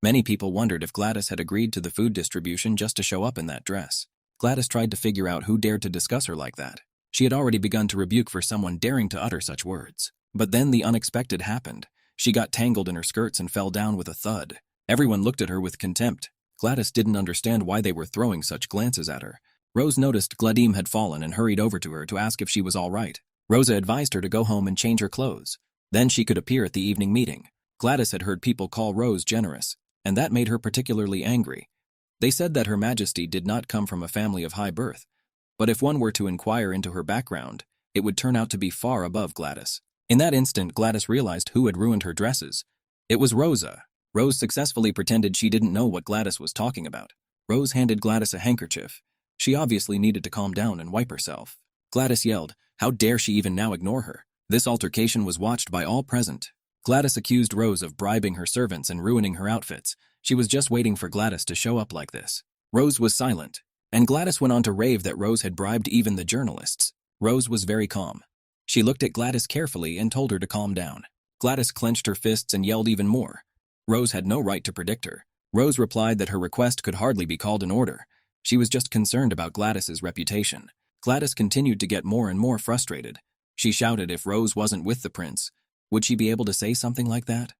Many people wondered if Gladys had agreed to the food distribution just to show up in that dress. Gladys tried to figure out who dared to discuss her like that. She had already begun to rebuke for someone daring to utter such words. But then the unexpected happened. She got tangled in her skirts and fell down with a thud. Everyone looked at her with contempt. Gladys didn't understand why they were throwing such glances at her. Rose noticed Gladim had fallen and hurried over to her to ask if she was all right. Rosa advised her to go home and change her clothes. Then she could appear at the evening meeting. Gladys had heard people call Rose generous, and that made her particularly angry. They said that Her Majesty did not come from a family of high birth, but if one were to inquire into her background, it would turn out to be far above Gladys. In that instant, Gladys realized who had ruined her dresses. It was Rosa. Rose successfully pretended she didn't know what Gladys was talking about. Rose handed Gladys a handkerchief. She obviously needed to calm down and wipe herself. Gladys yelled, "How dare she even now ignore her?" This altercation was watched by all present. Gladys accused Rose of bribing her servants and ruining her outfits. She was just waiting for Gladys to show up like this. Rose was silent, and Gladys went on to rave that Rose had bribed even the journalists. Rose was very calm. She looked at Gladys carefully and told her to calm down. Gladys clenched her fists and yelled even more. Rose had no right to predict her. Rose replied that her request could hardly be called an order. She was just concerned about Gladys's reputation. Gladys continued to get more and more frustrated. She shouted if Rose wasn't with the prince, would she be able to say something like that?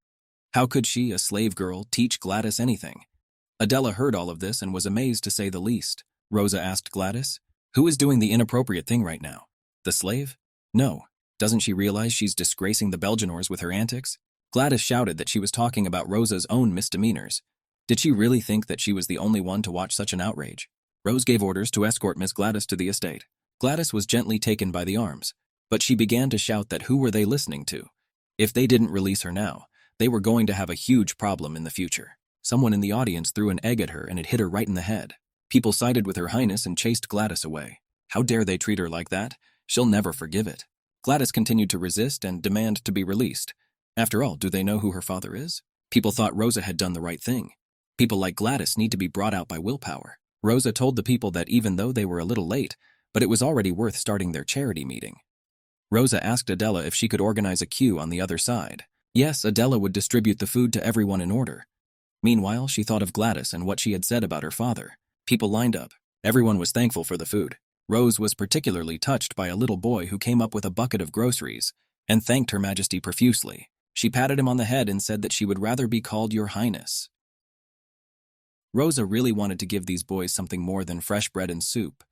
How could she, a slave girl, teach Gladys anything? Adela heard all of this and was amazed to say the least. Rosa asked Gladys, "Who is doing the inappropriate thing right now? The slave? No. Doesn't she realize she's disgracing the Belgianors with her antics?" Gladys shouted that she was talking about Rosa's own misdemeanors. Did she really think that she was the only one to watch such an outrage? Rose gave orders to escort Miss Gladys to the estate. Gladys was gently taken by the arms, but she began to shout that who were they listening to? If they didn't release her now, they were going to have a huge problem in the future. Someone in the audience threw an egg at her and it hit her right in the head. People sided with Her Highness and chased Gladys away. How dare they treat her like that? She'll never forgive it. Gladys continued to resist and demand to be released. After all, do they know who her father is? People thought Rosa had done the right thing. People like Gladys need to be brought out by willpower. Rosa told the people that even though they were a little late, but it was already worth starting their charity meeting. Rosa asked Adela if she could organize a queue on the other side. Yes, Adela would distribute the food to everyone in order. Meanwhile, she thought of Gladys and what she had said about her father. People lined up. Everyone was thankful for the food. Rose was particularly touched by a little boy who came up with a bucket of groceries and thanked Her Majesty profusely. She patted him on the head and said that she would rather be called Your Highness. Rosa really wanted to give these boys something more than fresh bread and soup.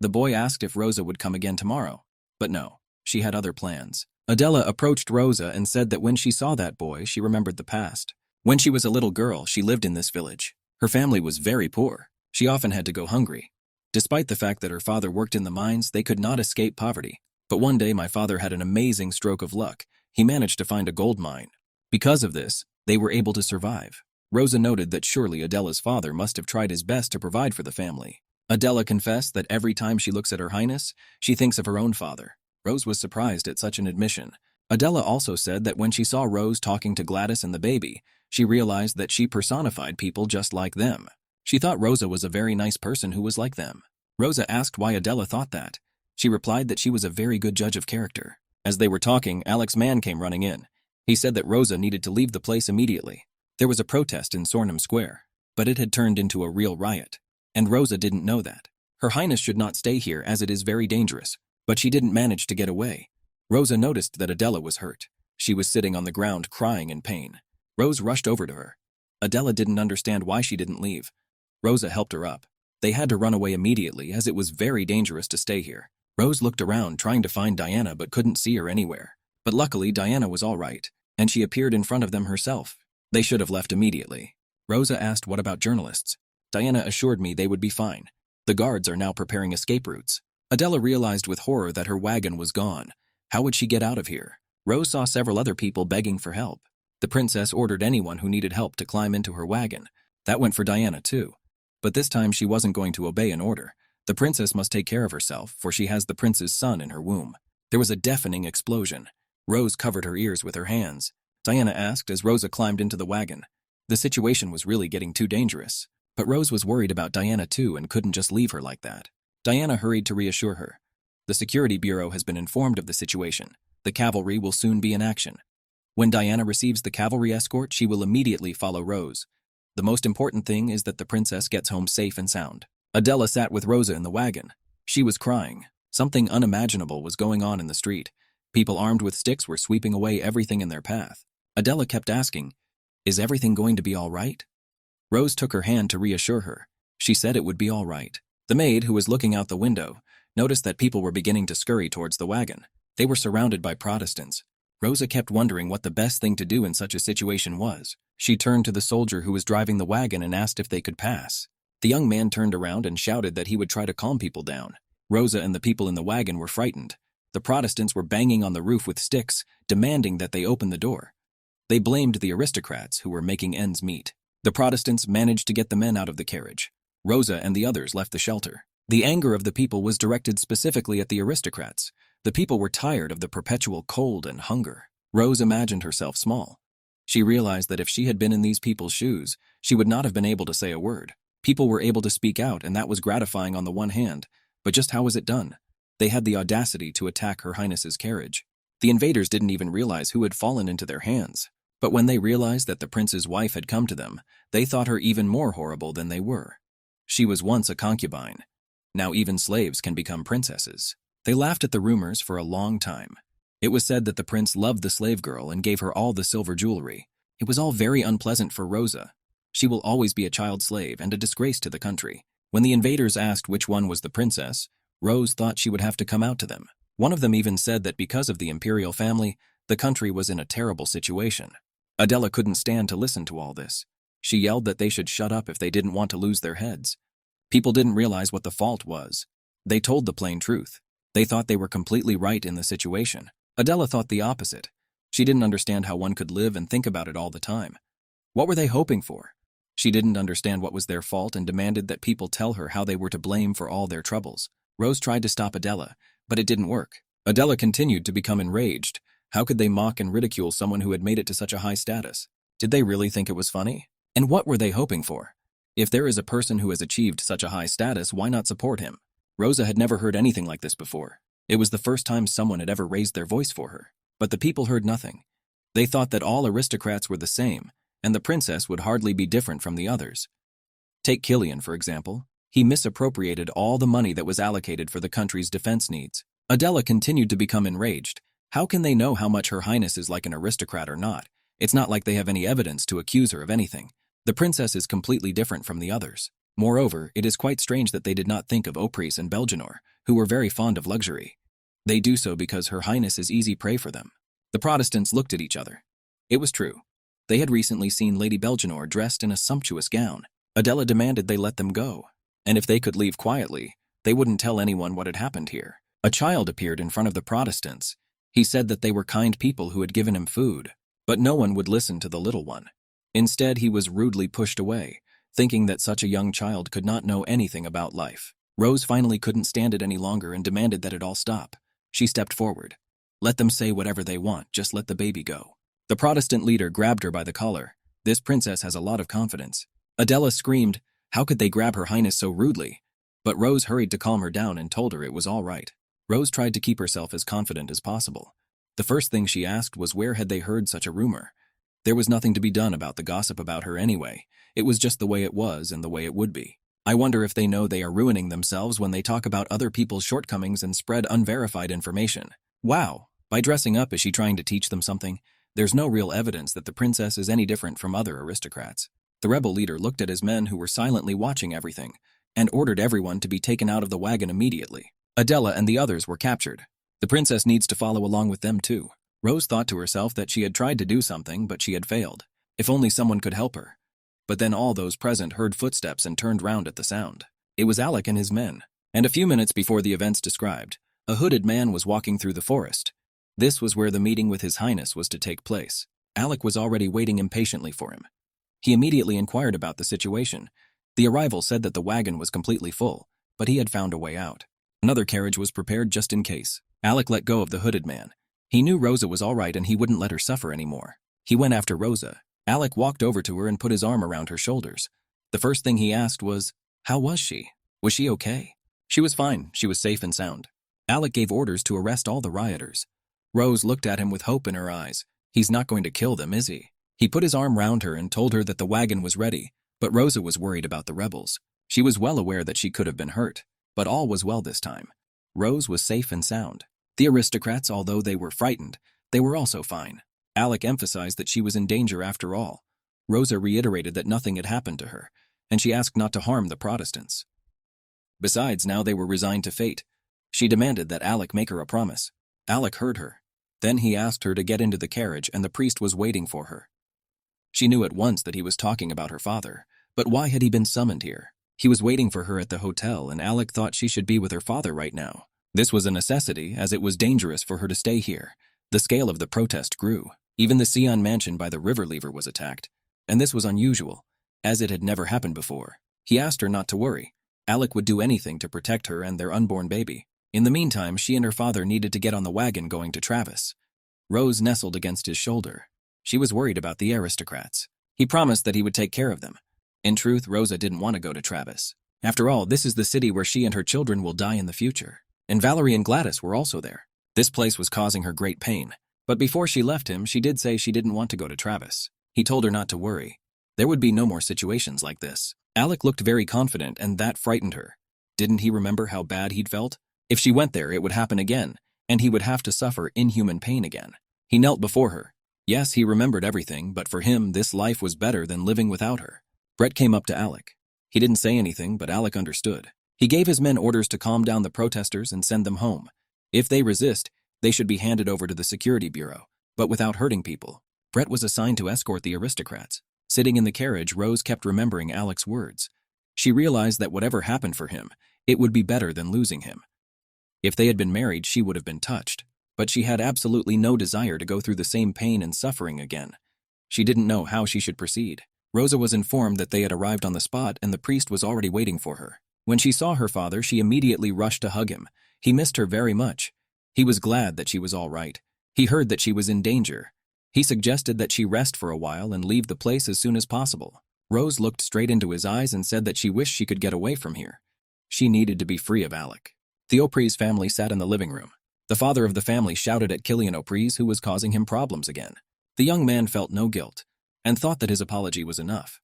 The boy asked if Rosa would come again tomorrow, but no, she had other plans. Adela approached Rosa and said that when she saw that boy, she remembered the past. When she was a little girl, she lived in this village. Her family was very poor. She often had to go hungry. Despite the fact that her father worked in the mines, they could not escape poverty. But one day my father had an amazing stroke of luck. He managed to find a gold mine. Because of this, they were able to survive. Rosa noted that surely Adela's father must have tried his best to provide for the family. Adela confessed that every time she looks at Her Highness, she thinks of her own father. Rose was surprised at such an admission. Adela also said that when she saw Rose talking to Gladys and the baby, she realized that she personified people just like them. She thought Rosa was a very nice person who was like them. Rosa asked why Adela thought that. She replied that she was a very good judge of character. As they were talking, Alex's man came running in. He said that Rosa needed to leave the place immediately. There was a protest in Sornum Square, but it had turned into a real riot, and Rosa didn't know that. Her Highness should not stay here as it is very dangerous, but she didn't manage to get away. Rosa noticed that Adela was hurt. She was sitting on the ground crying in pain. Rose rushed over to her. Adela didn't understand why she didn't leave. Rosa helped her up. They had to run away immediately as it was very dangerous to stay here. Rose looked around trying to find Diana but couldn't see her anywhere. But luckily Diana was all right, and she appeared in front of them herself. They should have left immediately. Rosa asked what about journalists. Diana assured me they would be fine. The guards are now preparing escape routes. Adela realized with horror that her wagon was gone. How would she get out of here? Rose saw several other people begging for help. The princess ordered anyone who needed help to climb into her wagon. That went for Diana too. But this time she wasn't going to obey an order. The princess must take care of herself, for she has the prince's son in her womb. There was a deafening explosion. Rose covered her ears with her hands. Diana asked as Rosa climbed into the wagon. The situation was really getting too dangerous. But Rose was worried about Diana too and couldn't just leave her like that. Diana hurried to reassure her. The Security Bureau has been informed of the situation. The cavalry will soon be in action. When Diana receives the cavalry escort, she will immediately follow Rose. The most important thing is that the princess gets home safe and sound. Adela sat with Rosa in the wagon. She was crying. Something unimaginable was going on in the street. People armed with sticks were sweeping away everything in their path. Adela kept asking, "Is everything going to be all right?" Rose took her hand to reassure her. She said it would be all right. The maid, who was looking out the window, noticed that people were beginning to scurry towards the wagon. They were surrounded by Protestants. Rosa kept wondering what the best thing to do in such a situation was. She turned to the soldier who was driving the wagon and asked if they could pass. The young man turned around and shouted that he would try to calm people down. Rosa and the people in the wagon were frightened. The Protestants were banging on the roof with sticks, demanding that they open the door. They blamed the aristocrats who were making ends meet. The Protestants managed to get the men out of the carriage. Rosa and the others left the shelter. The anger of the people was directed specifically at the aristocrats. The people were tired of the perpetual cold and hunger. Rose imagined herself small. She realized that if she had been in these people's shoes, she would not have been able to say a word. People were able to speak out, and that was gratifying on the one hand, but just how was it done? They had the audacity to attack Her Highness's carriage. The invaders didn't even realize who had fallen into their hands. But when they realized that the prince's wife had come to them, they thought her even more horrible than they were. She was once a concubine. Now even slaves can become princesses. They laughed at the rumors for a long time. It was said that the prince loved the slave girl and gave her all the silver jewelry. It was all very unpleasant for Rosa. She will always be a child slave and a disgrace to the country. When the invaders asked which one was the princess, Rose thought she would have to come out to them. One of them even said that because of the imperial family, the country was in a terrible situation. Adela couldn't stand to listen to all this. She yelled that they should shut up if they didn't want to lose their heads. People didn't realize what the fault was. They told the plain truth. They thought they were completely right in the situation. Adela thought the opposite. She didn't understand how one could live and think about it all the time. What were they hoping for? She didn't understand what was their fault and demanded that people tell her how they were to blame for all their troubles. Rose tried to stop Adela, but it didn't work. Adela continued to become enraged. How could they mock and ridicule someone who had made it to such a high status? Did they really think it was funny? And what were they hoping for? If there is a person who has achieved such a high status, why not support him? Rosa had never heard anything like this before. It was the first time someone had ever raised their voice for her. But the people heard nothing. They thought that all aristocrats were the same, and the princess would hardly be different from the others. Take Killian, for example. He misappropriated all the money that was allocated for the country's defense needs. Adela continued to become enraged. How can they know how much Her Highness is like an aristocrat or not? It's not like they have any evidence to accuse her of anything. The princess is completely different from the others. Moreover, it is quite strange that they did not think of Opris and Belgenor, who were very fond of luxury. They do so because Her Highness is easy prey for them. The Protestants looked at each other. It was true. They had recently seen Lady Belgenor dressed in a sumptuous gown. Adela demanded they let them go. And if they could leave quietly, they wouldn't tell anyone what had happened here. A child appeared in front of the Protestants. He said that they were kind people who had given him food, but no one would listen to the little one. Instead, he was rudely pushed away, thinking that such a young child could not know anything about life. Rose finally couldn't stand it any longer and demanded that it all stop. She stepped forward. Let them say whatever they want, just let the baby go. The Protestant leader grabbed her by the collar. This princess has a lot of confidence. Adela screamed, how could they grab Her Highness so rudely? But Rose hurried to calm her down and told her it was all right. Rose tried to keep herself as confident as possible. The first thing she asked was where had they heard such a rumor. There was nothing to be done about the gossip about her anyway. It was just the way it was and the way it would be. I wonder if they know they are ruining themselves when they talk about other people's shortcomings and spread unverified information. Wow, by dressing up, is she trying to teach them something? There's no real evidence that the princess is any different from other aristocrats. The rebel leader looked at his men who were silently watching everything and ordered everyone to be taken out of the wagon immediately. Adela and the others were captured. The princess needs to follow along with them too. Rose thought to herself that she had tried to do something, but she had failed. If only someone could help her. But then all those present heard footsteps and turned round at the sound. It was Alec and his men. And a few minutes before the events described, a hooded man was walking through the forest. This was where the meeting with His Highness was to take place. Alec was already waiting impatiently for him. He immediately inquired about the situation. The arrival said that the wagon was completely full, but he had found a way out. Another carriage was prepared just in case. Alec let go of the hooded man. He knew Rosa was all right and he wouldn't let her suffer anymore. He went after Rosa. Alec walked over to her and put his arm around her shoulders. The first thing he asked was, how was she? Was she okay? She was fine. She was safe and sound. Alec gave orders to arrest all the rioters. Rose looked at him with hope in her eyes. He's not going to kill them, is he? He put his arm round her and told her that the wagon was ready, but Rosa was worried about the rebels. She was well aware that she could have been hurt, but all was well this time. Rose was safe and sound. The aristocrats, although they were frightened, they were also fine. Alec emphasized that she was in danger after all. Rosa reiterated that nothing had happened to her, and she asked not to harm the Protestants. Besides, now they were resigned to fate. She demanded that Alec make her a promise. Alec heard her. Then he asked her to get into the carriage, and the priest was waiting for her. She knew at once that he was talking about her father, but why had he been summoned here? He was waiting for her at the hotel, and Alec thought she should be with her father right now. This was a necessity, as it was dangerous for her to stay here. The scale of the protest grew. Even the Sion mansion by the river lever was attacked, and this was unusual, as it had never happened before. He asked her not to worry. Alec would do anything to protect her and their unborn baby. In the meantime, she and her father needed to get on the wagon going to Travis. Rose nestled against his shoulder. She was worried about the aristocrats. He promised that he would take care of them. In truth, Rosa didn't want to go to Travis. After all, this is the city where she and her children will die in the future. And Valerie and Gladys were also there. This place was causing her great pain. But before she left him, she did say she didn't want to go to Travis. He told her not to worry. There would be no more situations like this. Alec looked very confident, and that frightened her. Didn't he remember how bad he'd felt? If she went there, it would happen again, and he would have to suffer inhuman pain again. He knelt before her. Yes, he remembered everything, but for him, this life was better than living without her. Brett came up to Alec. He didn't say anything, but Alec understood. He gave his men orders to calm down the protesters and send them home. If they resist, they should be handed over to the security bureau, but without hurting people. Brett was assigned to escort the aristocrats. Sitting in the carriage, Rose kept remembering Alec's words. She realized that whatever happened for him, it would be better than losing him. If they had been married, she would have been touched, but she had absolutely no desire to go through the same pain and suffering again. She didn't know how she should proceed. Rosa was informed that they had arrived on the spot and the priest was already waiting for her. When she saw her father, she immediately rushed to hug him. He missed her very much. He was glad that she was all right. He heard that she was in danger. He suggested that she rest for a while and leave the place as soon as possible. Rose looked straight into his eyes and said that she wished she could get away from here. She needed to be free of Alec. The O'Prees family sat in the living room. The father of the family shouted at Killian O'Prees, who was causing him problems again. The young man felt no guilt and thought that his apology was enough.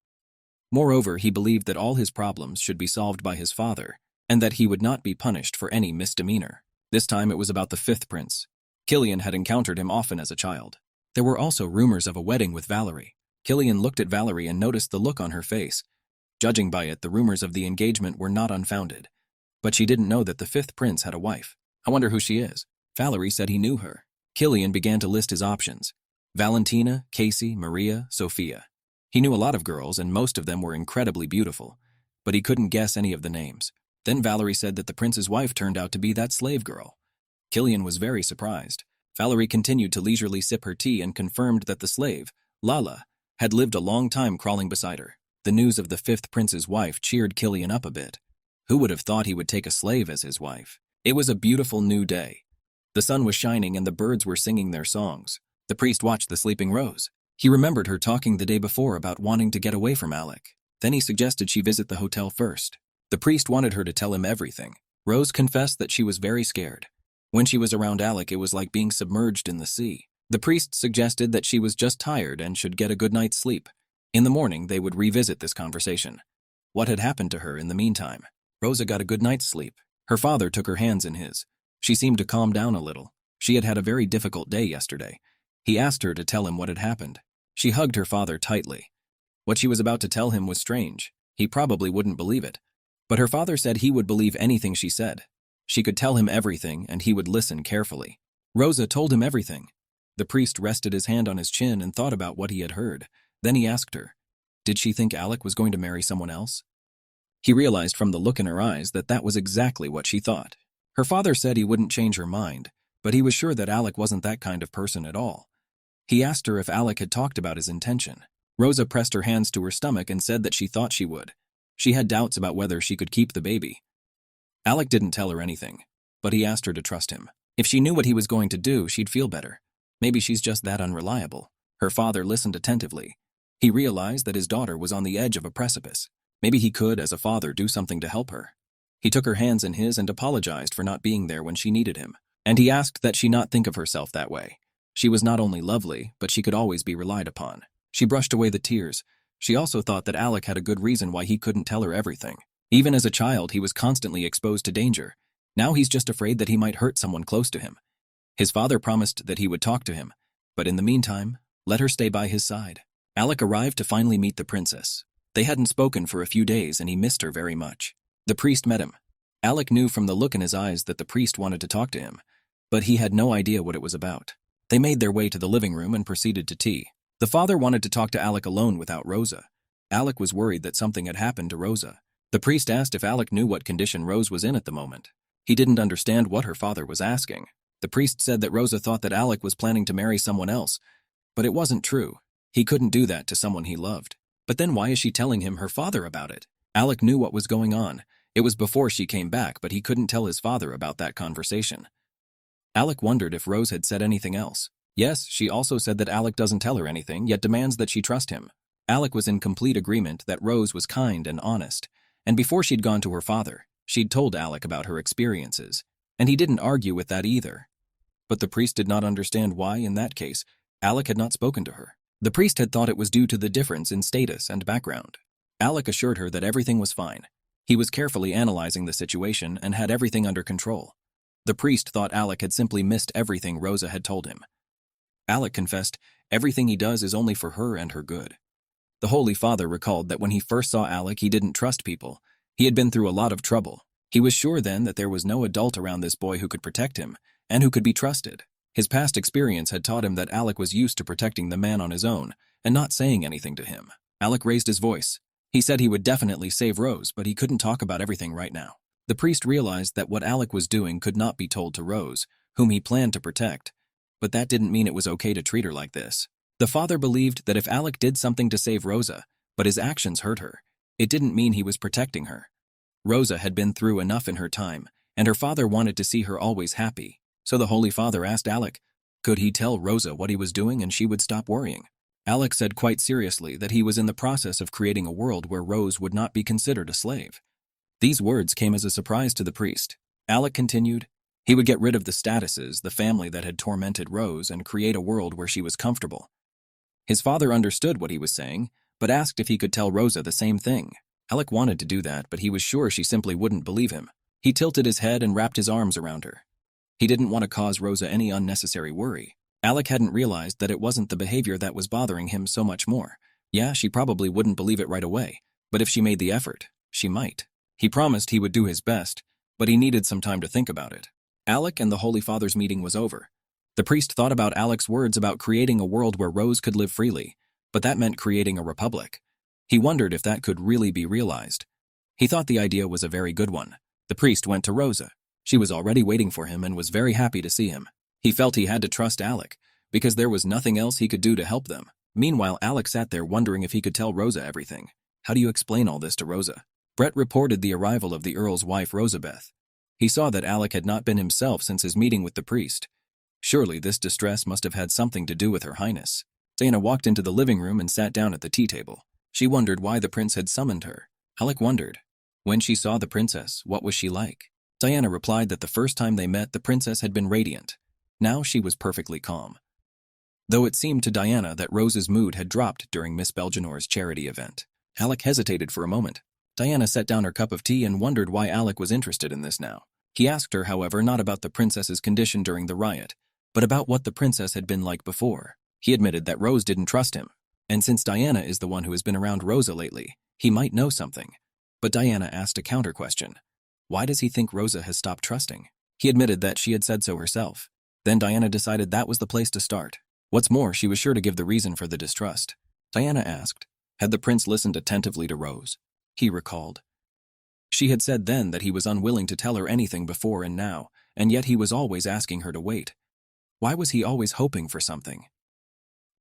Moreover, he believed that all his problems should be solved by his father and that he would not be punished for any misdemeanor. This time it was about the fifth prince. Killian had encountered him often as a child. There were also rumors of a wedding with Valerie. Killian looked at Valerie and noticed the look on her face. Judging by it, the rumors of the engagement were not unfounded. But she didn't know that the fifth prince had a wife. I wonder who she is. Valerie said he knew her. Killian began to list his options. Valentina, Casey, Maria, Sophia. He knew a lot of girls, and most of them were incredibly beautiful, but he couldn't guess any of the names. Then Valerie said that the prince's wife turned out to be that slave girl. Killian was very surprised. Valerie continued to leisurely sip her tea and confirmed that the slave, Lala, had lived a long time crawling beside her. The news of the fifth prince's wife cheered Killian up a bit. Who would have thought he would take a slave as his wife? It was a beautiful new day. The sun was shining and the birds were singing their songs. The priest watched the sleeping Rose. He remembered her talking the day before about wanting to get away from Alec. Then he suggested she visit the hotel first. The priest wanted her to tell him everything. Rose confessed that she was very scared. When she was around Alec, it was like being submerged in the sea. The priest suggested that she was just tired and should get a good night's sleep. In the morning, they would revisit this conversation. What had happened to her in the meantime? Rosa got a good night's sleep. Her father took her hands in his. She seemed to calm down a little. She had had a very difficult day yesterday. He asked her to tell him what had happened. She hugged her father tightly. What she was about to tell him was strange. He probably wouldn't believe it. But her father said he would believe anything she said. She could tell him everything, and he would listen carefully. Rosa told him everything. The priest rested his hand on his chin and thought about what he had heard. Then he asked her, did she think Alec was going to marry someone else? He realized from the look in her eyes that that was exactly what she thought. Her father said he wouldn't change her mind, but he was sure that Alec wasn't that kind of person at all. He asked her if Alec had talked about his intention. Rosa pressed her hands to her stomach and said that she thought she would. She had doubts about whether she could keep the baby. Alec didn't tell her anything, but he asked her to trust him. If she knew what he was going to do, she'd feel better. Maybe she's just that unreliable. Her father listened attentively. He realized that his daughter was on the edge of a precipice. Maybe he could, as a father, do something to help her. He took her hands in his and apologized for not being there when she needed him. And he asked that she not think of herself that way. She was not only lovely, but she could always be relied upon. She brushed away the tears. She also thought that Alec had a good reason why he couldn't tell her everything. Even as a child, he was constantly exposed to danger. Now he's just afraid that he might hurt someone close to him. His father promised that he would talk to him, but in the meantime, let her stay by his side. Alec arrived to finally meet the princess. They hadn't spoken for a few days and he missed her very much. The priest met him. Alec knew from the look in his eyes that the priest wanted to talk to him, but he had no idea what it was about. They made their way to the living room and proceeded to tea. The father wanted to talk to Alec alone without Rosa. Alec was worried that something had happened to Rosa. The priest asked if Alec knew what condition Rose was in at the moment. He didn't understand what her father was asking. The priest said that Rosa thought that Alec was planning to marry someone else, but it wasn't true. He couldn't do that to someone he loved. But then why is she telling him her father about it? Alec knew what was going on. It was before she came back, but he couldn't tell his father about that conversation. Alec wondered if Rose had said anything else. Yes, she also said that Alec doesn't tell her anything, yet demands that she trust him. Alec was in complete agreement that Rose was kind and honest, and before she'd gone to her father, she'd told Alec about her experiences, and he didn't argue with that either. But the priest did not understand why, in that case, Alec had not spoken to her. The priest had thought it was due to the difference in status and background. Alec assured her that everything was fine. He was carefully analyzing the situation and had everything under control. The priest thought Alec had simply missed everything Rosa had told him. Alec confessed everything he does is only for her and her good. The Holy Father recalled that when he first saw Alec, he didn't trust people. He had been through a lot of trouble. He was sure then that there was no adult around this boy who could protect him and who could be trusted. His past experience had taught him that Alec was used to protecting the man on his own and not saying anything to him. Alec raised his voice. He said he would definitely save Rose, but he couldn't talk about everything right now. The priest realized that what Alec was doing could not be told to Rose, whom he planned to protect, but that didn't mean it was okay to treat her like this. The father believed that if Alec did something to save Rosa, but his actions hurt her, it didn't mean he was protecting her. Rosa had been through enough in her time, and her father wanted to see her always happy. So the Holy Father asked Alec, could he tell Rosa what he was doing and she would stop worrying? Alec said quite seriously that he was in the process of creating a world where Rose would not be considered a slave. These words came as a surprise to the priest. Alec continued, he would get rid of the statuses, the family that had tormented Rose, and create a world where she was comfortable. His father understood what he was saying, but asked if he could tell Rosa the same thing. Alec wanted to do that, but he was sure she simply wouldn't believe him. He tilted his head and wrapped his arms around her. He didn't want to cause Rosa any unnecessary worry. Alec hadn't realized that it wasn't the behavior that was bothering him so much more. Yeah, she probably wouldn't believe it right away, but if she made the effort, she might. He promised he would do his best, but he needed some time to think about it. Alec and the Holy Father's meeting was over. The priest thought about Alec's words about creating a world where Rose could live freely, but that meant creating a republic. He wondered if that could really be realized. He thought the idea was a very good one. The priest went to Rosa. She was already waiting for him and was very happy to see him. He felt he had to trust Alec, because there was nothing else he could do to help them. Meanwhile, Alec sat there wondering if he could tell Rosa everything. How do you explain all this to Rosa? Brett reported the arrival of the Earl's wife, Rosabeth. He saw that Alec had not been himself since his meeting with the priest. Surely this distress must have had something to do with Her Highness. Diana walked into the living room and sat down at the tea table. She wondered why the prince had summoned her. Alec wondered. When she saw the princess, what was she like? Diana replied that the first time they met, the princess had been radiant. Now she was perfectly calm. Though it seemed to Diana that Rose's mood had dropped during Miss Belgenor's charity event. Alec hesitated for a moment. Diana set down her cup of tea and wondered why Alec was interested in this now. He asked her, however, not about the princess's condition during the riot, but about what the princess had been like before. He admitted that Rose didn't trust him, and since Diana is the one who has been around Rosa lately, he might know something. But Diana asked a counter question. Why does he think Rosa has stopped trusting? He admitted that she had said so herself. Then Diana decided that was the place to start. What's more, she was sure to give the reason for the distrust. Diana asked, had the prince listened attentively to Rose? He recalled. She had said then that he was unwilling to tell her anything before and now, and yet he was always asking her to wait. Why was he always hoping for something?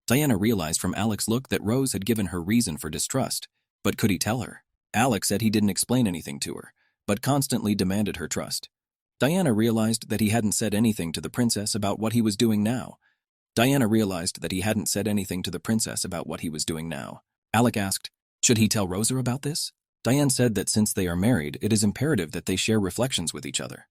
Diana realized from Alec's look that Rose had given her reason for distrust, but could he tell her? Alec said he didn't explain anything to her, but constantly demanded her trust. Diana realized that he hadn't said anything to the princess about what he was doing now. Alec asked, should he tell Rosa about this? Diane said that since they are married, it is imperative that they share reflections with each other.